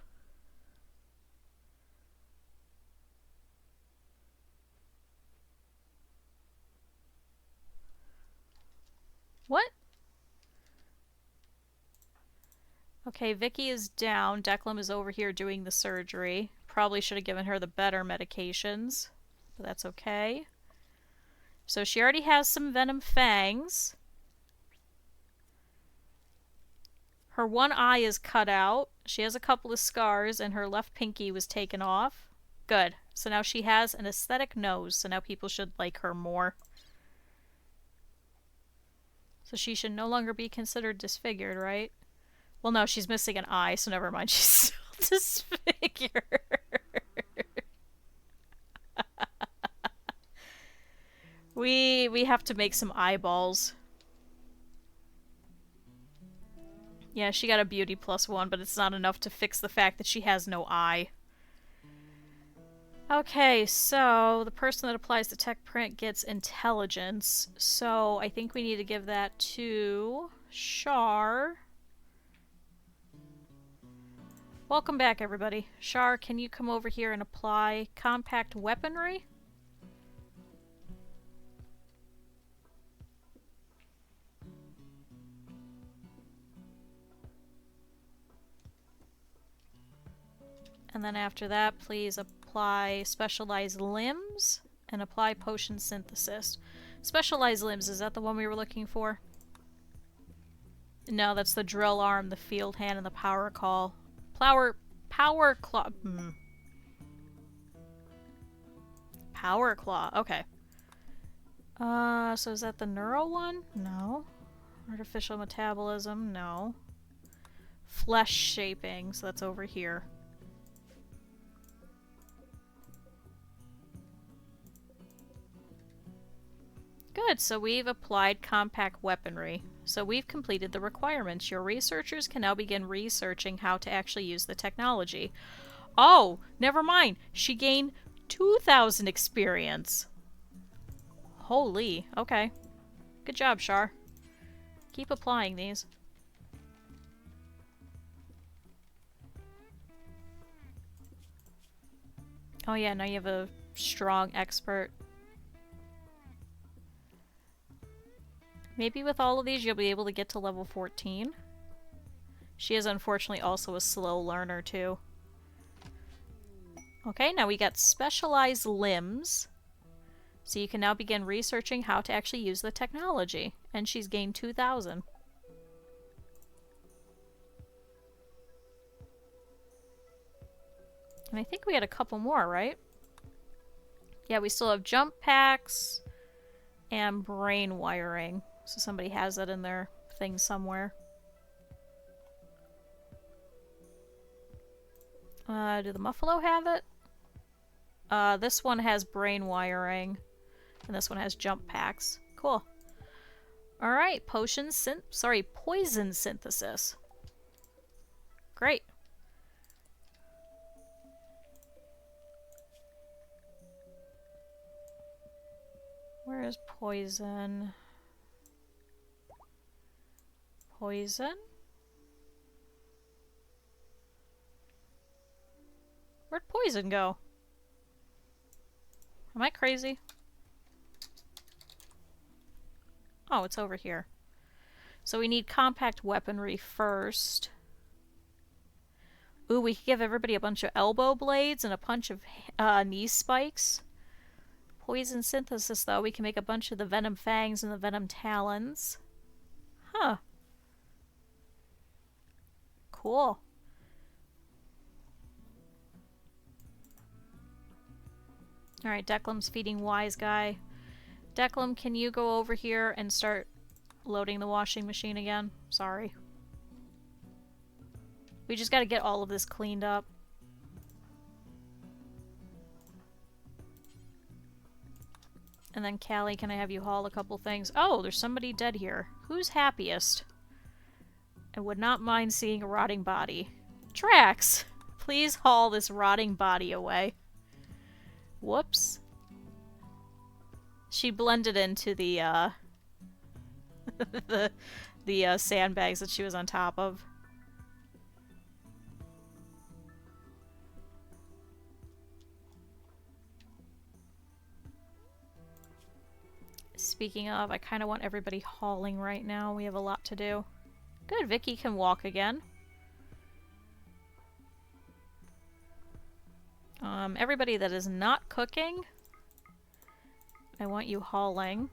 What? Okay, Vicky is down. Declan is over here doing the surgery. Probably should have given her the better medications, but that's okay. So she already has some venom fangs. Her one eye is cut out. She has a couple of scars and her left pinky was taken off. Good. So now she has an aesthetic nose, so now people should like her more. So she should no longer be considered disfigured, right? Well, no, she's missing an eye, so never mind. She's still disfigured. We have to make some eyeballs. Yeah, she got a beauty +1, but it's not enough to fix the fact that she has no eye. Okay, so the person that applies the tech print gets intelligence. So I think we need to give that to Shar. Welcome back, everybody. Shar, can you come over here and apply compact weaponry? And then after that, please apply specialized limbs and apply potion synthesis. Specialized limbs, is that the one we were looking for? No, that's the drill arm, the field hand, and the power call. Power claw. Power Claw. Okay. So is that the neural one? No. Artificial metabolism? No. Flesh shaping, so that's over here. Good, so we've applied compact weaponry. So we've completed the requirements. Your researchers can now begin researching how to actually use the technology. Oh, never mind. She gained 2,000 experience. Holy, okay. Good job, Shar. Keep applying these. Oh yeah, now you have a strong expert. Maybe with all of these you'll be able to get to level 14. She is unfortunately also a slow learner too. Okay, now we got specialized limbs. So you can now begin researching how to actually use the technology. And she's gained 2,000. And I think we had a couple more, right? Yeah, we still have jump packs and brain wiring. So somebody has that in their thing somewhere. Do the Muffalo have it? This one has brain wiring. And this one has jump packs. Cool. Alright, poison synthesis. Great. Where is poison? Poison? Where'd poison go? Am I crazy? Oh, it's over here. So we need compact weaponry first. Ooh, we could give everybody a bunch of elbow blades and a bunch of knee spikes. Poison synthesis, though, we can make a bunch of the venom fangs and the venom talons. Huh. Cool. Alright, Declan's feeding Wise Guy. Declan, can you go over here and start loading the washing machine again? Sorry. We just gotta get all of this cleaned up. And then Callie, can I have you haul a couple things? Oh, there's somebody dead here. Who's happiest? I would not mind seeing a rotting body. Trax! Please haul this rotting body away. Whoops. She blended into the, the sandbags that she was on top of. Speaking of, I kind of want everybody hauling right now. We have a lot to do. Good, Vicky can walk again. Everybody that is not cooking, I want you hauling.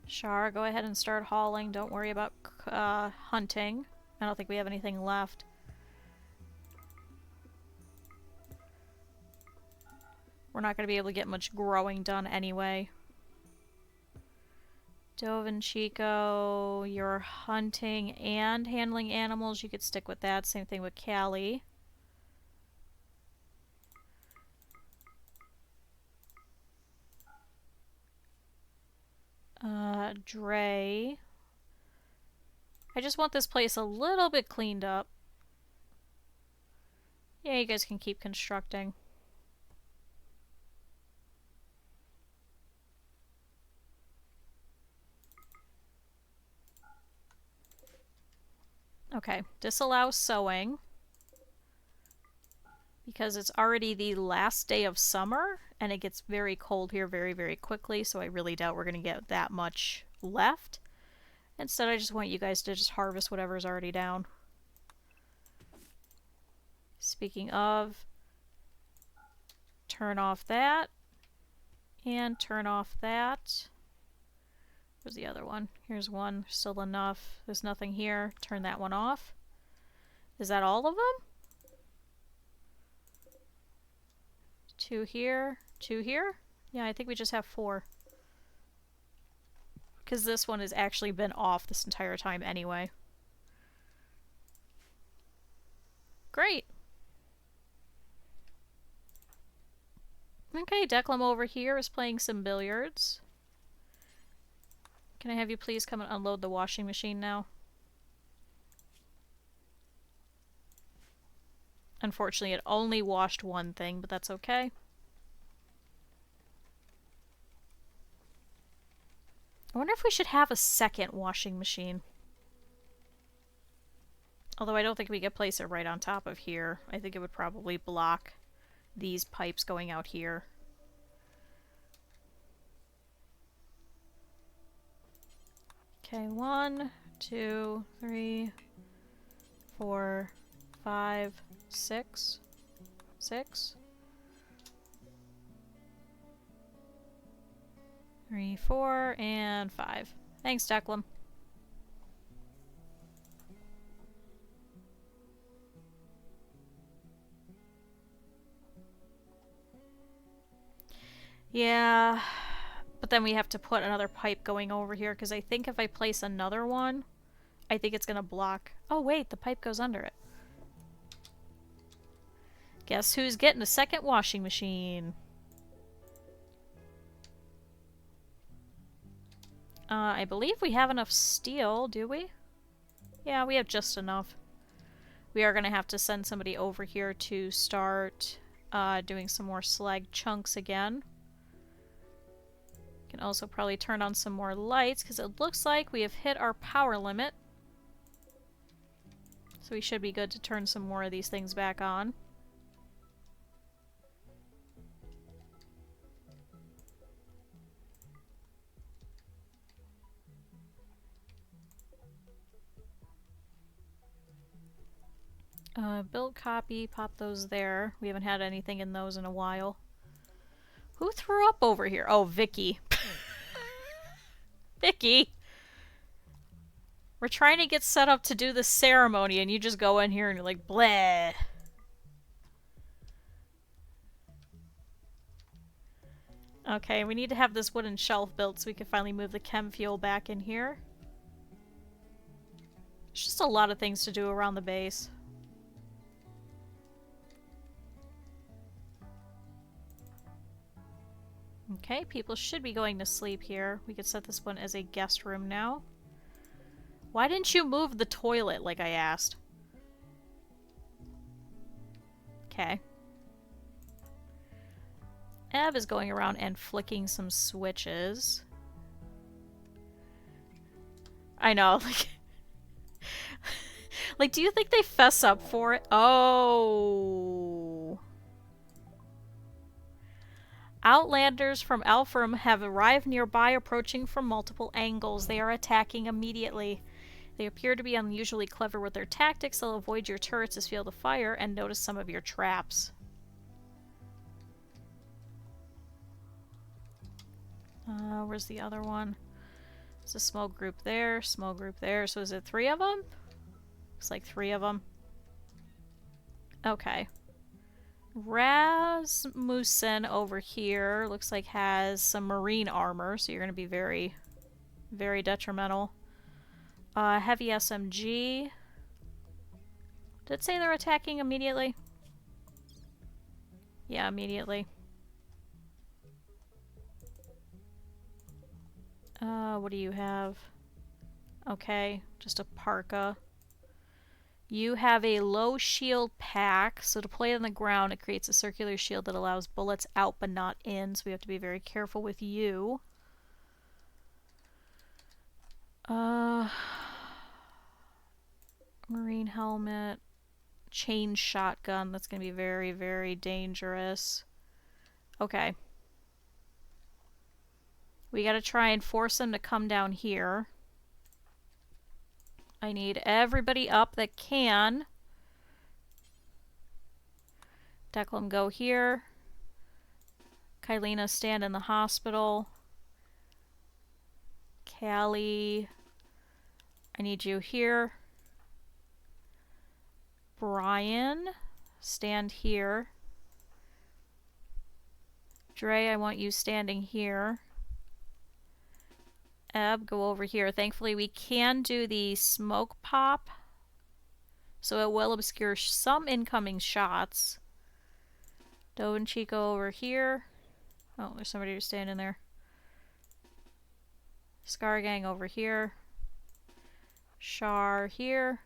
Shar, go ahead and start hauling. Don't worry about hunting. I don't think we have anything left. We're not going to be able to get much growing done anyway. Dove and Chico, you're hunting and handling animals. You could stick with that. Same thing with Callie. Dre. I just want this place a little bit cleaned up. Yeah, you guys can keep constructing. Okay, disallow sewing. Because it's already the last day of summer, and it gets very cold here very, very quickly, so I really doubt we're going to get that much left. Instead, I just want you guys to just harvest whatever's already down. Speaking of, turn off that, and turn off that. Where's the other one? Here's one. Still enough. There's nothing here. Turn that one off. Is that all of them? 2 here. 2 here? Yeah, I think we just have 4. Because this one has actually been off this entire time anyway. Great. Okay, Declan over here is playing some billiards. Can I have you please come and unload the washing machine now? Unfortunately, it only washed one thing, but that's okay. I wonder if we should have a second washing machine. Although I don't think we could place it right on top of here. I think it would probably block these pipes going out here. Okay, 1, 2, 3, 4, 5, 6. 6. 3, 4, and 5. Thanks, Declan. Yeah, but then we have to put another pipe going over here, because I think if I place another one, I think it's gonna block... Oh wait, the pipe goes under it. Guess who's getting a second washing machine? I believe we have enough steel, do we? Yeah, we have just enough. We are gonna have to send somebody over here to start doing some more slag chunks again. Can also probably turn on some more lights, because it looks like we have hit our power limit. So we should be good to turn some more of these things back on. Build copy, pop those there. We haven't had anything in those in a while. Who threw up over here? Oh, Vicky. Vicky! We're trying to get set up to do the ceremony and you just go in here and you're like, bleh. Okay, we need to have this wooden shelf built so we can finally move the chem fuel back in here. There's just a lot of things to do around the base. Okay, people should be going to sleep here. We could set this one as a guest room now. Why didn't you move the toilet like I asked? Okay. Eb is going around and flicking some switches. I know, like... like, do you think they fess up for it? Oh... Outlanders from Alfram have arrived nearby, approaching from multiple angles. They are attacking immediately. They appear to be unusually clever with their tactics. They'll avoid your turrets as field of fire and notice some of your traps. Where's the other one? There's a small group there, small group there. So is it 3 of them? Looks like 3 of them. Okay. Rasmussen over here looks like has some marine armor, so you're going to be very, very detrimental. Heavy SMG. Did it say they're attacking immediately? Yeah, immediately. What do you have? Okay, just a parka. You have a low shield pack, so to play on the ground, it creates a circular shield that allows bullets out but not in, so we have to be very careful with you. Marine helmet. Chain shotgun, that's going to be very, very dangerous. Okay. We gotta try and force them to come down here. I need everybody up that can. Declan, go here. Kylina, stand in the hospital. Callie, I need you here. Brian, stand here. Dre, I want you standing here. Ebb, go over here. Thankfully, we can do the smoke pop, so it will obscure some incoming shots. Doe and Chico over here. Oh, there's somebody just standing there. Scar Gang over here. Char here.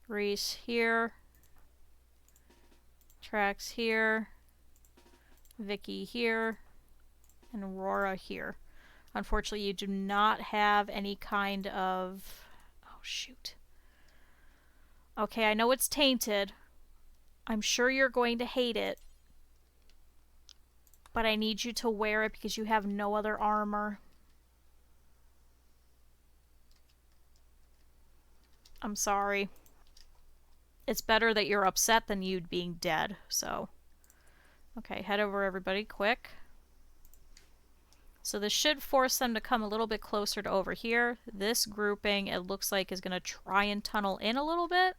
Reese here. Trax here. Vicky here. And Aurora here. Unfortunately, you do not have any kind of... Oh, shoot. Okay, I know it's tainted. I'm sure you're going to hate it. But I need you to wear it because you have no other armor. I'm sorry. It's better that you're upset than you being dead, so... Okay, head over everybody, quick. So this should force them to come a little bit closer to over here. This grouping, it looks like, is going to try and tunnel in a little bit.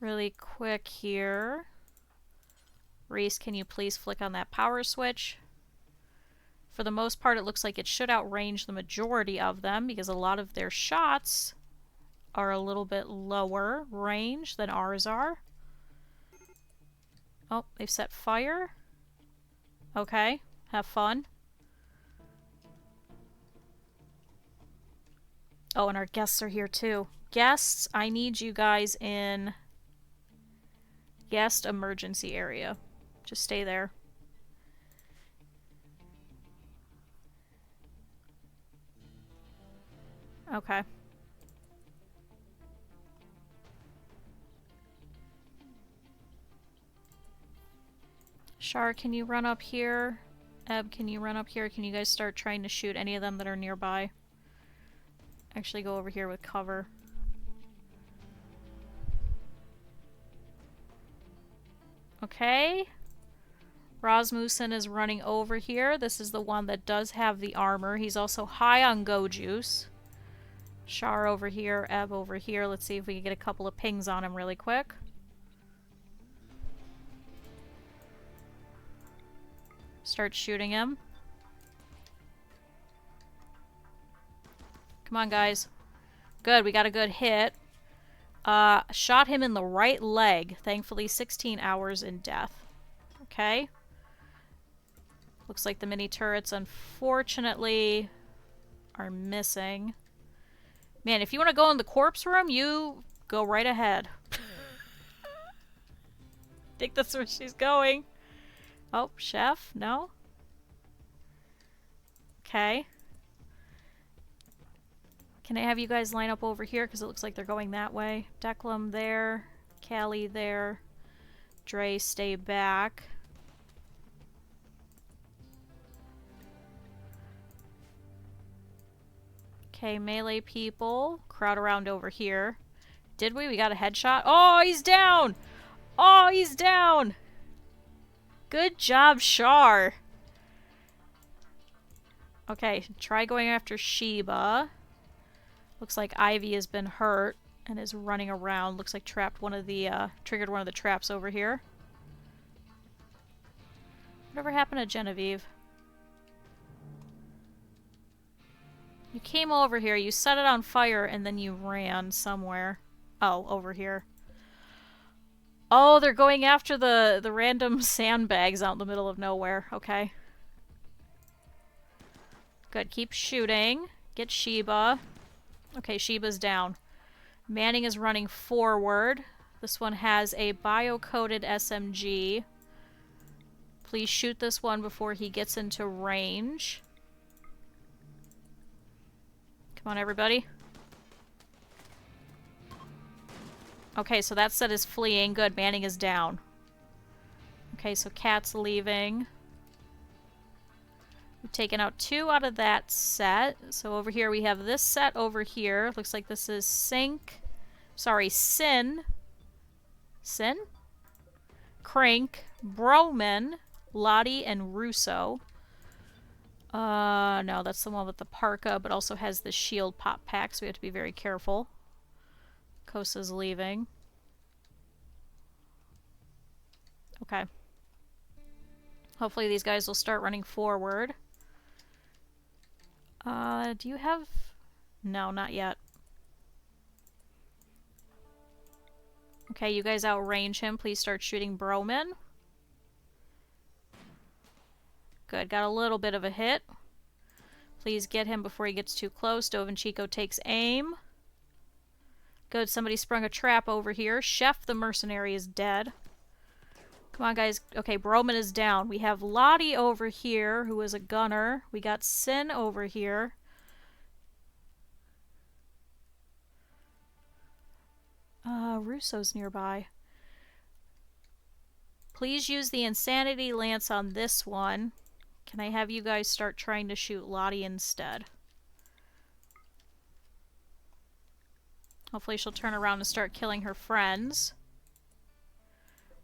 Really quick here. Reese, can you please flick on that power switch? For the most part, it looks like it should outrange the majority of them because a lot of their shots are a little bit lower range than ours are. Oh, they've set fire. Okay, have fun. Oh, and our guests are here too. Guests, I need you guys in guest emergency area. Just stay there. Okay. Shar, can you run up here? Ebb, can you run up here? Can you guys start trying to shoot any of them that are nearby? Actually, go over here with cover. Okay. Rasmussen is running over here. This is the one that does have the armor. He's also high on go juice. Shar over here, Ebb over here. Let's see if we can get a couple of pings on him really quick. Start shooting him. Come on, guys. Good, we got a good hit. Shot him in the right leg. Thankfully, 16 hours in death. Okay. Looks like the mini turrets, unfortunately, are missing. Man, if you want to go in the corpse room, you go right ahead. I think that's where she's going. Oh, chef? No? Okay. Can I have you guys line up over here? Because it looks like they're going that way. Declan there. Callie there. Dre, stay back. Okay, melee people. Crowd around over here. Did we? We got a headshot. Oh, he's down! Oh, he's down! Good job, Char. Okay, try going after Sheba. Looks like Ivy has been hurt and is running around. Looks like trapped one of the triggered one of the traps over here. Whatever happened to Genevieve? You came over here, you set it on fire, and then you ran somewhere. Oh, over here. Oh, they're going after the random sandbags out in the middle of nowhere. Okay. Good, keep shooting. Get Sheba. Okay, Sheba's down. Manning is running forward. This one has a bio-coated SMG. Please shoot this one before he gets into range. Come on, everybody. Okay, so that set is fleeing. Good, Manning is down. Okay, so Cat's leaving. We've taken out 2 out of that set. So over here we have this set over here. Looks like this is Sin. Crank, Broman, Lottie, and Russo. No, that's the one with the parka, but also has the shield pop pack, so we have to be very careful. Kosa's leaving. Okay. Hopefully these guys will start running forward. Do you have... No, not yet. Okay, you guys outrange him. Please start shooting Broman. Good, got a little bit of a hit. Please get him before he gets too close. Dovinchico takes aim. Good, somebody sprung a trap over here. Chef the mercenary is dead. Come on, guys. Okay, Broman is down. We have Lottie over here, who is a gunner. We got Sin over here. Russo's nearby. Please use the Insanity Lance on this one. Can I have you guys start trying to shoot Lottie instead? Hopefully she'll turn around and start killing her friends.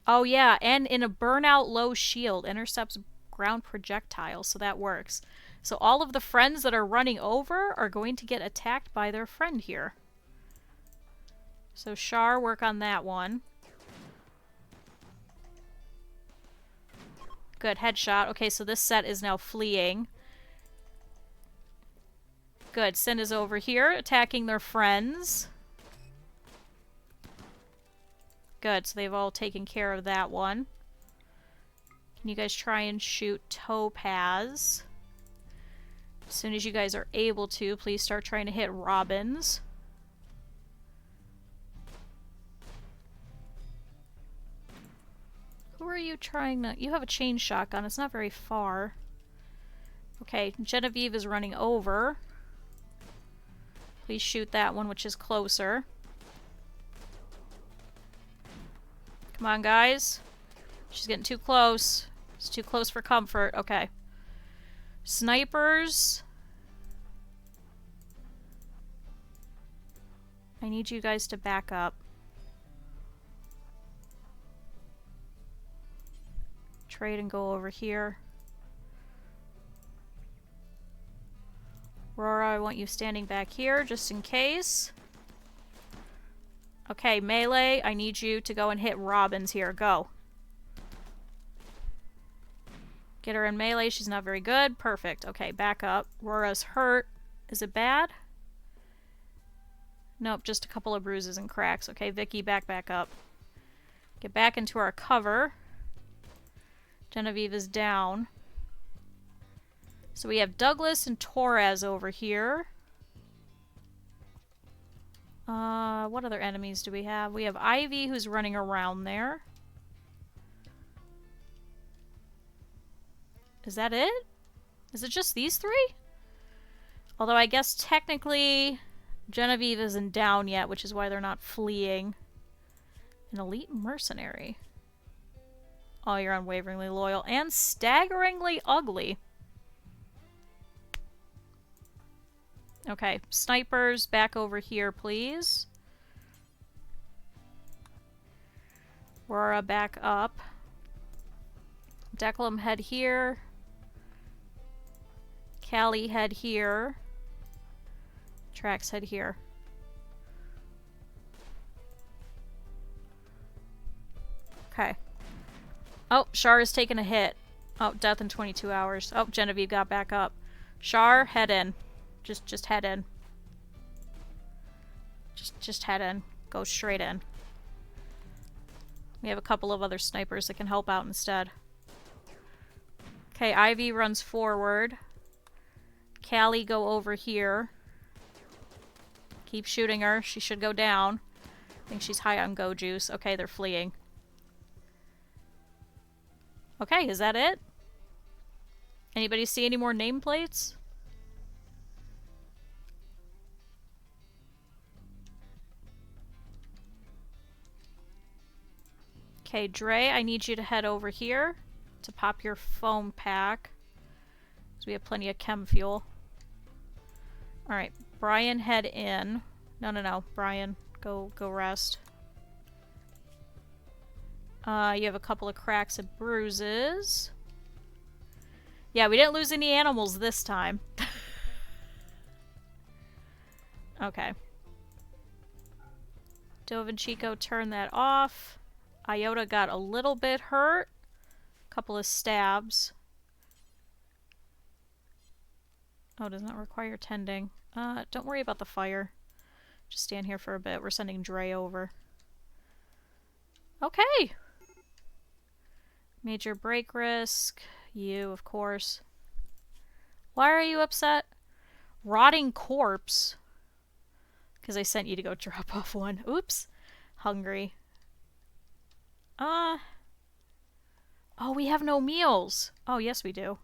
Oh yeah, and in a burnout low shield, intercepts ground projectiles, so that works. So all of the friends that are running over are going to get attacked by their friend here. So Char, work on that one. Good, headshot. Okay, so this set is now fleeing. Good, Sin is over here, attacking their friends. Good, so they've all taken care of that one. Can you guys try and shoot Topaz? As soon as you guys are able to, please start trying to hit Robins. Who are you trying to... You have a chain shotgun. It's not very far. Okay, Genevieve is running over. Please shoot that one, which is closer. Come on, guys. She's getting too close. It's too close for comfort. Okay. Snipers. I need you guys to back up. Trade and go over here. Aurora, I want you standing back here just in case. Okay, melee, I need you to go and hit Robins here. Go. Get her in melee. She's not very good. Perfect. Okay, back up. Aurora's hurt. Is it bad? Nope, just a couple of bruises and cracks. Okay, Vicky, back up. Get back into our cover. Genevieve is down. So we have Douglas and Torres over here. What other enemies do we have? We have Ivy, who's running around there. Is that it? Is it just these three? Although I guess technically Genevieve isn't down yet, which is why they're not fleeing. An elite mercenary. Oh, you're unwaveringly loyal and staggeringly ugly. Okay, snipers, back over here, please. Aurora, back up. Declan, head here. Callie, head here. Trax, head here. Okay. Oh, Char has taken a hit. Oh, death in 22 hours. Oh, Genevieve got back up. Char, head in. Just head in. Just head in. Go straight in. We have a couple of other snipers that can help out instead. Okay, Ivy runs forward. Callie, go over here. Keep shooting her. She should go down. I think she's high on go juice. Okay, they're fleeing. Okay, is that it? Anybody see any more nameplates? Okay, Dre, I need you to head over here to pop your foam pack. So we have plenty of chem fuel. Alright, Brian, head in. No. Brian, go rest. You have a couple of cracks and bruises. Yeah, we didn't lose any animals this time. Okay. Dovinchico, turn that off. Iota got a little bit hurt. A couple of stabs. Oh, does not require tending. Don't worry about the fire. Just stand here for a bit. We're sending Dre over. Okay! Major break risk. You, of course. Why are you upset? Rotting corpse. Because I sent you to go drop off one. Oops. Hungry. Oh, we have no meals. Oh, yes we do.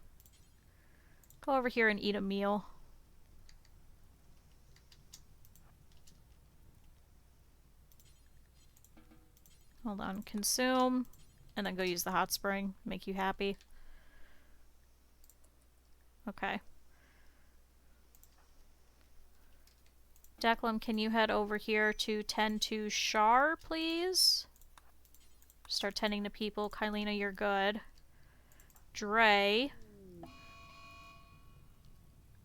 Go over here and eat a meal. Hold on. Consume. And then go use the hot spring. Make you happy. Okay. Declan, can you head over here to tend to Shar, please? Start tending to people. Kylina, you're good. Dre.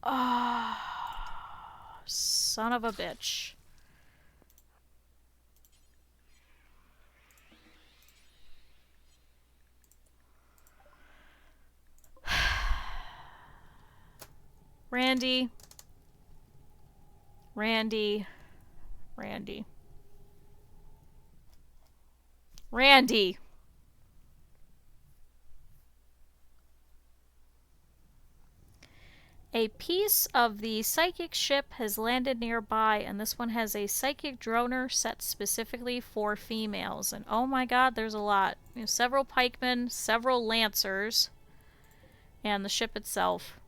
Oh, son of a bitch. Randy. Randy. Randy. Randy! A piece of the psychic ship has landed nearby, and this one has a psychic droner set specifically for females. And oh my god, there's a lot. You know, several pikemen, several lancers, and the ship itself.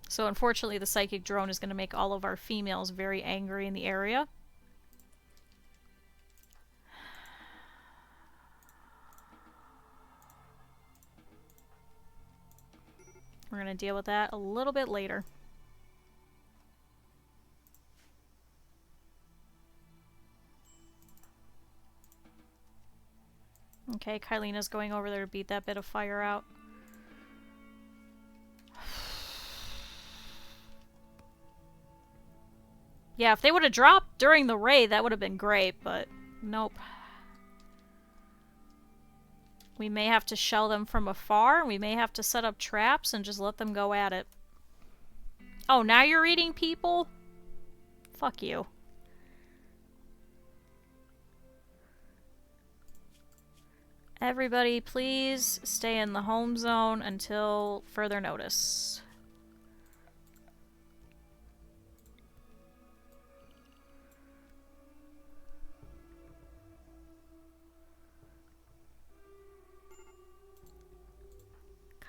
So unfortunately the psychic drone is going to make all of our females very angry in the area. We're going to deal with that a little bit later. Okay, Kylina's going over there to beat that bit of fire out. Yeah, if they would have dropped during the raid, that would have been great, but nope. We may have to shell them from afar. We may have to set up traps and just let them go at it. Oh, now you're eating people? Fuck you. Everybody, please stay in the home zone until further notice.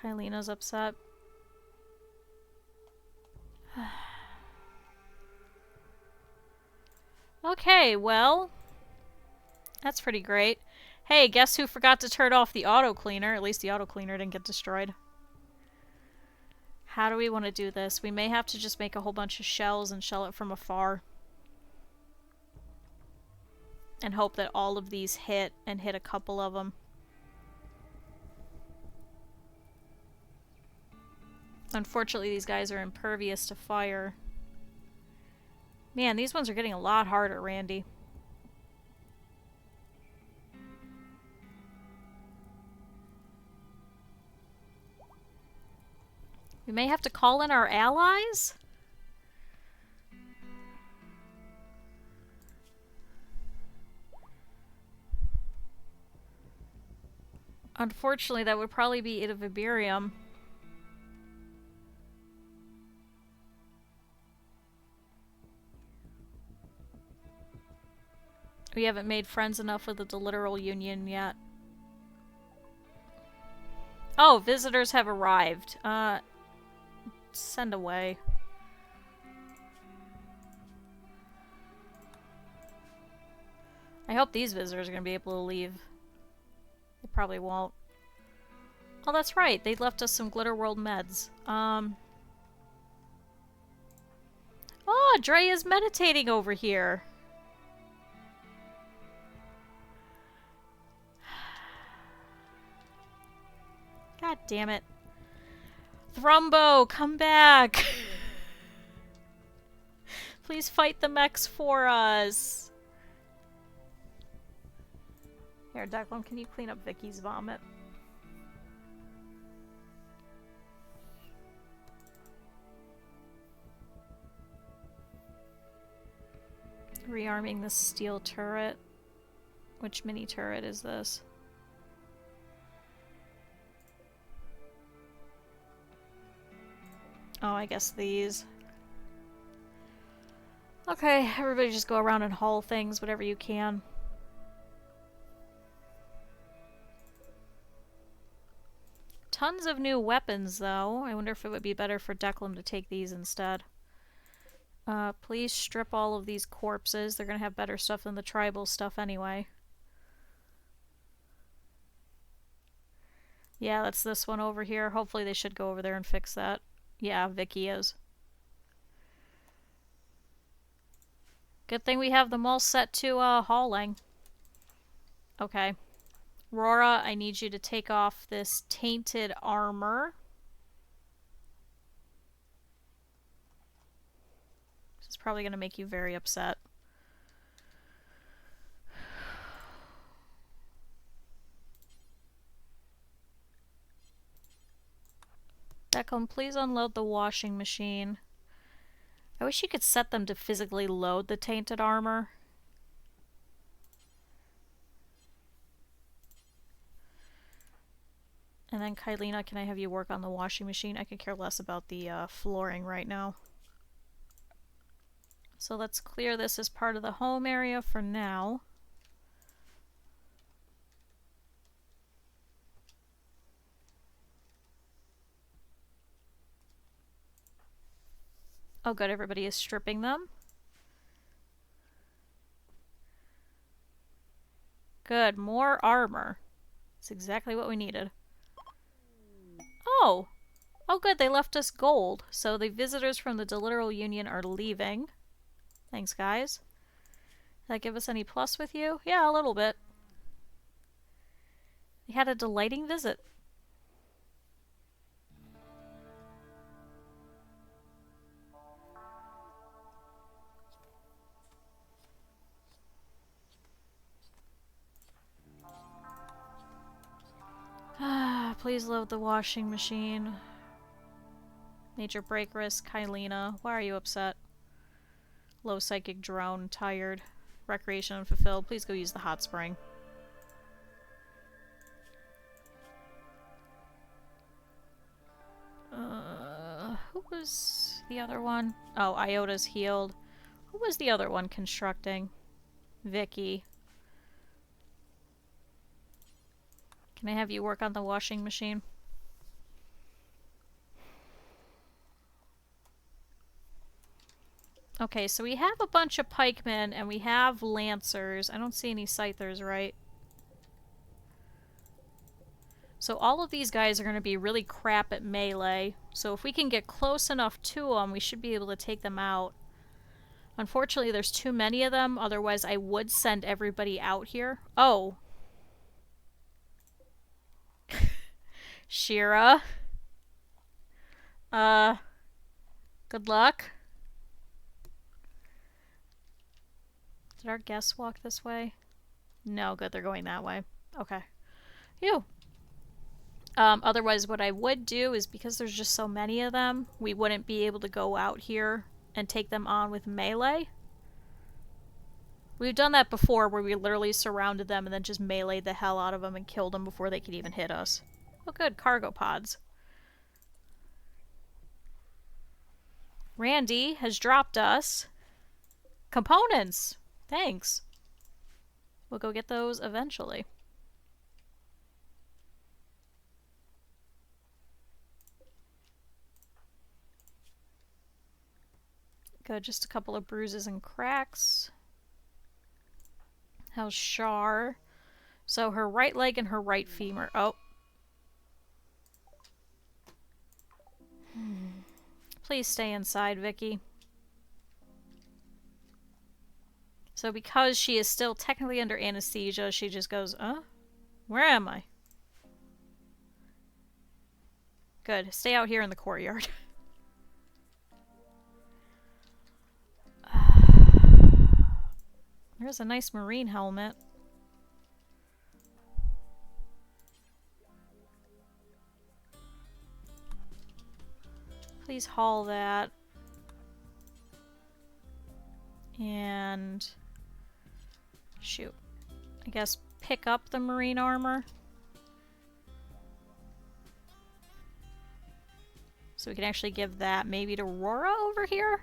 Kylina's upset. Okay, well, that's pretty great. Hey, guess who forgot to turn off the auto cleaner? At least the auto cleaner didn't get destroyed. How do we want to do this? We may have to just make a whole bunch of shells and shell it from afar. And hope that all of these hit, and hit a couple of them. Unfortunately, these guys are impervious to fire. Man, these ones are getting a lot harder, Randy. We may have to call in our allies? Unfortunately, that would probably be Ida Viberium. We haven't made friends enough with the literal union yet. Oh, visitors have arrived. Send away. I hope these visitors are going to be able to leave. They probably won't. Oh, that's right. They left us some Glitter World meds. Oh, Dre is meditating over here. God damn it. Thrumbo, come back! Please fight the mechs for us. Here, Declan, can you clean up Vicky's vomit? Rearming the steel turret. Which mini turret is this? Oh, I guess these. Okay, everybody just go around and haul things, whatever you can. Tons of new weapons, though. I wonder if it would be better for Declan to take these instead. Please strip all of these corpses. They're gonna have better stuff than the tribal stuff anyway. Yeah, that's this one over here. Hopefully they should go over there and fix that. Yeah, Vicky is. Good thing we have them all set to hauling. Okay. Rora, I need you to take off this tainted armor. This is probably going to make you very upset. Declan, please unload the washing machine. I wish you could set them to physically load the tainted armor. And then, Kylina, can I have you work on the washing machine? I could care less about the flooring right now. So let's clear this as part of the home area for now. Oh good, everybody is stripping them. Good, more armor. That's exactly what we needed. Oh! Oh good, they left us gold. So the visitors from the Deliteral Union are leaving. Thanks, guys. Did that give us any plus with you? Yeah, a little bit. We had a delighting visit. Please load the washing machine. Major break risk, Kylina. Why are you upset? Low psychic drone, tired. Recreation unfulfilled. Please go use the hot spring. Who was the other one? Oh, Iota's healed. Who was the other one constructing? Vicky. Can I have you work on the washing machine? Okay, so we have a bunch of pikemen and we have lancers. I don't see any scythers, right? So all of these guys are going to be really crap at melee. So if we can get close enough to them, we should be able to take them out. Unfortunately, there's too many of them. Otherwise, I would send everybody out here. Oh. Shira. Good luck. Did our guests walk this way? No, good, they're going that way. Okay. Phew. Otherwise, what I would do is, because there's just so many of them, we wouldn't be able to go out here and take them on with melee. We've done that before, where we literally surrounded them and then just meleeed the hell out of them and killed them before they could even hit us. Oh good, cargo pods. Randy has dropped us components. Thanks. We'll go get those eventually. Good, just a couple of bruises and cracks. How's Shar? So her right leg and her right femur. Oh. Please stay inside, Vicky. So because she is still technically under anesthesia, she just goes, where am I? Good. Stay out here in the courtyard. There's a nice marine helmet. Please haul that. And shoot. I guess pick up the marine armor. So we can actually give that maybe to Aurora over here?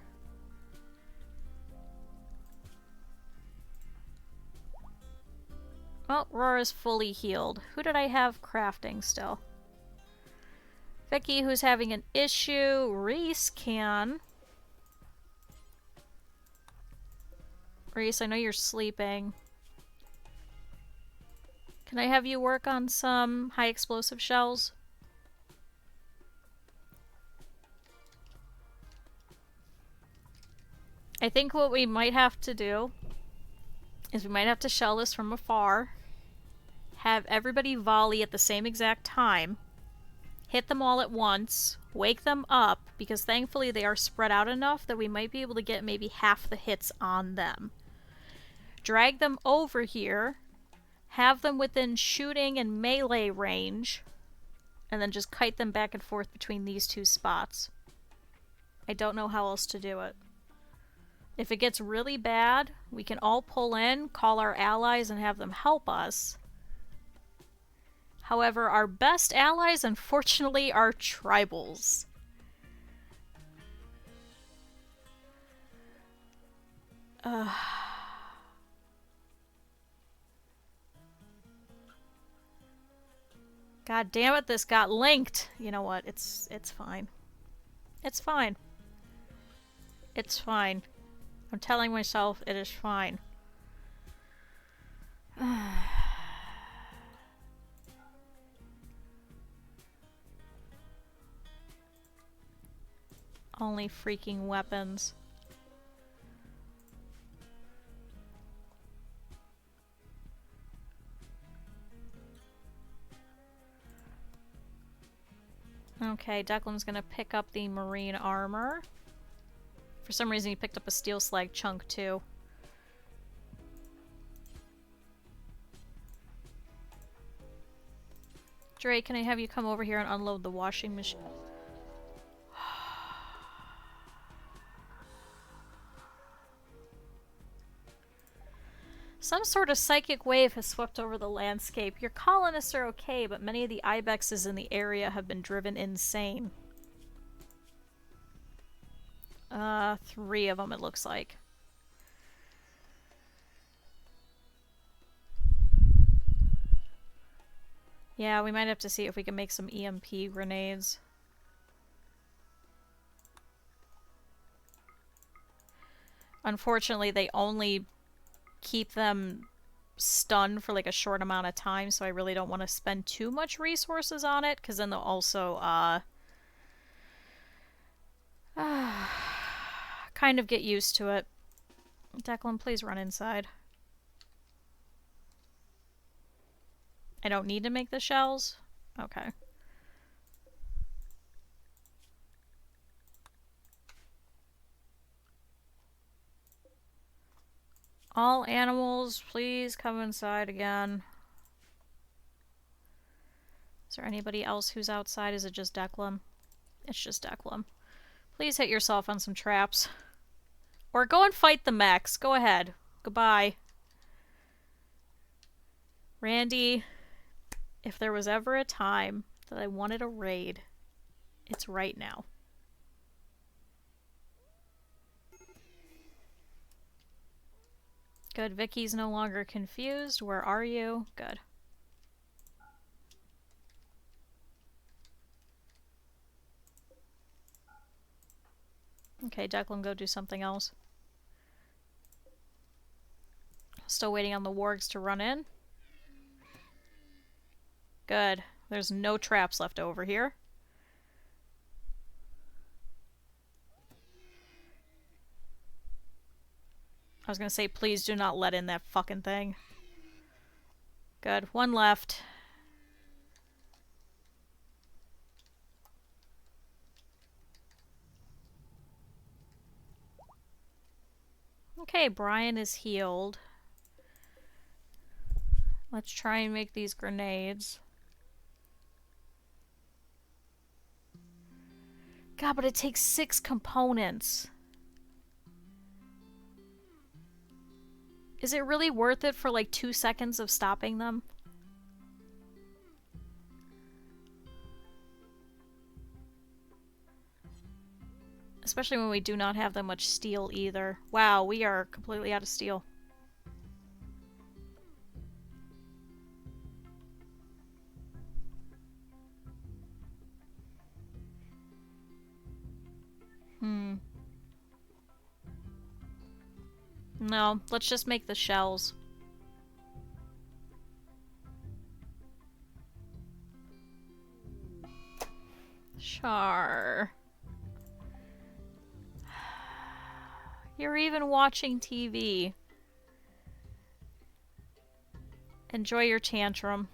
Well, Aurora's fully healed. Who did I have crafting still? Vicky, who's having an issue. Reese can. Reese, I know you're sleeping. Can I have you work on some high explosive shells? I think what we might have to do is we might have to shell this from afar, have everybody volley at the same exact time, hit them all at once, wake them up, because thankfully they are spread out enough that we might be able to get maybe half the hits on them. Drag them over here, have them within shooting and melee range, and then just kite them back and forth between these two spots. I don't know how else to do it. If it gets really bad, we can all pull in, call our allies, and have them help us. However, our best allies, unfortunately, are tribals. God damn it, this got linked. You know what? It's fine. It's fine. It's fine. I'm telling myself it is fine. Only freaking weapons. Okay, Declan's gonna pick up the marine armor. For some reason he picked up a steel slag chunk too. Dre, can I have you come over here and unload the washing machine? Some sort of psychic wave has swept over the landscape. Your colonists are okay, but many of the ibexes in the area have been driven insane. 3 of them it looks like. Yeah, we might have to see if we can make some EMP grenades. Unfortunately, they only keep them stunned for like a short amount of time, so I really don't want to spend too much resources on it, because then they'll also, kind of get used to it. Declan, please run inside. I don't need to make the shells? Okay. All animals, please come inside again. Is there anybody else who's outside? Is it just Declan? It's just Declan. Please hit yourself on some traps. Or go and fight the mechs. Go ahead. Goodbye. Randy, if there was ever a time that I wanted a raid, it's right now. Good. Vicky's no longer confused. Where are you? Good. Okay, Declan, go do something else. Still waiting on the wargs to run in. Good. There's no traps left over here. I was gonna say, please do not let in that fucking thing. Good. 1 left. Okay, Brian is healed. Let's try and make these grenades. God, but it takes 6 components. Is it really worth it for like 2 seconds of stopping them? Especially when we do not have that much steel either. Wow, we are completely out of steel. No, let's just make the shells. Sure. You're even watching TV. Enjoy your tantrum.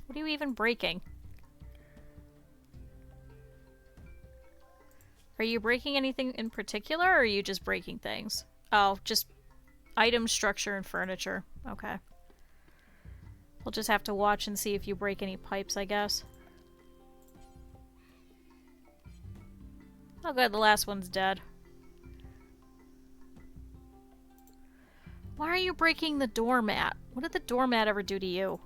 What are you even breaking? Are you breaking anything in particular, or are you just breaking things? Oh, just item, structure, and furniture. Okay. We'll just have to watch and see if you break any pipes, I guess. Oh good, the last one's dead. Why are you breaking the doormat? What did the doormat ever do to you?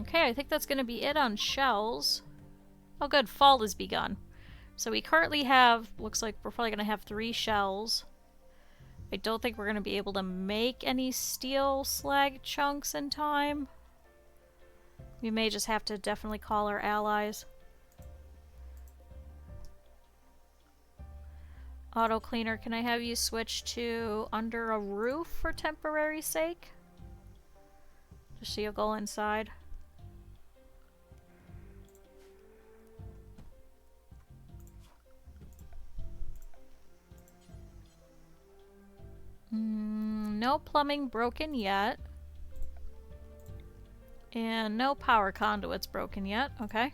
Okay, I think that's gonna be it on shells. Oh good, fall has begun. So we currently have, looks like we're probably gonna have 3 shells. I don't think we're gonna be able to make any steel slag chunks in time. We may just have to definitely call our allies. Auto cleaner, can I have you switch to under a roof for temporary sake? Just so you'll go inside. No plumbing broken yet. And no power conduits broken yet. Okay.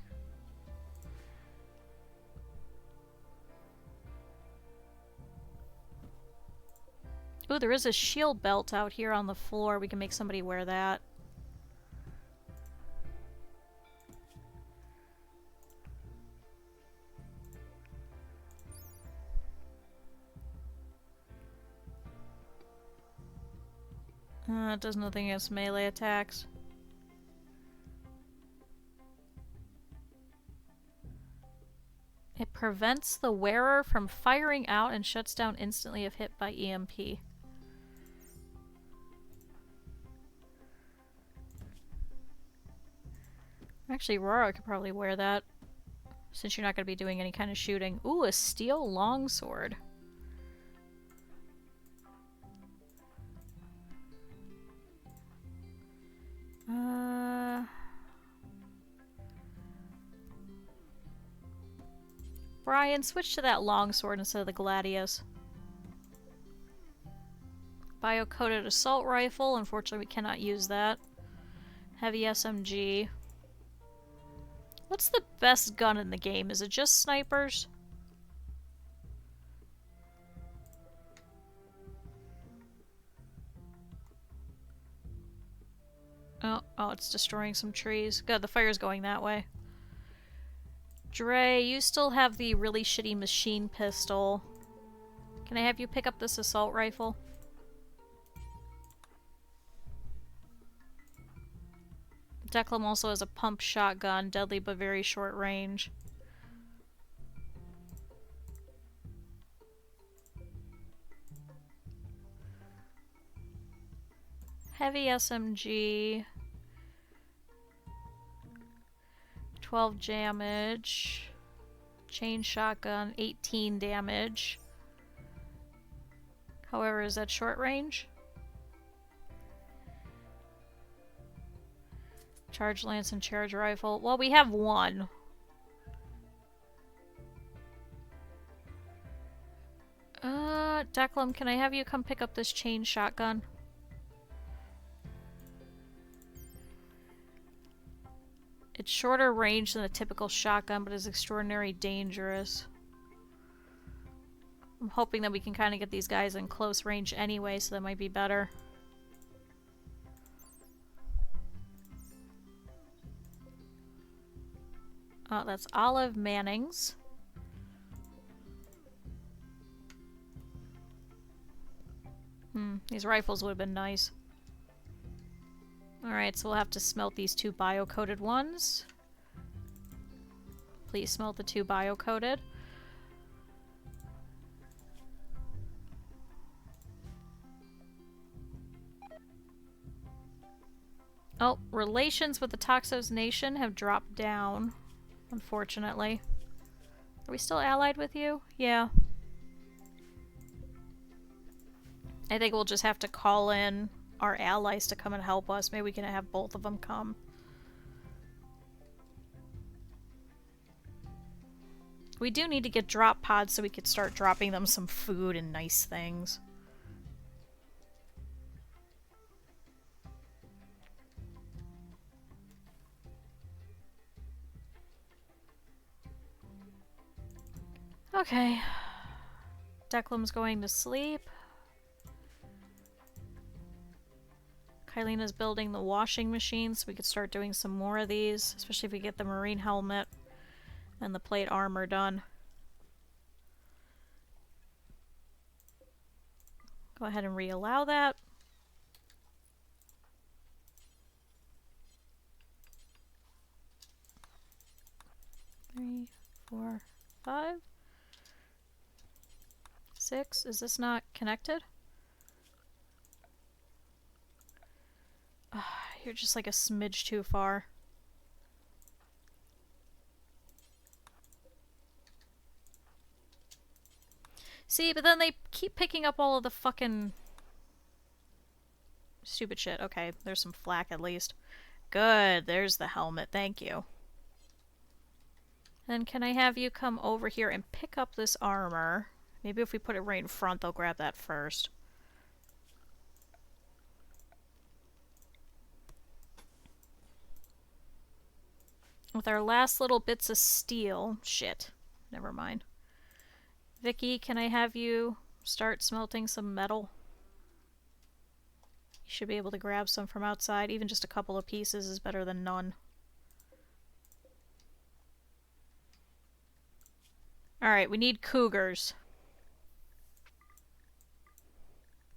Ooh, there is a shield belt out here on the floor. We can make somebody wear that. It does nothing against melee attacks. It prevents the wearer from firing out and shuts down instantly if hit by EMP. Actually, Aurora could probably wear that, since you're not going to be doing any kind of shooting. Ooh, a steel longsword. Brian, switch to that longsword instead of the gladius. Bio-coated assault rifle. Unfortunately, we cannot use that. Heavy SMG. What's the best gun in the game? Is it just snipers? Oh, it's destroying some trees. Good, the fire's going that way. Dre, you still have the really shitty machine pistol. Can I have you pick up this assault rifle? Declan also has a pump shotgun, deadly but very short range. Heavy SMG. 12 damage. Chain shotgun, 18 damage. However, is that short range? Charge lance and charge rifle. Well, we have one. Declan, can I have you come pick up this chain shotgun? It's shorter range than a typical shotgun, but is extraordinarily dangerous. I'm hoping that we can kind of get these guys in close range anyway, so that might be better. Oh, that's Olive Manning's. These rifles would have been nice. Alright, so we'll have to smelt these 2 bio-coated ones. Please smelt the 2 bio-coated. Oh, relations with the Toxos Nation have dropped down, unfortunately. Are we still allied with you? Yeah. I think we'll just have to call in our allies to come and help us. Maybe we can have both of them come. We do need to get drop pods so we could start dropping them some food and nice things. Okay. Declan's going to sleep. Kylina's building the washing machine so we could start doing some more of these, especially if we get the marine helmet and the plate armor done. Go ahead and re-allow that. Three, 4, 5, 6. Is this not connected? You're just like a smidge too far. See, but then they keep picking up all of the fucking stupid shit. Okay, there's some flak at least. Good, there's the helmet. Thank you. Then can I have you come over here and pick up this armor? Maybe if we put it right in front, they'll grab that first. With our last little bits of steel... Shit. Never mind. Vicky, can I have you start smelting some metal? You should be able to grab some from outside. Even just a couple of pieces is better than none. Alright, we need cougars.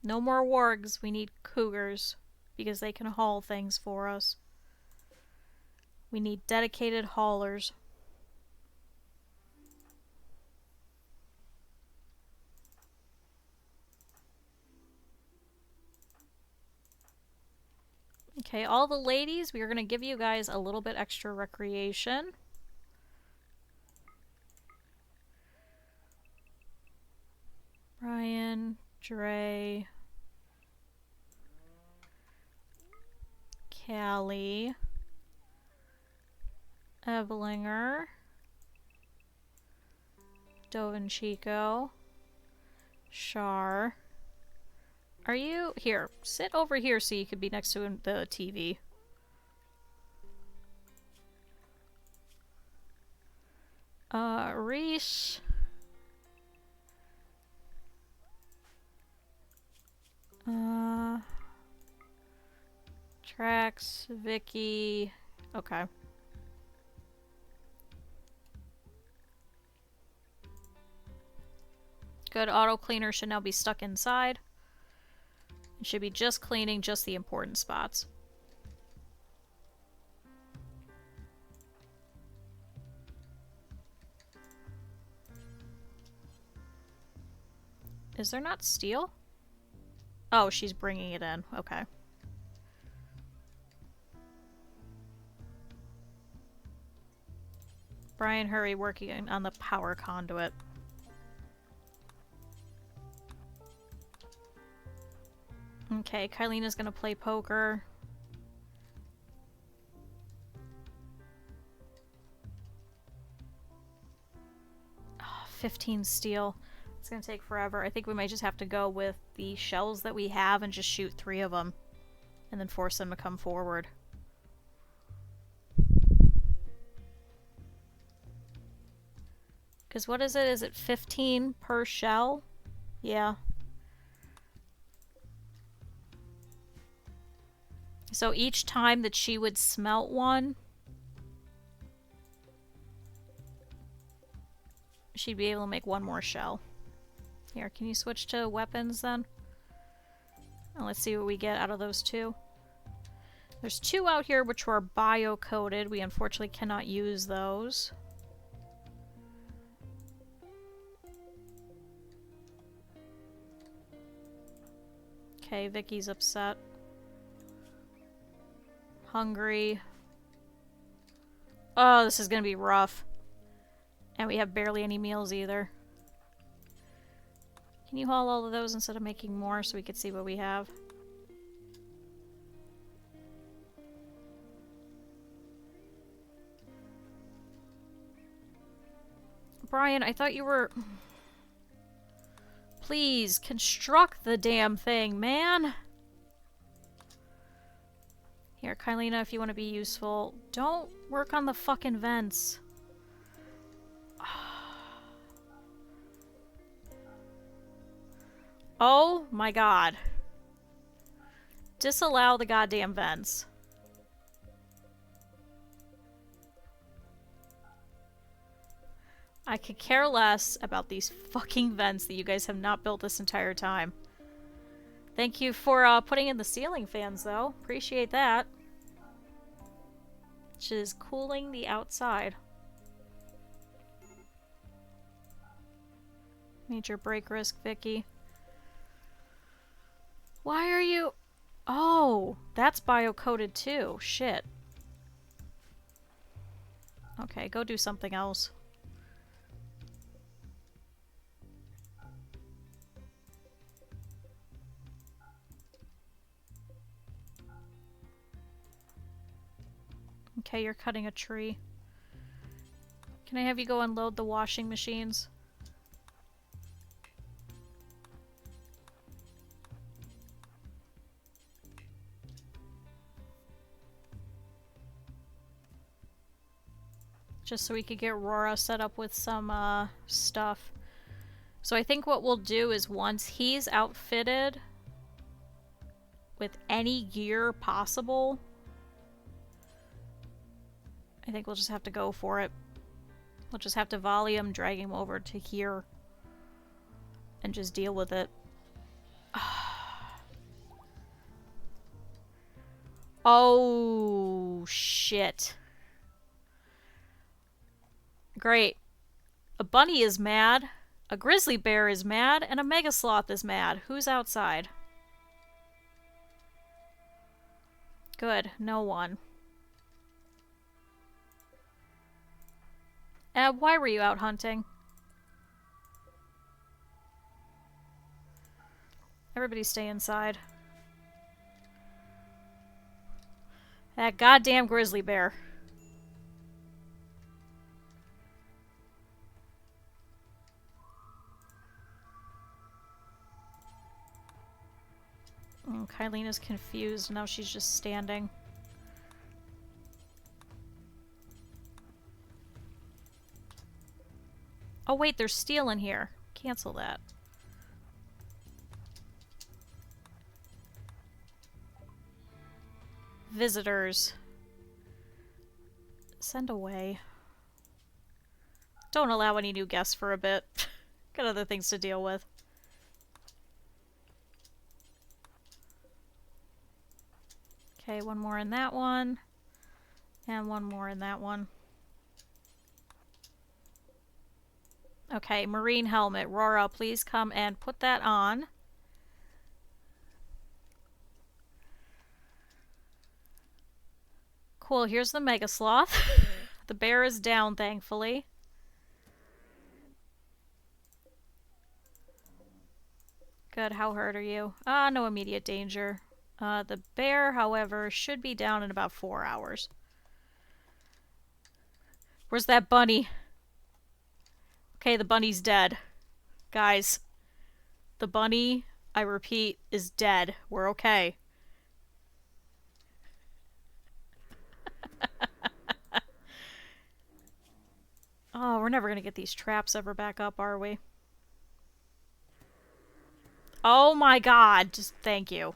No more wargs, we need cougars. Because they can haul things for us. We need dedicated haulers. Okay, all the ladies, we are going to give you guys a little bit extra recreation. Brian, Dre, Callie, Evelinger, Dovin Chico, Shar. Are you... Here, sit over here so you could be next to the TV. Reese. Trax, Vicky. Okay. Good, auto cleaner should now be stuck inside. It should be just cleaning just the important spots. Is there not steel? Oh, she's bringing it in. Okay. Brian, hurry, working on the power conduit. Okay, Kylina's gonna play poker. Oh, 15 steel. It's gonna take forever. I think we might just have to go with the shells that we have and just shoot 3 of them. And then force them to come forward. Because what is it? Is it 15 per shell? Yeah. So each time that she would smelt one, she'd be able to make one more shell. Here, can you switch to weapons then? And let's see what we get out of those two. There's two out here which were bio-coated. We unfortunately cannot use those. Okay, Vicky's upset. Hungry. Oh, this is gonna be rough. And we have barely any meals either. Can you haul all of those instead of making more so we could see what we have? Brian, I thought you were... Please, construct the damn thing, man! Here, Kylina, if you want to be useful, don't work on the fucking vents. Oh my god. Disallow the goddamn vents. I could care less about these fucking vents that you guys have not built this entire time. Thank you for putting in the ceiling fans, though. Appreciate that. Which is cooling the outside. Major break risk, Vicky. Why are you... Oh, that's bio-coated too. Shit. Okay, go do something else. Okay, you're cutting a tree. Can I have you go unload the washing machines? Just so we could get Rora set up with some stuff. So I think what we'll do is once he's outfitted with any gear possible, I think we'll just have to go for it. We'll just have to volley him, drag him over to here, and just deal with it. Oh, shit. Great. A bunny is mad, a grizzly bear is mad, and a mega sloth is mad. Who's outside? Good, no one. Why were you out hunting? Everybody stay inside. That goddamn grizzly bear. Oh, Kylina's confused. Now she's just standing. Oh wait, there's steel in here. Cancel that. Visitors. Send away. Don't allow any new guests for a bit. Got other things to deal with. Okay, one more in that one. And one more in that one. Okay, marine helmet. Rora, please come and put that on. Cool, here's the mega sloth. The bear is down, thankfully. Good, how hurt are you? No immediate danger. The bear, however, should be down in about 4 hours. Where's that bunny? Okay, the bunny's dead. Guys, the bunny, I repeat, is dead. We're okay. Oh, we're never gonna get these traps ever back up, are we? Oh my god, just thank you.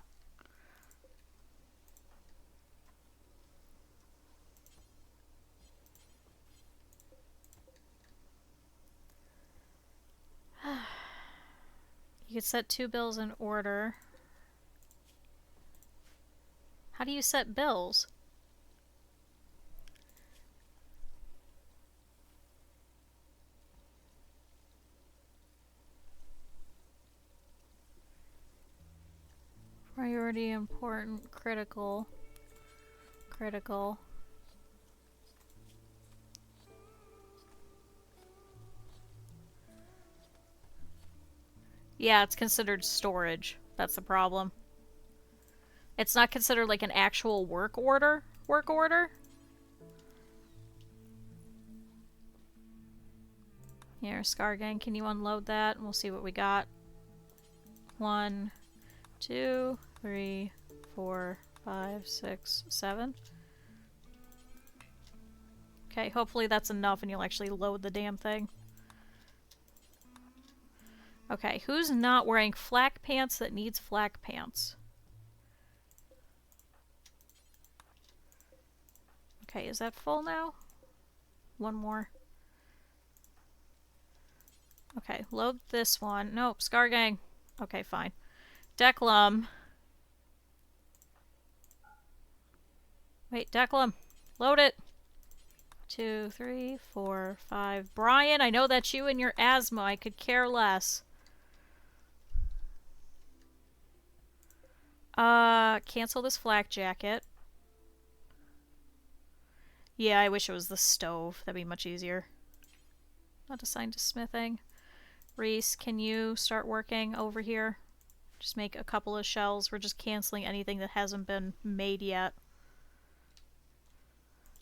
You could set 2 bills in order. How do you set bills? Priority, important, critical. Critical. Yeah, it's considered storage. That's the problem. It's not considered like an actual work order. Here, Scar Gang, can you unload that? And we'll see what we got. 1, 2, 3, 4, 5, 6, 7. Okay, hopefully that's enough and you'll actually load the damn thing. Okay, who's not wearing flak pants that needs flak pants? Okay, is that full now? One more. Okay, load this one. Nope, Scar Gang. Okay, fine. Declum. Wait, Declum. Load it. 2, 3, 4, 5. Brian, I know that's you and your asthma. I could care less. Cancel this flak jacket. Yeah, I wish it was the stove. That'd be much easier. Not assigned to smithing. Reese, can you start working over here? Just make a couple of shells. We're just canceling anything that hasn't been made yet.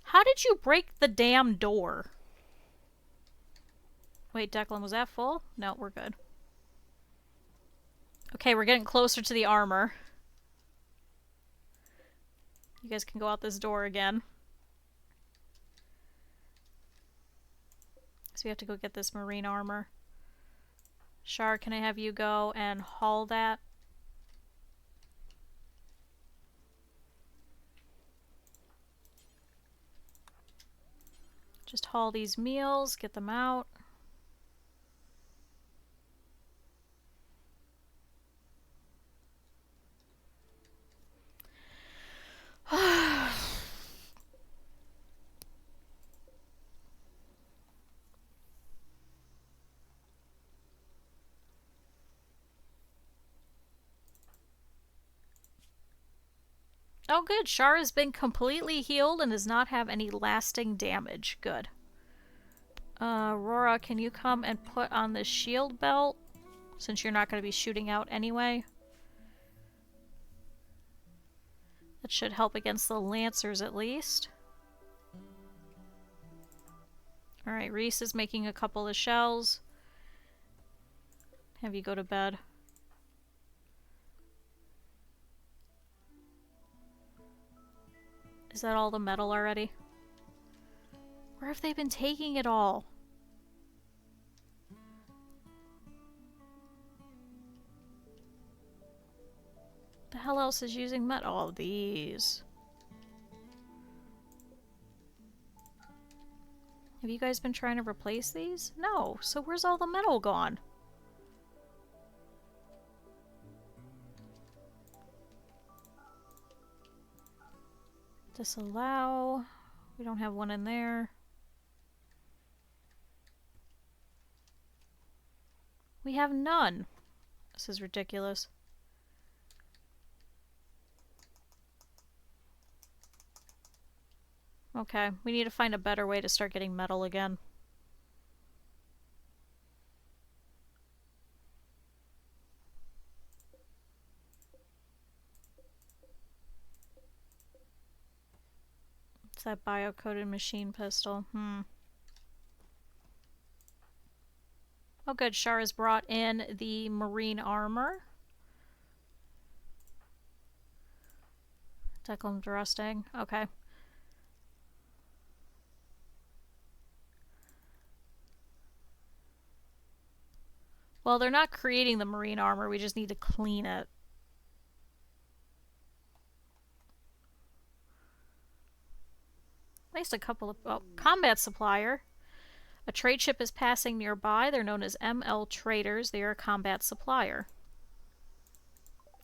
How did you break the damn door? Wait, Declan, was that full? No, we're good. Okay, we're getting closer to the armor. You guys can go out this door again. So we have to go get this marine armor. Shar, can I have you go and haul that? Just haul these meals, get them out. Oh good, Shar has been completely healed and does not have any lasting damage. Good. Aurora, can you come and put on the shield belt? Since you're not going to be shooting out anyway. That should help against the Lancers at least. Alright, Reese is making a couple of shells. Have you go to bed. Is that all the metal already? Where have they been taking it all? The hell else is using metal? All these. Have you guys been trying to replace these? No. So where's all the metal gone? Disallow. We don't have one in there. We have none. This is ridiculous. Okay, we need to find a better way to start getting metal again. It's that bio-coded machine pistol. Oh good, Shar has brought in the marine armor. Declan's resting. Okay. Well, they're not creating the marine armor. We just need to clean it. At least a couple of... Oh, combat supplier. A trade ship is passing nearby. They're known as ML Traders. They are a combat supplier.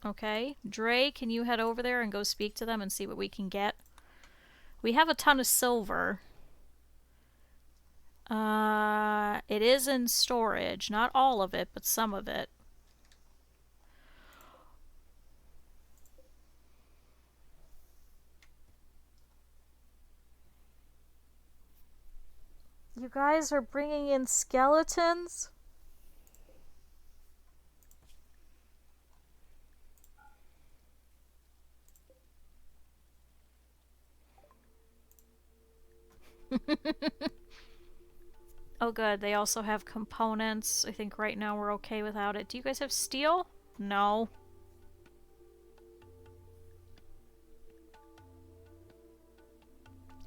Okay. Dre, can you head over there and go speak to them and see what we can get? We have a ton of silver. It is in storage. Not all of it, but some of it. You guys are bringing in skeletons? Oh good, they also have components. I think right now we're okay without it. Do you guys have steel? No.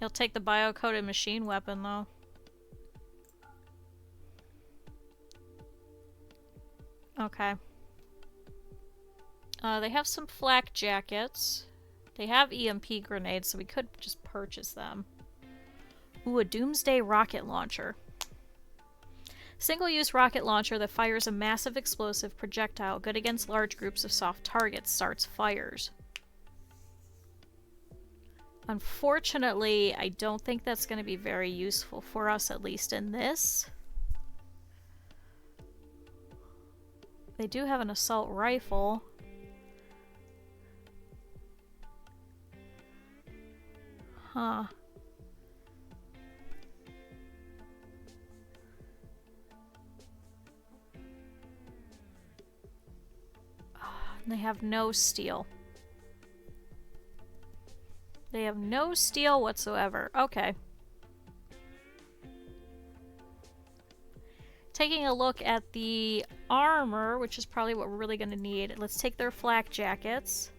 He'll take the bio-coated machine weapon though. Okay. They have some flak jackets. They have EMP grenades, so we could just purchase them. Ooh, a Doomsday rocket launcher. Single-use rocket launcher that fires a massive explosive projectile, good against large groups of soft targets, starts fires. Unfortunately, I don't think that's going to be very useful for us, at least in this. They do have an assault rifle. Huh. They have no steel. They have no steel whatsoever. Okay. Taking a look at the armor, which is probably what we're really going to need. Let's take their flak jackets.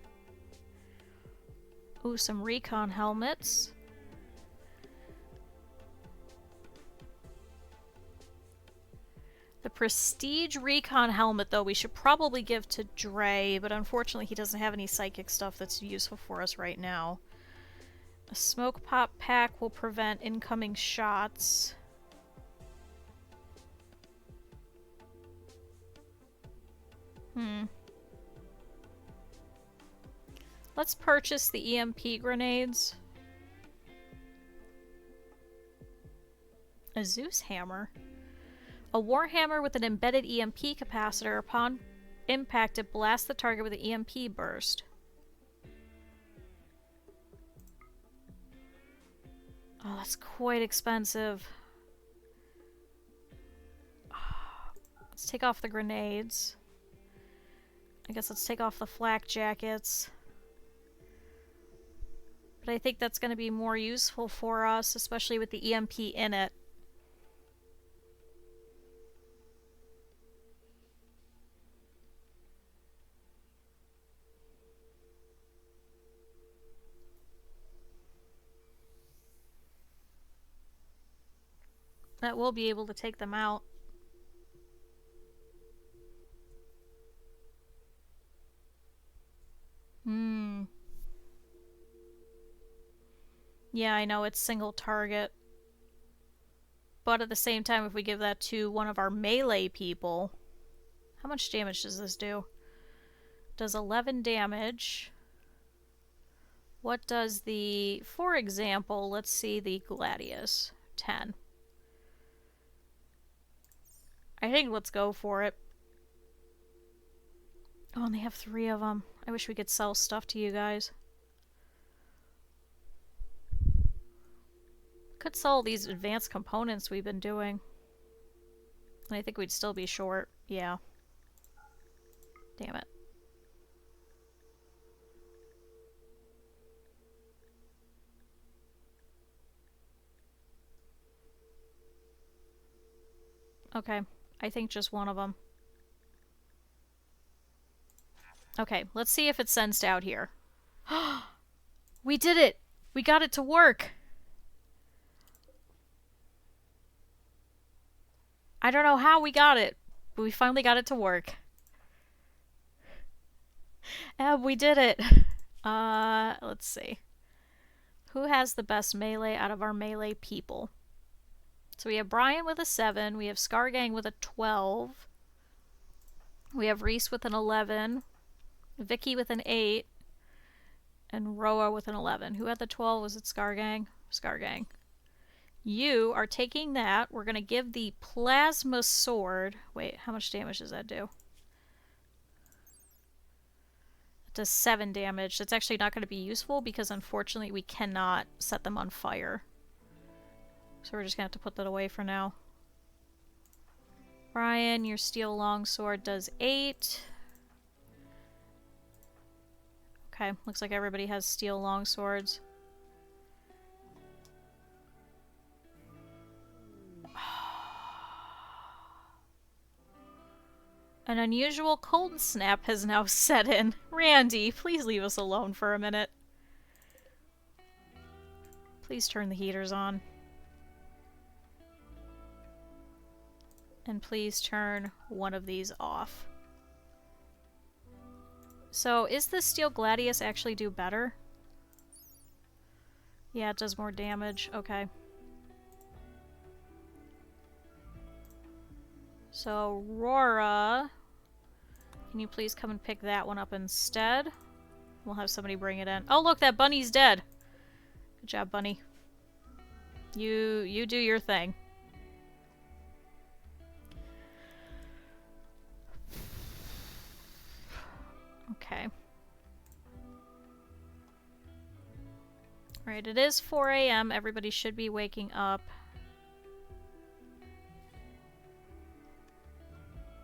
Ooh, some recon helmets. The Prestige Recon helmet, though, we should probably give to Dre, but unfortunately he doesn't have any psychic stuff that's useful for us right now. A smoke pop pack will prevent incoming shots. Let's purchase the EMP grenades. A Zeus hammer. A warhammer with an embedded EMP capacitor. Upon impact, it blasts the target with an EMP burst. Oh, that's quite expensive. Let's take off the grenades. I guess let's take off the flak jackets. But I think that's going to be more useful for us, especially with the EMP in it. That will be able to take them out. Yeah, I know, it's single target. But at the same time, if we give that to one of our melee people... How much damage does this do? Does 11 damage. What does the... For example, let's see the Gladius. 10. I think let's go for it. Oh, and they have 3 of them. I wish we could sell stuff to you guys. Could sell these advanced components we've been doing. And I think we'd still be short. Yeah. Damn it. Okay. I think just one of them. Okay, let's see if it sensed out here. We did it! We got it to work! I don't know how we got it. but we finally got it to work. Eb, we did it! Let's see. Who has the best melee out of our melee people? So we have Brian with a 7, we have Scargang with a 12, we have Reese with an 11, Vicky with an 8, and Roa with an 11. Who had the 12? Was it Scargang? Scargang. You are taking that. We're going to give the plasma sword... Wait, how much damage does that do? It does 7 damage. That's actually not going to be useful because unfortunately we cannot set them on fire. So we're just going to have to put that away for now. Brian, your steel longsword does 8. Okay, looks like everybody has steel longswords. An unusual cold snap has now set in. Randy, please leave us alone for a minute. Please turn the heaters on. And please turn one of these off. So, is the Steel Gladius actually do better? Yeah, it does more damage. Okay. So, Rora, can you please come and pick that one up instead? We'll have somebody bring it in. Oh, look, that bunny's dead. Good job, bunny. You do your thing. Okay. Alright, it is 4 a.m. Everybody should be waking up.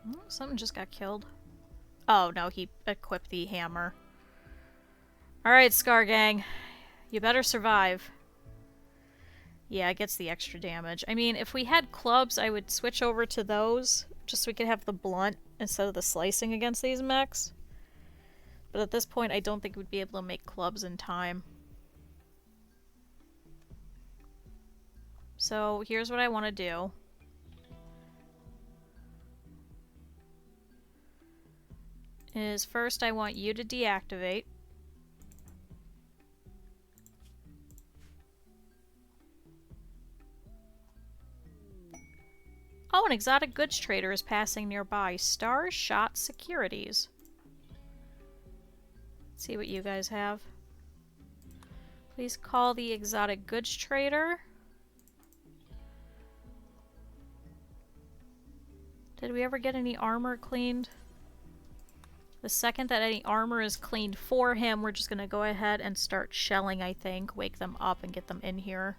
Oh, something just got killed. Oh, no, he equipped the hammer. Alright, Scargang. You better survive. Yeah, it gets the extra damage. I mean, if we had clubs, I would switch over to those, just so we could have the blunt instead of the slicing against these mechs. But at this point, I don't think we'd be able to make clubs in time. So, here's what I want to do. Is first I want you to deactivate. Oh, an exotic goods trader is passing nearby. Star Shot Securities. Let's see what you guys have. Please call the exotic goods trader. Did we ever get any armor cleaned? The second that any armor is cleaned for him, we're just gonna go ahead and start shelling, I think. Wake them up and get them in here.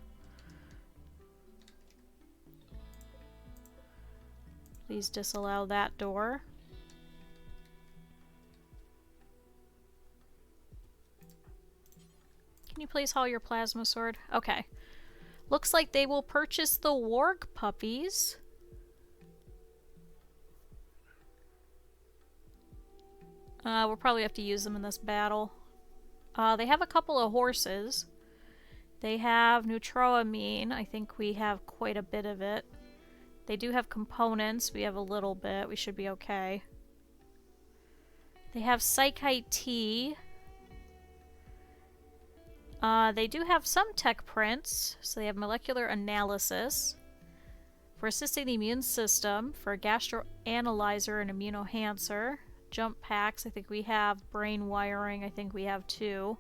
Please disallow that door. Can you please haul your plasma sword? Okay. Looks like they will purchase the warg puppies. We'll probably have to use them in this battle. They have a couple of horses. They have neutroamine. I think we have quite a bit of it. They do have components. We have a little bit. We should be okay. They have Psychite T. They do have some tech prints. So they have molecular analysis. For assisting the immune system. For a gastroanalyzer and immunoenhancer. Jump packs, I think we have. Brain wiring, I think we have 2.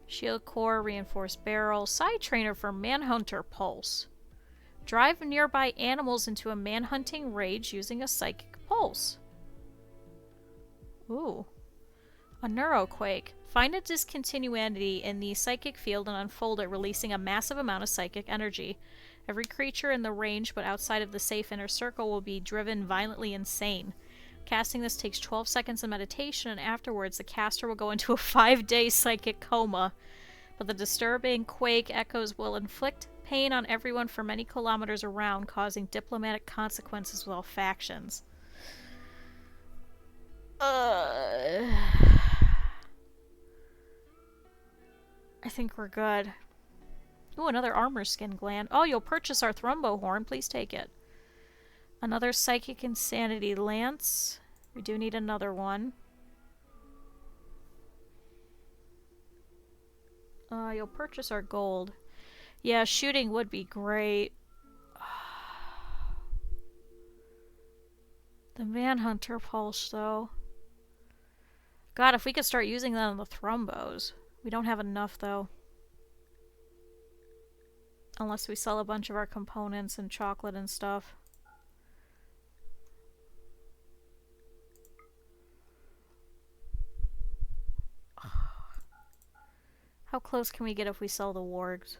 Shield core, reinforced barrel. Side trainer for manhunter pulse. Drive nearby animals into a manhunting rage using a psychic pulse. Ooh. A neuroquake. Find a discontinuity in the psychic field and unfold it, releasing a massive amount of psychic energy. Every creature in the range but outside of the safe inner circle will be driven violently insane. Casting this takes 12 seconds of meditation, and afterwards the caster will go into a 5-day psychic coma. But the disturbing quake echoes will inflict pain on everyone for many kilometers around, causing diplomatic consequences with all factions. I think we're good. Ooh, another armor skin gland. Oh, you'll purchase our Thrumbo horn. Please take it. Another Psychic Insanity Lance. We do need another one. You'll purchase our gold. Yeah, shooting would be great. The Manhunter Pulse, though. God, if we could start using that on the Thrumbos. We don't have enough, though. Unless we sell a bunch of our components and chocolate and stuff. How close can we get if we sell the wargs?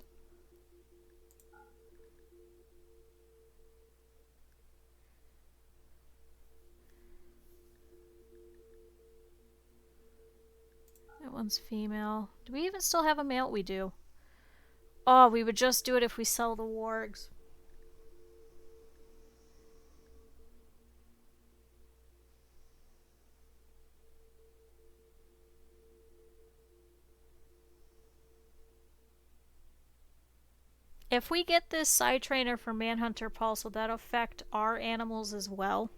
That one's female. Do we even still have a male? We do. Oh, we would just do it if we sell the wargs. If we get this side trainer for Manhunter Pulse, will that affect our animals as well?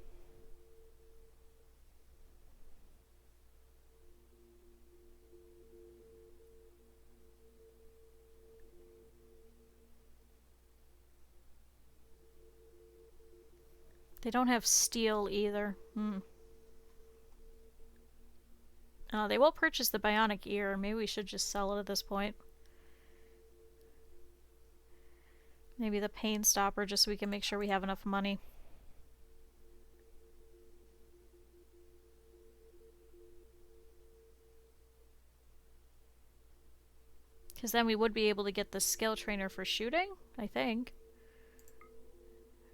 They don't have steel either. They will purchase the bionic ear. Maybe we should just sell it at this point. Maybe the pain stopper, just so we can make sure we have enough money. Because then we would be able to get the skill trainer for shooting, I think.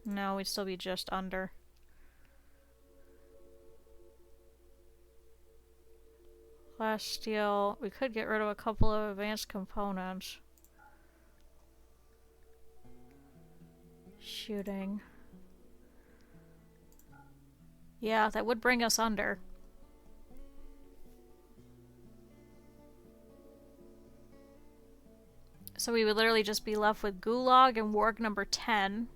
No, we'd still be just under. Last steel. We could get rid of a couple of advanced components. Shooting. Yeah, that would bring us under. So we would literally just be left with Gulag and Warg number 10.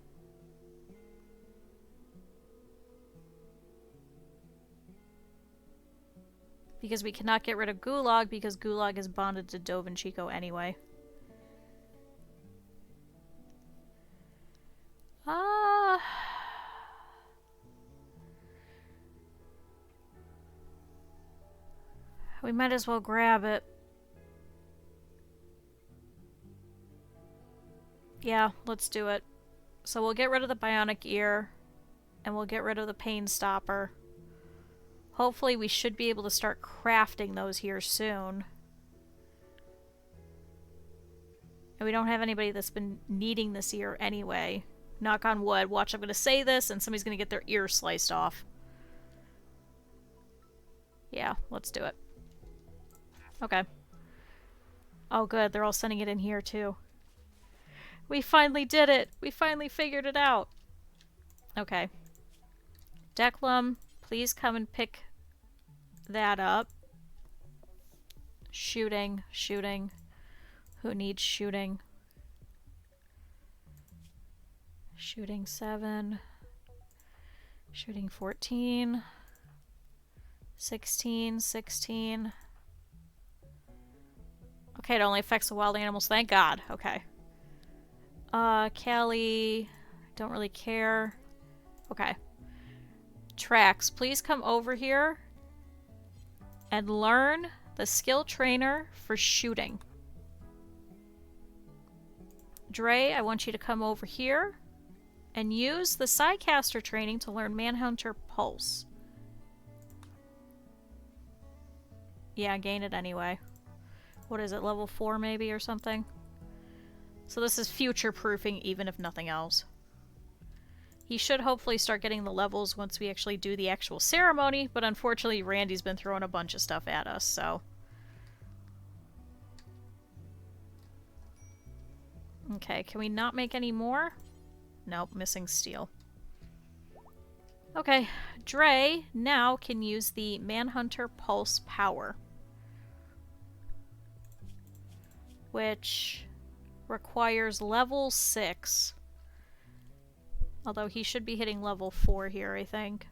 Because we cannot get rid of Gulag because Gulag is bonded to Dove and Chico anyway. We might as well grab it. Yeah, let's do it. So we'll get rid of the bionic ear, and we'll get rid of the pain stopper. Hopefully we should be able to start crafting those here soon. And we don't have anybody that's been needing this ear anyway. Knock on wood. Watch, I'm going to say this and somebody's going to get their ear sliced off. Yeah, let's do it. Okay. Oh good, they're all sending it in here too. We finally did it! We finally figured it out! Okay. Declum, please come and pick that up. Shooting, shooting. Who needs shooting? Shooting 7. Shooting 14. 16, 16. Okay, it only affects the wild animals. Thank God. Okay. Callie. Don't really care. Okay. Trax, please come over here and learn the skill trainer for shooting. Dre, I want you to come over here and use the Psycaster training to learn Manhunter Pulse. Yeah, gain it anyway. What is it, level 4 maybe or something? So this is future-proofing even if nothing else. He should hopefully start getting the levels once we actually do the actual ceremony, but unfortunately Randy's been throwing a bunch of stuff at us, so... Okay, can we not make any more? Nope, missing steel. Okay, Dre now can use the Manhunter Pulse power. Which requires level 6. Although he should be hitting level 4 here, I think.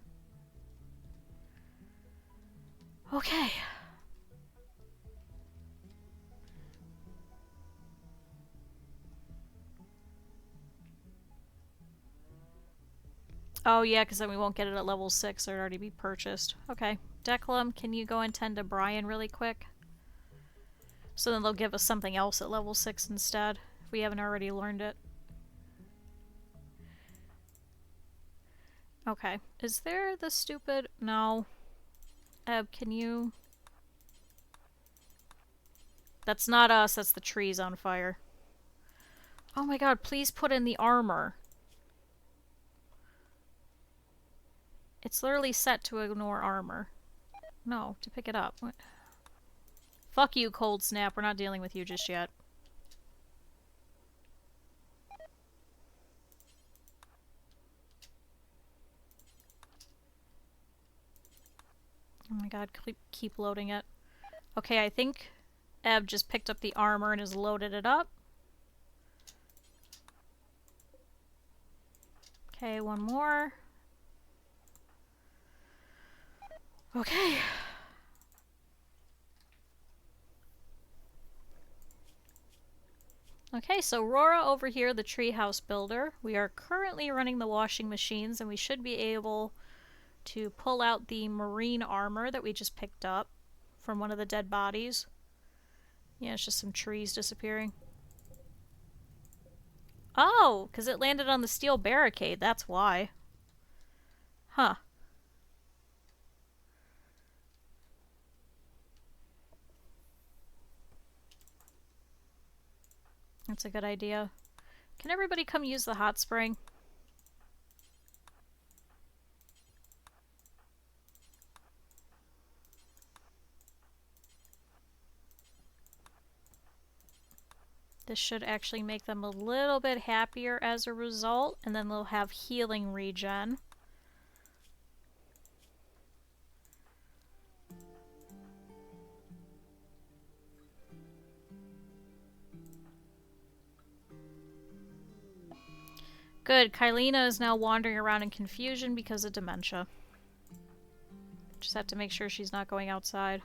Okay. Oh yeah, because then we won't get it at level 6, it'll already be purchased. Okay. Declan, can you go and tend to Brian really quick? So then they'll give us something else at level 6 instead, if we haven't already learned it. Okay. Is there the stupid... No. Eb, can you... That's not us, that's the trees on fire. Oh my god, please put in the armor. It's literally set to ignore armor. No, to pick it up. What? Fuck you, Cold Snap. We're not dealing with you just yet. Oh my god, keep loading it. Okay, I think Eb just picked up the armor and has loaded it up. Okay, one more. Okay. Okay, so Rora over here, the treehouse builder. We are currently running the washing machines, and we should be able to pull out the marine armor that we just picked up from one of the dead bodies. Yeah, it's just some trees disappearing. Oh, because it landed on the steel barricade, that's why. Huh. That's a good idea. Can everybody come use the hot spring? This should actually make them a little bit happier as a result, and then they'll have healing regen. Good, Kylina is now wandering around in confusion because of dementia. Just have to make sure she's not going outside.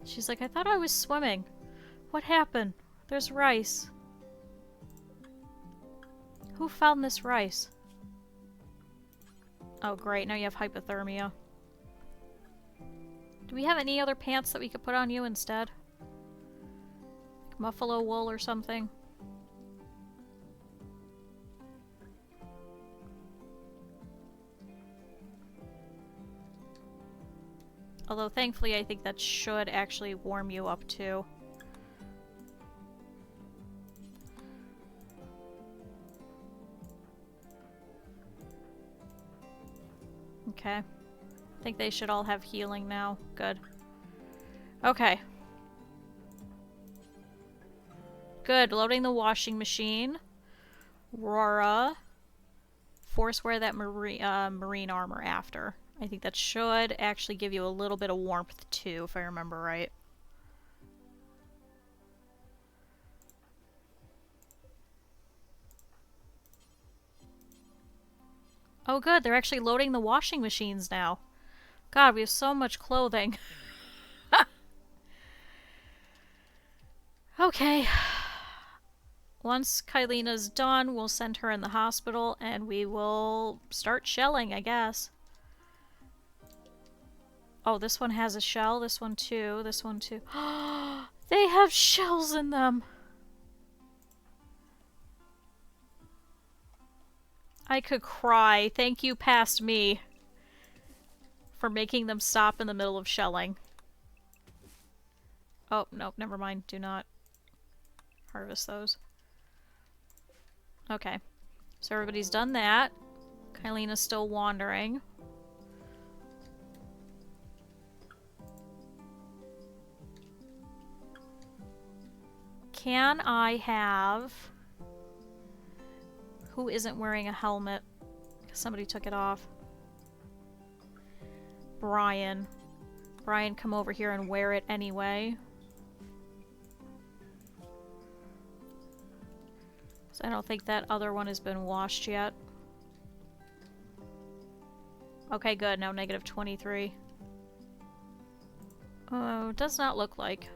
She's like, I thought I was swimming. What happened? There's rice. Who found this rice? Oh great, now you have hypothermia. Do we have any other pants that we could put on you instead? Like buffalo wool or something? Although thankfully I think that should actually warm you up too. Okay. I think they should all have healing now. Good. Okay. Good. Loading the washing machine. Rora. Force wear that marine armor after. I think that should actually give you a little bit of warmth too, if I remember right. Oh good, they're actually loading the washing machines now. God, we have so much clothing. Okay. Once Kylina's done, we'll send her in the hospital and we will start shelling, I guess. Oh, this one has a shell, this one too, this one too. They have shells in them! I could cry. Thank you, past me, for making them stop in the middle of shelling. Oh, nope, never mind. Do not harvest those. Okay. So everybody's done that. Kylina's still wandering. Can I have... Who isn't wearing a helmet? Because somebody took it off. Brian. Brian, come over here and wear it anyway. So I don't think that other one has been washed yet. Okay, good. Now negative 23. Oh, does not look like.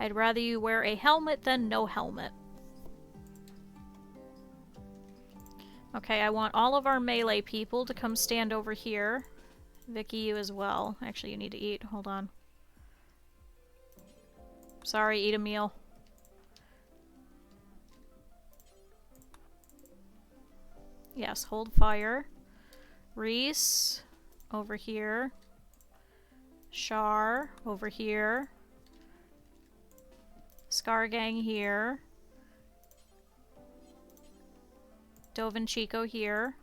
I'd rather you wear a helmet than no helmet. Okay, I want all of our melee people to come stand over here. Vicky, you as well. Actually, you need to eat. Hold on. Sorry, eat a meal. Yes, hold fire. Reese, over here. Char, over here. Scargang here. Dovin Chico here.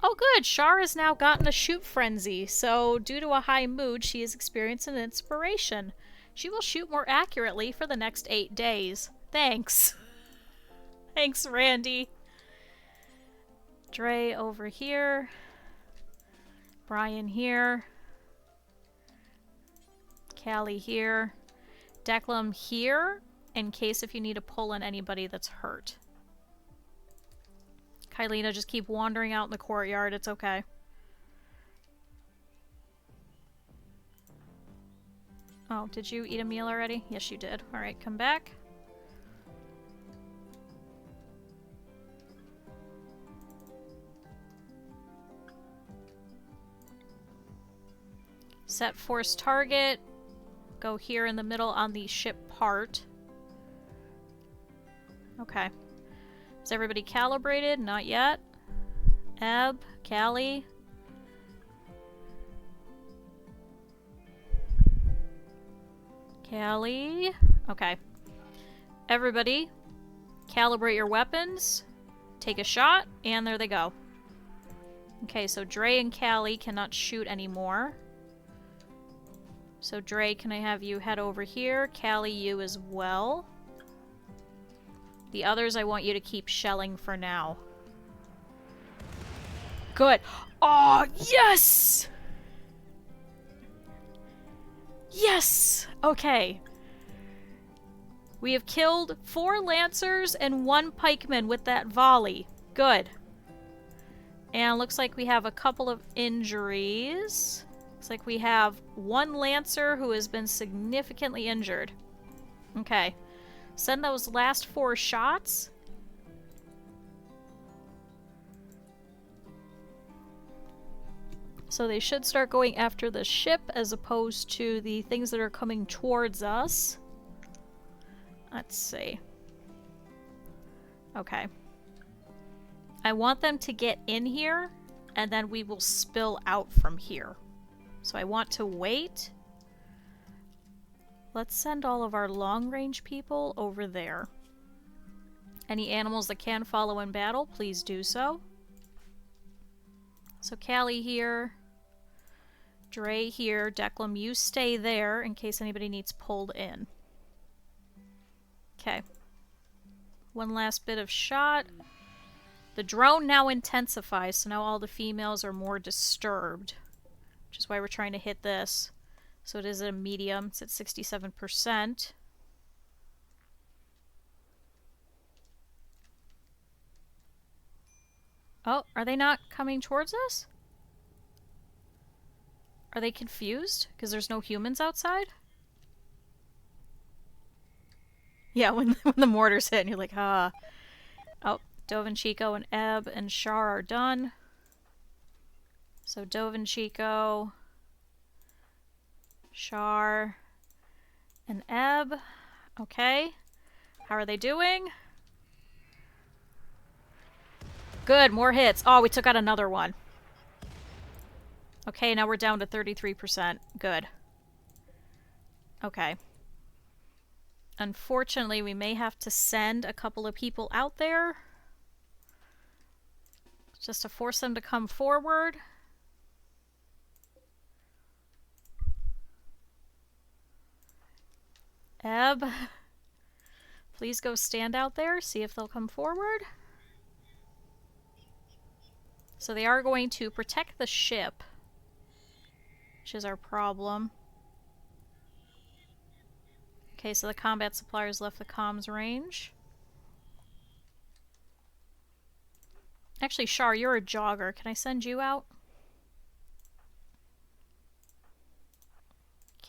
Oh good, Char has now gotten a shoot frenzy, so due to a high mood, she has experienced an inspiration. She will shoot more accurately for the next 8 days. Thanks. Thanks, Randy. Dre over here. Brian here. Callie here. Declan here, in case if you need to pull in anybody that's hurt. Kylina, just keep wandering out in the courtyard. It's okay. Oh, did you eat a meal already? Yes, you did. Alright, come back. Set force target. Go here in the middle on the ship part. Okay. Is everybody calibrated? Not yet. Eb, Callie. Callie. Okay. Everybody, calibrate your weapons. Take a shot, and there they go. Okay, so Dre and Callie cannot shoot anymore. So Dre, can I have you head over here? Callie, you as well. The others I want you to keep shelling for now. Good. Oh, yes! Yes! Okay. We have killed 4 Lancers and 1 Pikeman with that volley. Good. And looks like we have a couple of injuries. Looks like we have 1 Lancer who has been significantly injured. Okay. Send those last 4 shots. So they should start going after the ship as opposed to the things that are coming towards us. Let's see. Okay. I want them to get in here, and then we will spill out from here. So I want to wait. Let's send all of our long-range people over there. Any animals that can follow in battle, please do so. So Callie here. Dre here. Declan, you stay there in case anybody needs pulled in. Okay. One last bit of shot. The drone now intensifies, so now all the females are more disturbed. Which is why we're trying to hit this. So it is a medium. It's at 67%. Oh, are they not coming towards us? Are they confused? Because there's no humans outside? Yeah, when the mortars hit and you're like, ah. Oh, Dove and Chico and Eb and Char are done. So Dove and Chico, Char, and Eb. Okay. How are they doing? Good, more hits. Oh, we took out another one. Okay, now we're down to 33%. Good. Okay. Unfortunately, we may have to send a couple of people out there. Just to force them to come forward. Eb, please go stand out there, see if they'll come forward. So they are going to protect the ship, which is our problem. Okay, so the combat suppliers left the comms range. Actually, Char, you're a jogger. Can I send you out?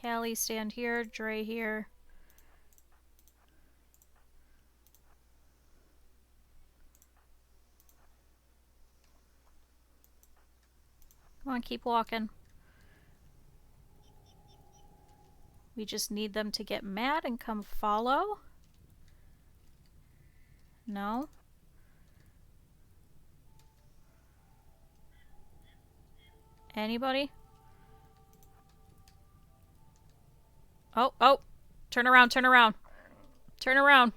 Callie, stand here. Dre here. Come on, keep walking. We just need them to get mad and come follow. No? Anybody? Oh, oh! Turn around, turn around! Turn around!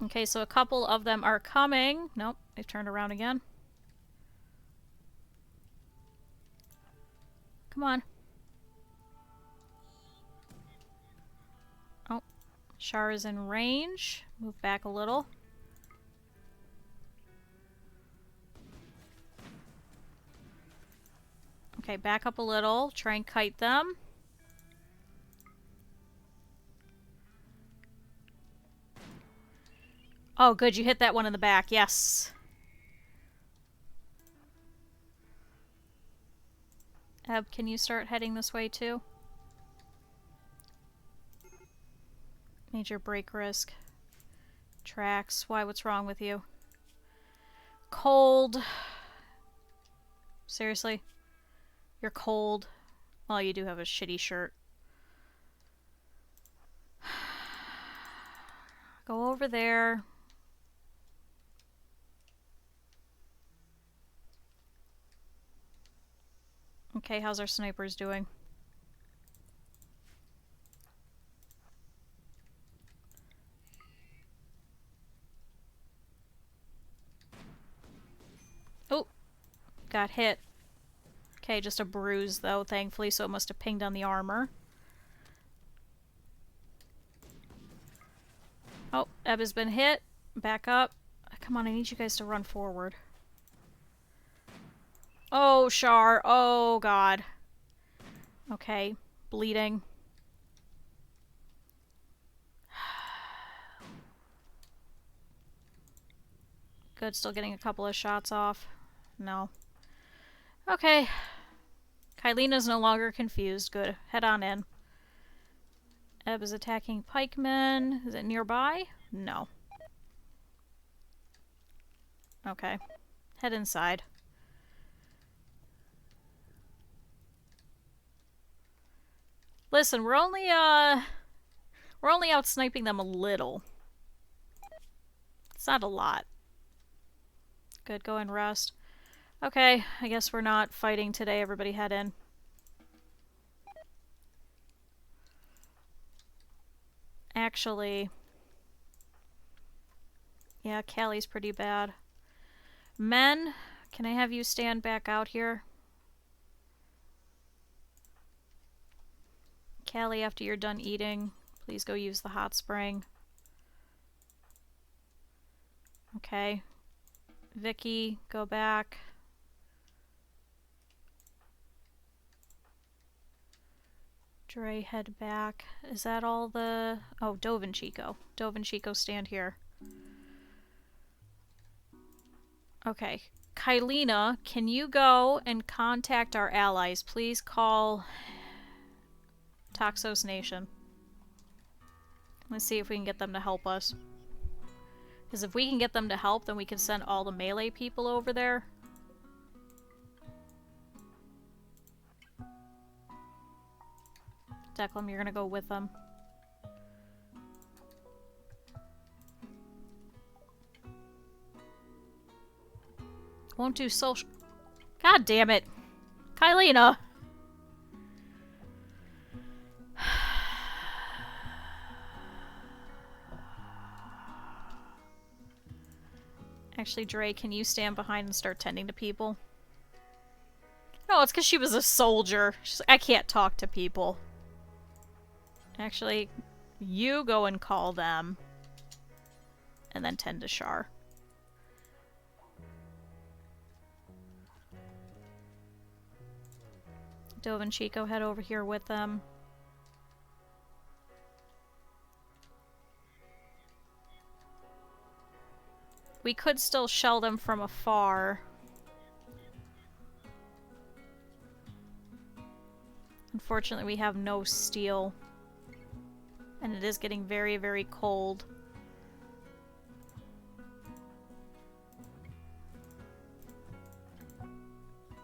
Okay, so a couple of them are coming. Nope, they've turned around again. Come on. Oh, Char is in range. Move back a little. Okay, back up a little. Try and kite them. Oh, good, you hit that one in the back. Yes. Eb, can you start heading this way too? Major brake risk. Tracks. Why? What's wrong with you? Cold. Seriously? You're cold. Well, you do have a shitty shirt. Go over there. Okay, how's our snipers doing? Oh! Got hit. Okay, just a bruise though, thankfully, so it must have pinged on the armor. Oh, Eb has been hit. Back up. Come on, I need you guys to run forward. Oh, Char. Oh, God. Okay. Bleeding. Good, still getting a couple of shots off. No. Okay. Kylina's no longer confused. Good. Head on in. Eb is attacking pikemen. Is it nearby? No. Okay. Head inside. Listen, we're only out sniping them a little. It's not a lot. Good, go and rest. Okay, I guess we're not fighting today. Everybody head in. Actually... yeah, Callie's pretty bad. Men, can I have you stand back out here? Callie, after you're done eating, please go use the hot spring. Okay. Vicky, go back. Dre, head back. Is that all the... oh, Dove and Chico. Dove and Chico, stand here. Okay. Kylina, can you go and contact our allies? Please call Toxos Nation. Let's see if we can get them to help us. Because if we can get them to help, then we can send all the melee people over there. Declan, you're gonna go with them. Won't do social... God damn it! Kylina! Actually, Dre, can you stand behind and start tending to people? No, it's because she was a soldier. She's like, I can't talk to people. Actually, you go and call them. And then tend to Char. Dove and Chico head over here with them. We could still shell them from afar. Unfortunately, we have no steel. And it is getting very, very cold.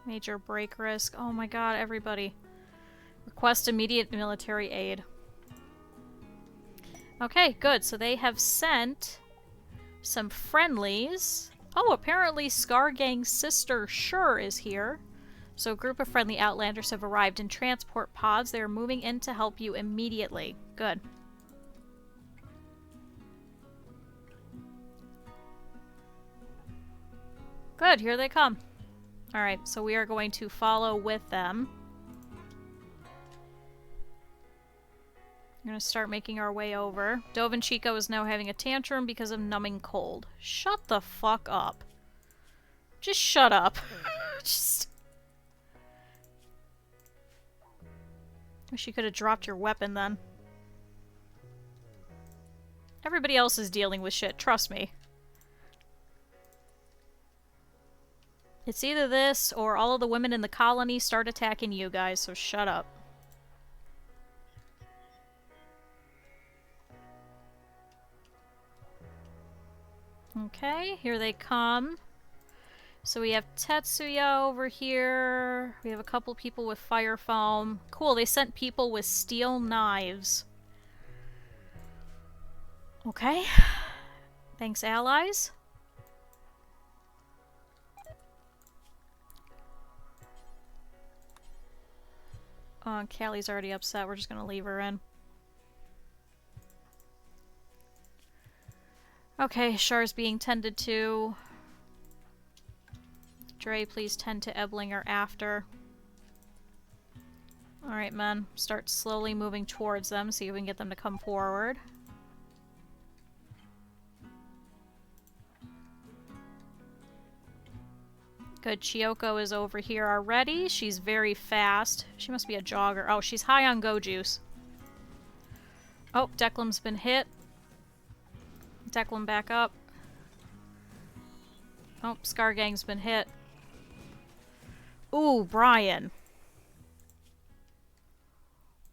Major break risk. Oh my god, everybody. Request immediate military aid. Okay, good. So they have sent some friendlies. Oh, apparently Scargang's sister Sure is here. So a group of friendly Outlanders have arrived in transport pods. They are moving in to help you immediately. Good. Good, here they come. Alright, so we are going to follow with them. We're going to start making our way over. Dove and Chico is now having a tantrum because of numbing cold. Shut the fuck up. Just shut up. Just... Wish you could have dropped your weapon then. Everybody else is dealing with shit, trust me. It's either this or all of the women in the colony start attacking you guys, so shut up. Okay, here they come. So we have Tetsuya over here. We have a couple people with fire foam. Cool, they sent people with steel knives. Okay. Thanks, allies. Oh, Callie's already upset. We're just gonna leave her in. Okay, Char's being tended to. Dre, please tend to Eblinger after. Alright, men. Start slowly moving towards them, see if we can get them to come forward. Good, Chiyoko is over here already. She's very fast. She must be a jogger. Oh, she's high on go juice. Oh, Declan's been hit. Declan back up. Oh, Scargang's been hit. Ooh, Brian.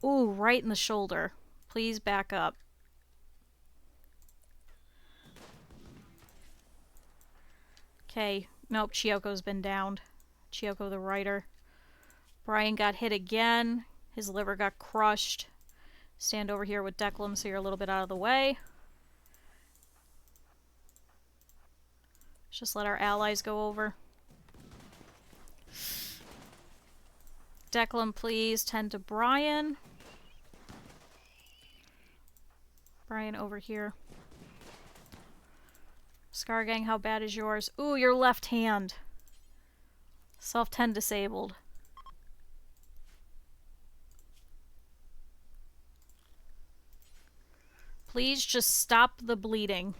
Ooh, right in the shoulder. Please back up. Okay. Nope, Chiyoko's been downed. Chiyoko the writer. Brian got hit again. His liver got crushed. Stand over here with Declan so you're a little bit out of the way. Let's just let our allies go over. Declan, please tend to Brian. Brian over here. Scargang, how bad is yours? Ooh, your left hand. Self-tend disabled. Please just stop the bleeding.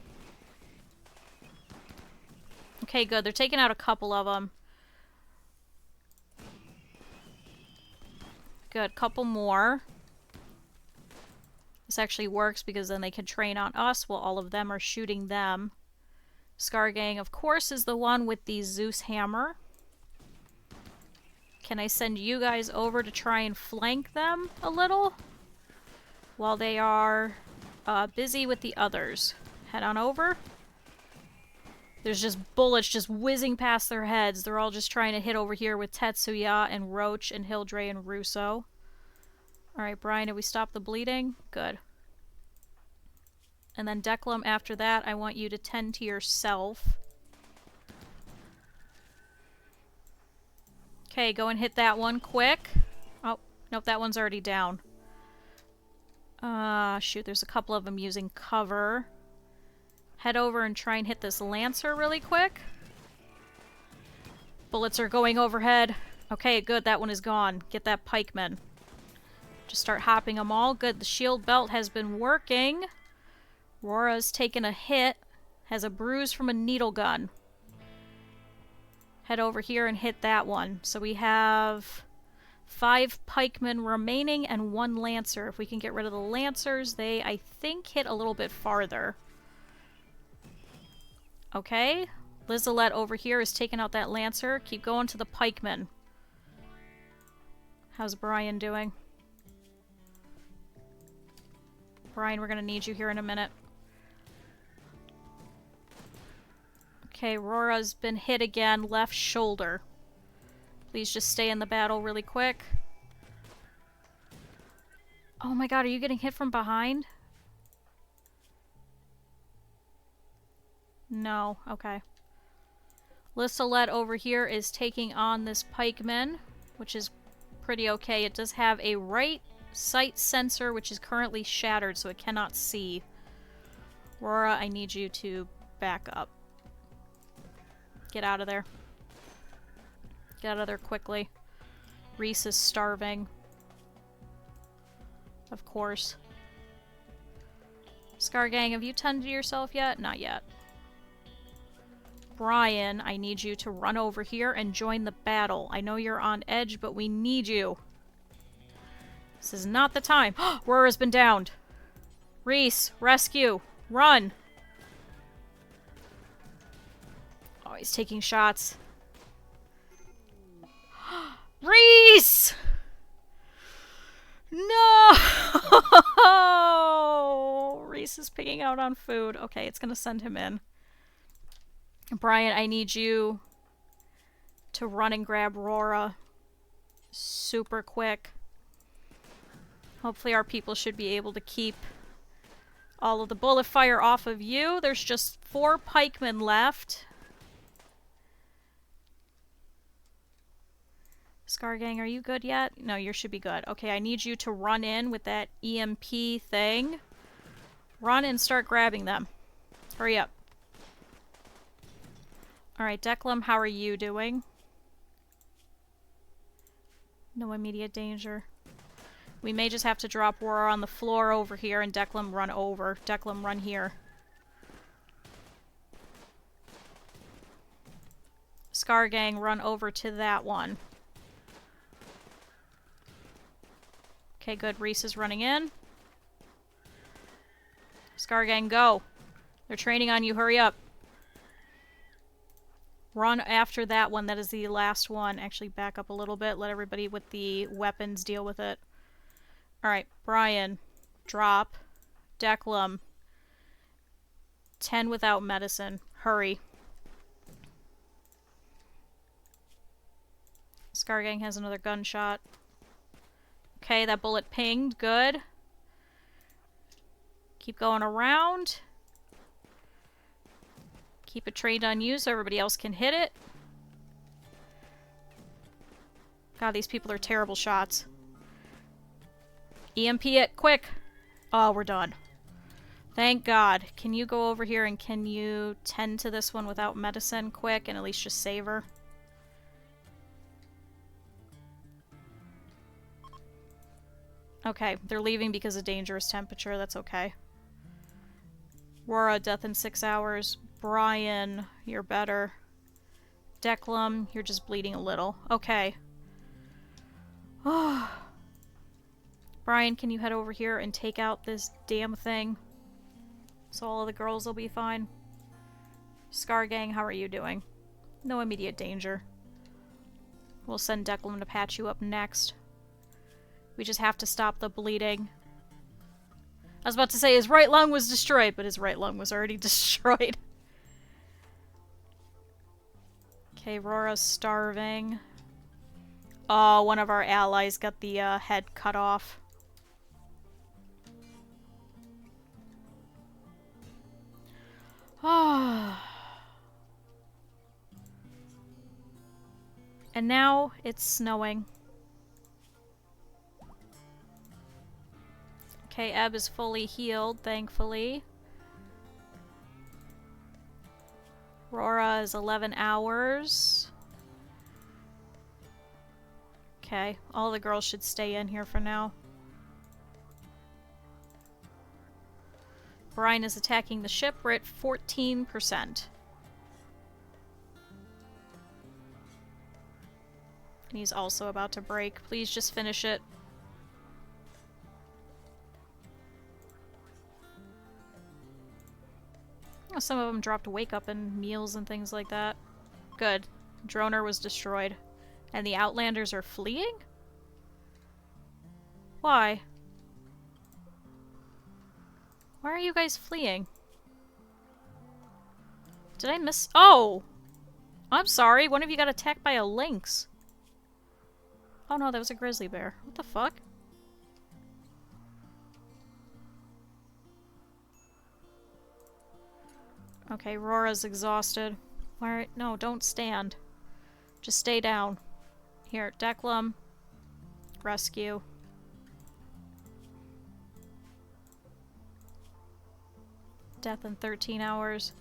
Okay, good. They're taking out a couple of them. Good. Couple more. This actually works because then they can train on us while all of them are shooting them. Scargang, of course, is the one with the Zeus hammer. Can I send you guys over to try and flank them a little? While they are busy with the others. Head on over. There's just bullets just whizzing past their heads. They're all just trying to hit over here with Tetsuya and Roach and Hildre and Russo. Alright, Brian, did we stop the bleeding? Good. And then Declan, after that, I want you to tend to yourself. Okay, go and hit that one quick. Oh, nope, that one's already down. Shoot, there's a couple of them using cover. Head over and try and hit this Lancer really quick. Bullets are going overhead. Okay, good, that one is gone. Get that pikeman. Just start hopping them all. Good, the shield belt has been working. Rora's taken a hit. Has a bruise from a needle gun. Head over here and hit that one. So we have 5 pikemen remaining and 1 lancer. If we can get rid of the lancers, they, I think, hit a little bit farther. Okay. Lizalette over here is taking out that lancer. Keep going to the pikemen. How's Brian doing? Brian, we're gonna need you here in a minute. Okay, Rora's been hit again. Left shoulder. Please just stay in the battle really quick. Oh my god, are you getting hit from behind? No, okay. Lissalette over here is taking on this pikeman, which is pretty okay. It does have a right sight sensor, which is currently shattered, so it cannot see. Rora, I need you to back up. Get out of there. Get out of there quickly. Reese is starving. Of course. Scargang, have you tended to yourself yet? Not yet. Brian, I need you to run over here and join the battle. I know you're on edge, but we need you. This is not the time. Rora's been downed. Reese, rescue. Run. Oh, he's taking shots. Reese! No! Reese is picking out on food. Okay, it's gonna send him in. Brian, I need you to run and grab Rora super quick. Hopefully our people should be able to keep all of the bullet fire off of you. There's just 4 pikemen left. Scargang, are you good yet? No, you should be good. Okay, I need you to run in with that EMP thing. Run and start grabbing them. Hurry up. Alright, Declan, how are you doing? No immediate danger. We may just have to drop Roar on the floor over here and Declan run over. Declan, run here. Scargang, run over to that one. Okay, good. Reese is running in. Scargang, go. They're training on you. Hurry up. Run after that one. That is the last one. Actually, back up a little bit. Let everybody with the weapons deal with it. Alright, Brian. Drop. Declan. 10 without medicine. Hurry. Scargang has another gunshot. Okay, that bullet pinged. Good. Keep going around. Keep it trained on you so everybody else can hit it. God, these people are terrible shots. EMP it, quick! Oh, we're done. Thank God. Can you go over here and can you tend to this one without medicine quick and at least just save her? Okay, they're leaving because of dangerous temperature. That's okay. Rora, death in 6 hours. Brian, you're better. Declan, you're just bleeding a little. Okay. Brian, can you head over here and take out this damn thing? So all of the girls will be fine. Scargang, how are you doing? No immediate danger. We'll send Declan to patch you up next. We just have to stop the bleeding. I was about to say his right lung was destroyed, but his right lung was already destroyed. Okay, Rora's starving. Oh, one of our allies got the head cut off. Ah. And now it's snowing. Okay, Ebb is fully healed, thankfully. Rora is 11 hours. Okay, all the girls should stay in here for now. Brian is attacking the ship. We're at 14%. And he's also about to break. Please just finish it. Oh, some of them dropped wake up and meals and things like that. Good. Droner was destroyed. And the Outlanders are fleeing? Why? Why are you guys fleeing? Did I miss— Oh! I'm sorry, one of you got attacked by a lynx. Oh no, that was a grizzly bear. What the fuck? Okay, Rora's exhausted. Why— No, don't stand. Just stay down. Here, Declum. Rescue. Death in 13 hours.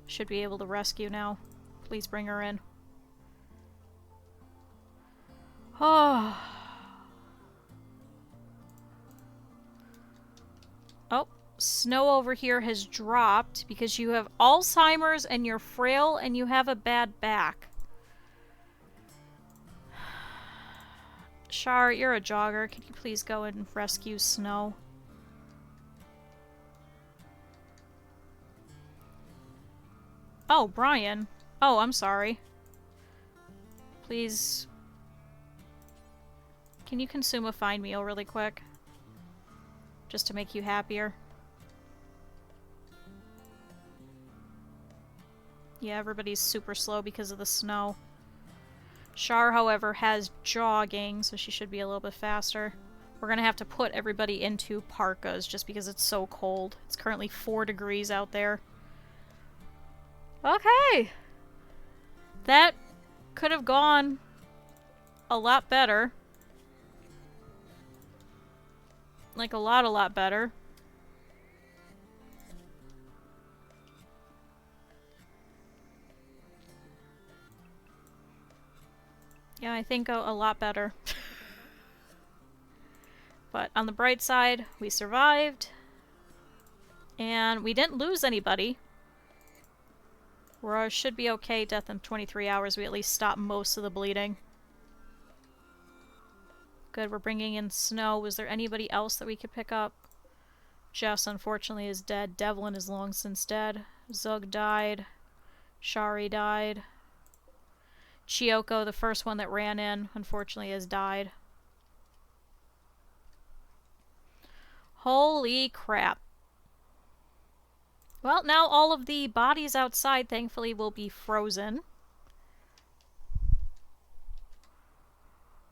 Should be able to rescue now. Please bring her in. Oh. Oh, snow over here has dropped because you have Alzheimer's and you're frail and you have a bad back. Char, you're a jogger. Can you please go and rescue Snow? Oh, Brian. Oh, I'm sorry. Please. Can you consume a fine meal really quick? Just to make you happier. Yeah, everybody's super slow because of the snow. Char, however, has jogging, so she should be a little bit faster. We're gonna have to put everybody into parkas just because it's so cold. It's currently 4 degrees out there. Okay! That could have gone a lot better. Like, a lot better. Yeah, I think a lot better. But on the bright side, we survived. And we didn't lose anybody. We should be okay. Death in 23 hours. We at least stopped most of the bleeding. Good, we're bringing in Snow. Was there anybody else that we could pick up? Jess, unfortunately, is dead. Devlin is long since dead. Zug died. Shari died. Chiyoko, the first one that ran in, unfortunately has died. Holy crap. Well, now all of the bodies outside, thankfully, will be frozen.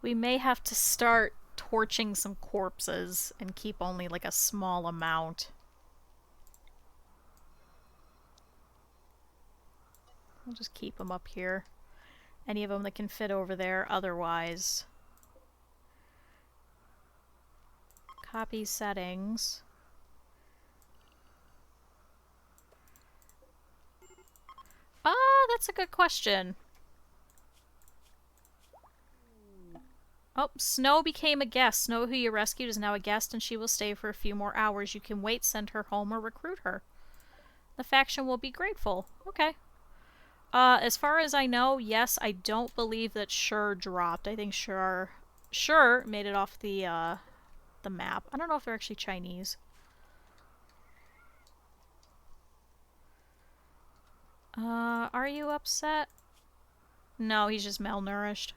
We may have to start torching some corpses and keep only like a small amount. We'll just keep them up here. Any of them that can fit over there, otherwise. Copy settings. That's a good question. Oh, Snow became a guest. Snow, who you rescued, is now a guest, and she will stay for a few more hours. You can wait, send her home, or recruit her. The faction will be grateful. Okay. As far as I know, yes, I don't believe that Sure dropped. I think Sure made it off the map. I don't know if they're actually Chinese. Are you upset? No, he's just malnourished.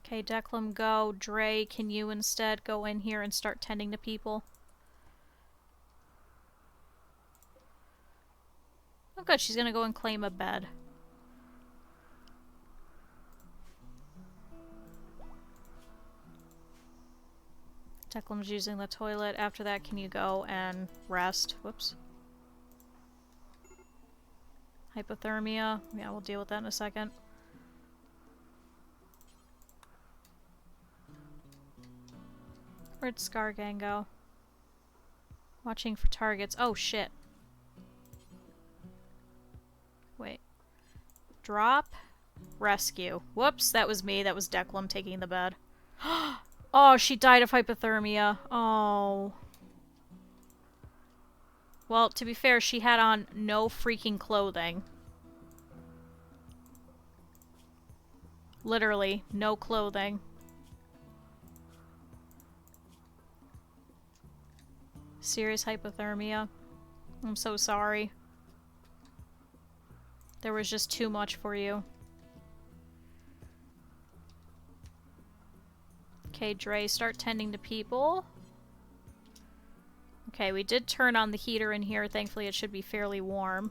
Okay, Declan, go. Dre, can you instead go in here and start tending to people? Oh good, she's gonna go and claim a bed. Declan's using the toilet. After that, can you go and rest? Whoops. Hypothermia. Yeah, we'll deal with that in a second. Where'd Scargang go? Watching for targets. Oh, shit. Wait. Drop. Rescue. Whoops, that was me. That was Declan taking the bed. Oh, she died of hypothermia. Oh. Well, to be fair, she had on no freaking clothing. Literally, no clothing. Serious hypothermia. I'm so sorry. There was just too much for you. Okay, Dre, start tending to people. Okay, we did turn on the heater in here. Thankfully, it should be fairly warm.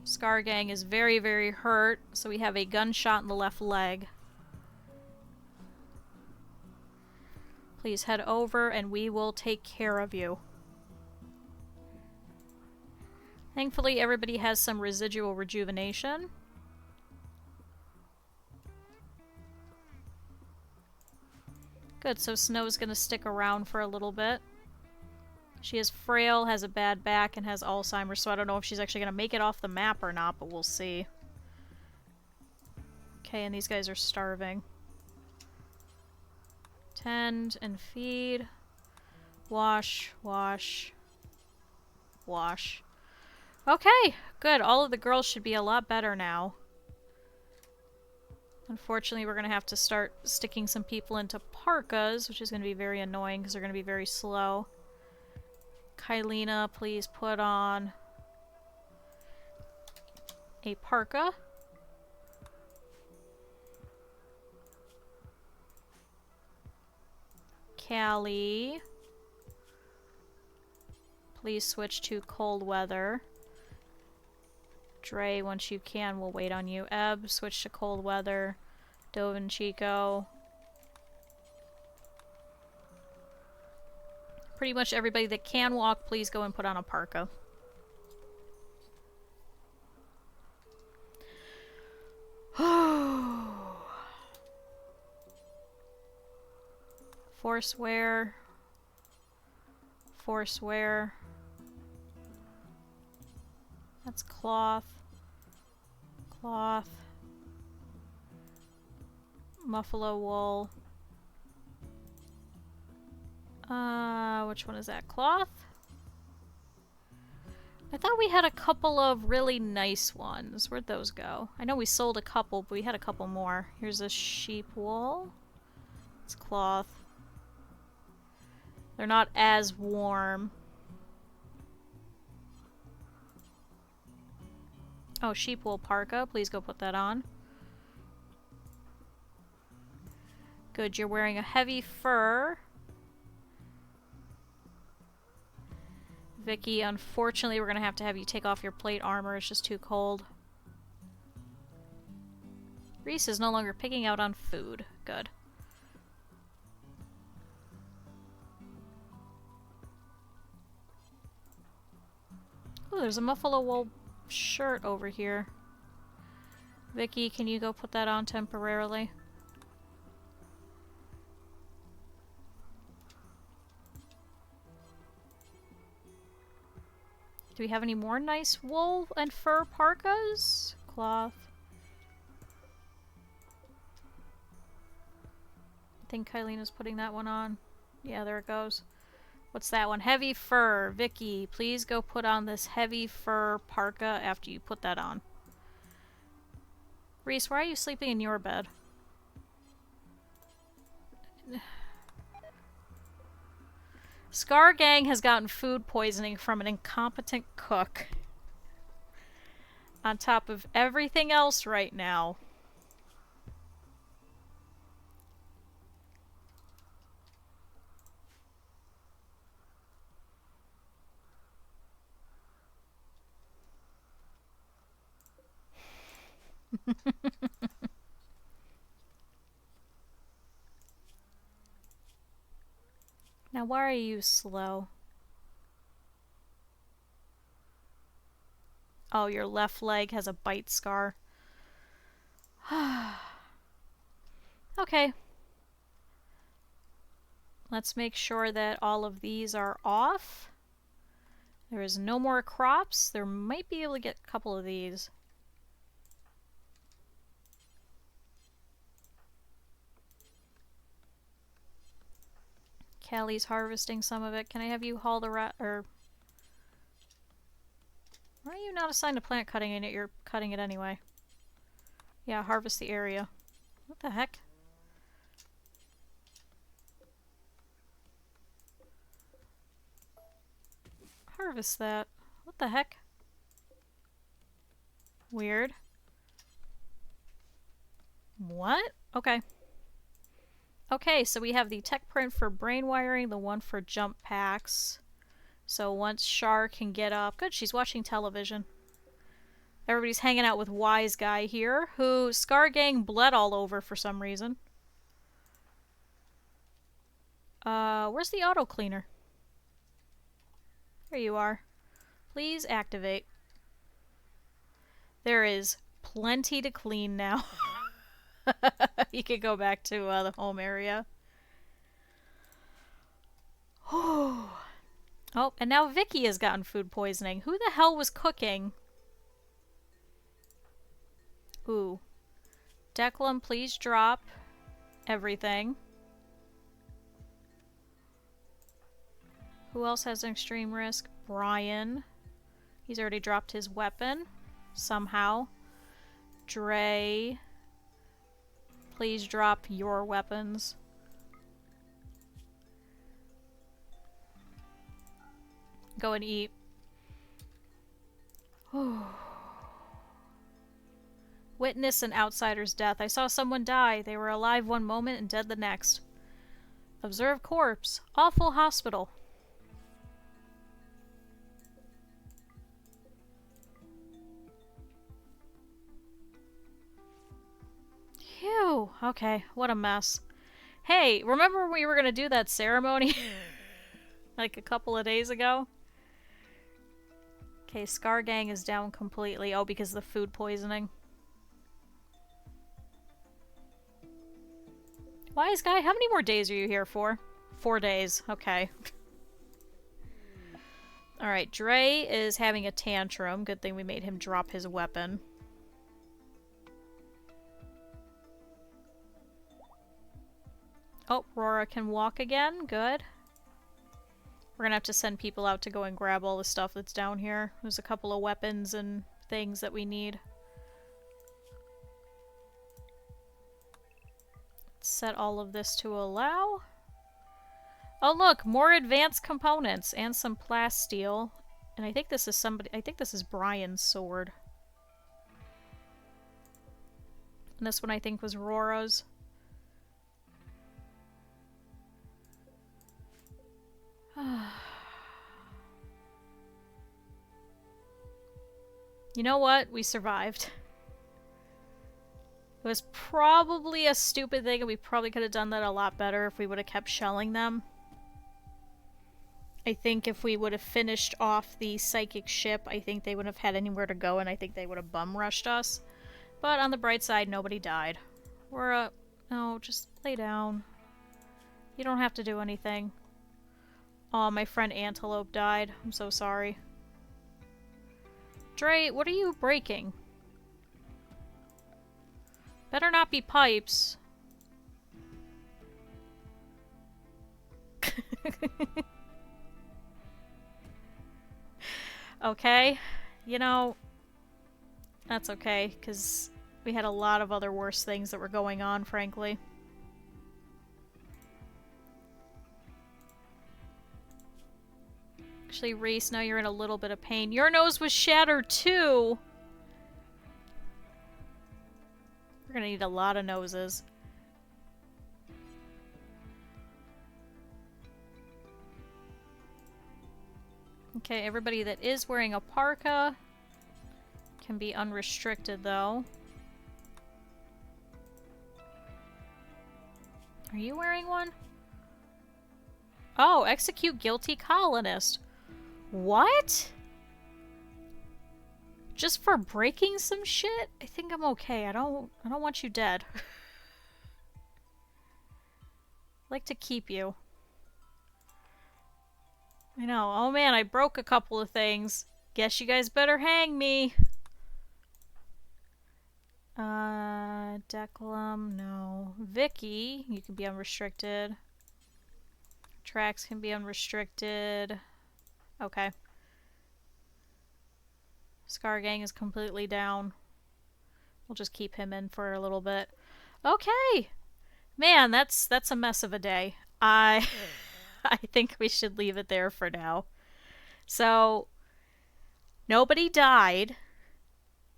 Scar Gang is very, very hurt, so we have a gunshot in the left leg. Please head over and we will take care of you. Thankfully, everybody has some residual rejuvenation. Good, so Snow's gonna stick around for a little bit. She is frail, has a bad back, and has Alzheimer's, so I don't know if she's actually gonna make it off the map or not, but we'll see. Okay, and these guys are starving. Tend and feed. Wash, wash, wash. Okay, good. All of the girls should be a lot better now. Unfortunately, we're going to have to start sticking some people into parkas, which is going to be very annoying because they're going to be very slow. Kylina, please put on a parka. Callie, please switch to cold weather. Dre, once you can, we'll wait on you. Ebb, switch to cold weather. Dove and Chico. Pretty much everybody that can walk, please go and put on a parka. Force wear. Force wear. That's cloth. Cloth. Buffalo wool. Which one is that? Cloth? I thought we had a couple of really nice ones. Where'd those go? I know we sold a couple, but we had a couple more. Here's a sheep wool. It's cloth. They're not as warm. Oh, sheep wool parka. Please go put that on. Good, you're wearing a heavy fur. Vicky, unfortunately, we're going to have you take off your plate armor. It's just too cold. Reese is no longer picking out on food. Good. Oh, there's a buffalo wool shirt over here. Vicky, can you go put that on temporarily? Do we have any more nice wool and fur parkas? Cloth. I think Kylina's putting that one on. Yeah, there it goes. What's that one? Heavy fur. Vicky, please go put on this heavy fur parka after you put that on. Reese, why are you sleeping in your bed? Scar Gang has gotten food poisoning from an incompetent cook. On top of everything else right now. Now, why are you slow? Oh, your left leg has a bite scar. Okay. Let's make sure that all of these are off. There is no more crops. There might be able to get a couple of these. Callie's harvesting some of it. Can I have you haul the or... Why are you not assigned to plant cutting and yet you're cutting it anyway? Yeah, harvest the area. What the heck? Harvest that. What the heck? Weird. What? Okay. Okay, so we have the tech print for brain wiring, the one for jump packs. So once Char can get up... Good, she's watching television. Everybody's hanging out with Wise Guy here, who Scar Gang bled all over for some reason. Where's the auto cleaner? There you are. Please activate. There is plenty to clean now. You can go back to the home area. Oh, and now Vicky has gotten food poisoning. Who the hell was cooking? Ooh. Declan, please drop everything. Who else has an extreme risk? Brian. He's already dropped his weapon. Somehow. Dre. Please drop your weapons. Go and eat. Witness an outsider's death. I saw someone die. They were alive one moment and dead the next. Observe corpse. Awful hospital. Phew. Okay, what a mess. Hey, remember when we were gonna do that ceremony? Like a couple of days ago? Okay, Scar Gang is down completely. Oh, because of the food poisoning. Wise Guy, how many more days are you here for? 4 days. Okay. Alright, Dre is having a tantrum. Good thing we made him drop his weapon. Oh, Rora can walk again. Good. We're gonna have to send people out to go and grab all the stuff that's down here. There's a couple of weapons and things that we need. Set all of this to allow. Oh look, more advanced components and some plasteel. And I think this is I think this is Brian's sword. And this one I think was Rora's. You know what? We survived. It was probably a stupid thing, and we probably could have done that a lot better if we would have kept shelling them. I think if we would have finished off the psychic ship, I think they wouldn't have had anywhere to go, and I think they would have bum rushed us. But on the bright side, nobody died. We're no, just lay down. You don't have to do anything. Oh, my friend Antelope died. I'm so sorry. Dre, what are you breaking? Better not be pipes. Okay. You know, that's okay, because we had a lot of other worse things that were going on, frankly. Actually, Reese, now you're in a little bit of pain. Your nose was shattered, too! We're gonna need a lot of noses. Okay, everybody that is wearing a parka can be unrestricted, though. Are you wearing one? Oh, execute guilty colonist. What? Just for breaking some shit? I think I'm okay. I don't want you dead. I'd like to keep you. I know. Oh man, I broke a couple of things. Guess you guys better hang me. Declum, no. Vicky, you can be unrestricted. Tracks can be unrestricted. Okay. Scar Gang is completely down. We'll just keep him in for a little bit. Okay. Man, that's a mess of a day. I think we should leave it there for now. So, nobody died.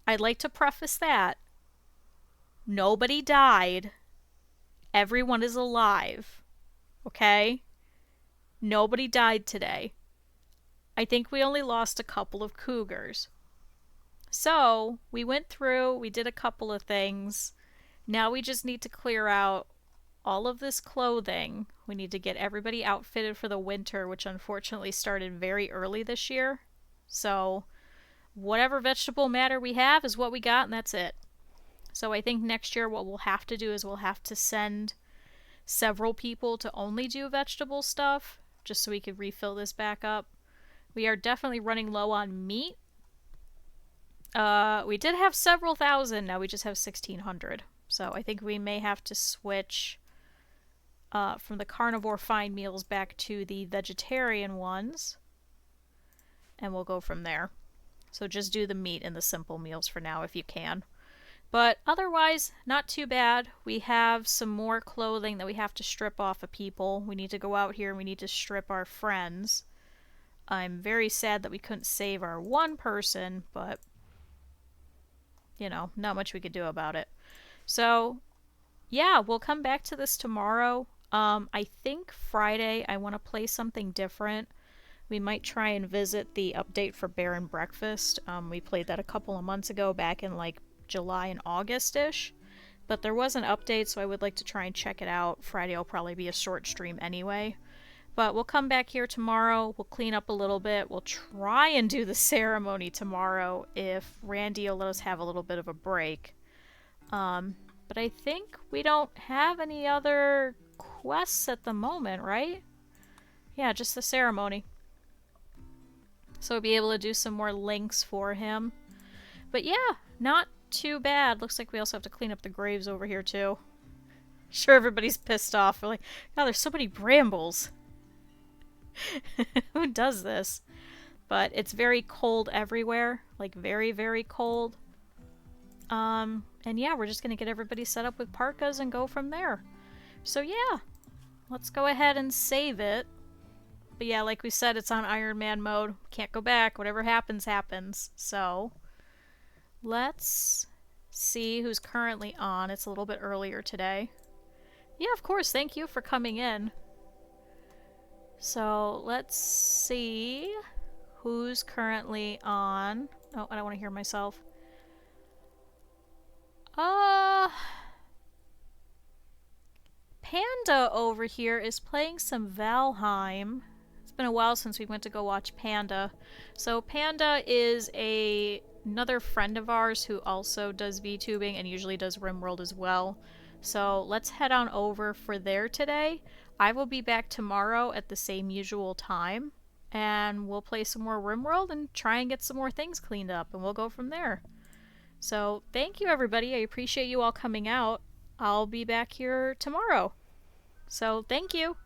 I'd like to preface that. Nobody died. Everyone is alive. Okay? Nobody died today. I think we only lost a couple of cougars. So, we went through, we did a couple of things. Now we just need to clear out all of this clothing. We need to get everybody outfitted for the winter, which unfortunately started very early this year. So, whatever vegetable matter we have is what we got, and that's it. So I think next year what we'll have to do is we'll have to send several people to only do vegetable stuff, just so we could refill this back up. We are definitely running low on meat. We did have several thousand, now we just have 1,600. So I think we may have to switch from the carnivore fine meals back to the vegetarian ones. And we'll go from there. So just do the meat and the simple meals for now if you can. But otherwise, not too bad. We have some more clothing that we have to strip off of people. We need to go out here and we need to strip our friends. I'm very sad that we couldn't save our one person, but, you know, not much we could do about it. So, yeah, we'll come back to this tomorrow. I think Friday I want to play something different. We might try and visit the update for Bear and Breakfast. We played that a couple of months ago, back in like July and August-ish. But there was an update, so I would like to try and check it out. Friday will probably be a short stream anyway. But we'll come back here tomorrow. We'll clean up a little bit. We'll try and do the ceremony tomorrow if Randy will let us have a little bit of a break. But I think we don't have any other quests at the moment, right? Yeah, just the ceremony. So we'll be able to do some more links for him. But yeah, not too bad. Looks like we also have to clean up the graves over here too. Sure, everybody's pissed off. We're like, God, there's so many brambles. Who does this? But it's very cold everywhere. Like, very, very cold. And yeah, we're just gonna get everybody set up with parkas and go from there. So yeah, let's go ahead and save it. But yeah, like we said, it's on Iron Man mode. Can't go back. Whatever happens, happens. So, let's see who's currently on. It's a little bit earlier today. Yeah, of course. Thank you for coming in. So, let's see who's currently on. Oh, I don't want to hear myself. Panda over here is playing some Valheim. It's been a while since we went to go watch Panda. So Panda is another friend of ours who also does VTubing and usually does Rimworld as well. So let's head on over for there today. I will be back tomorrow at the same usual time. And we'll play some more Rimworld and try and get some more things cleaned up. And we'll go from there. So thank you everybody. I appreciate you all coming out. I'll be back here tomorrow. So thank you.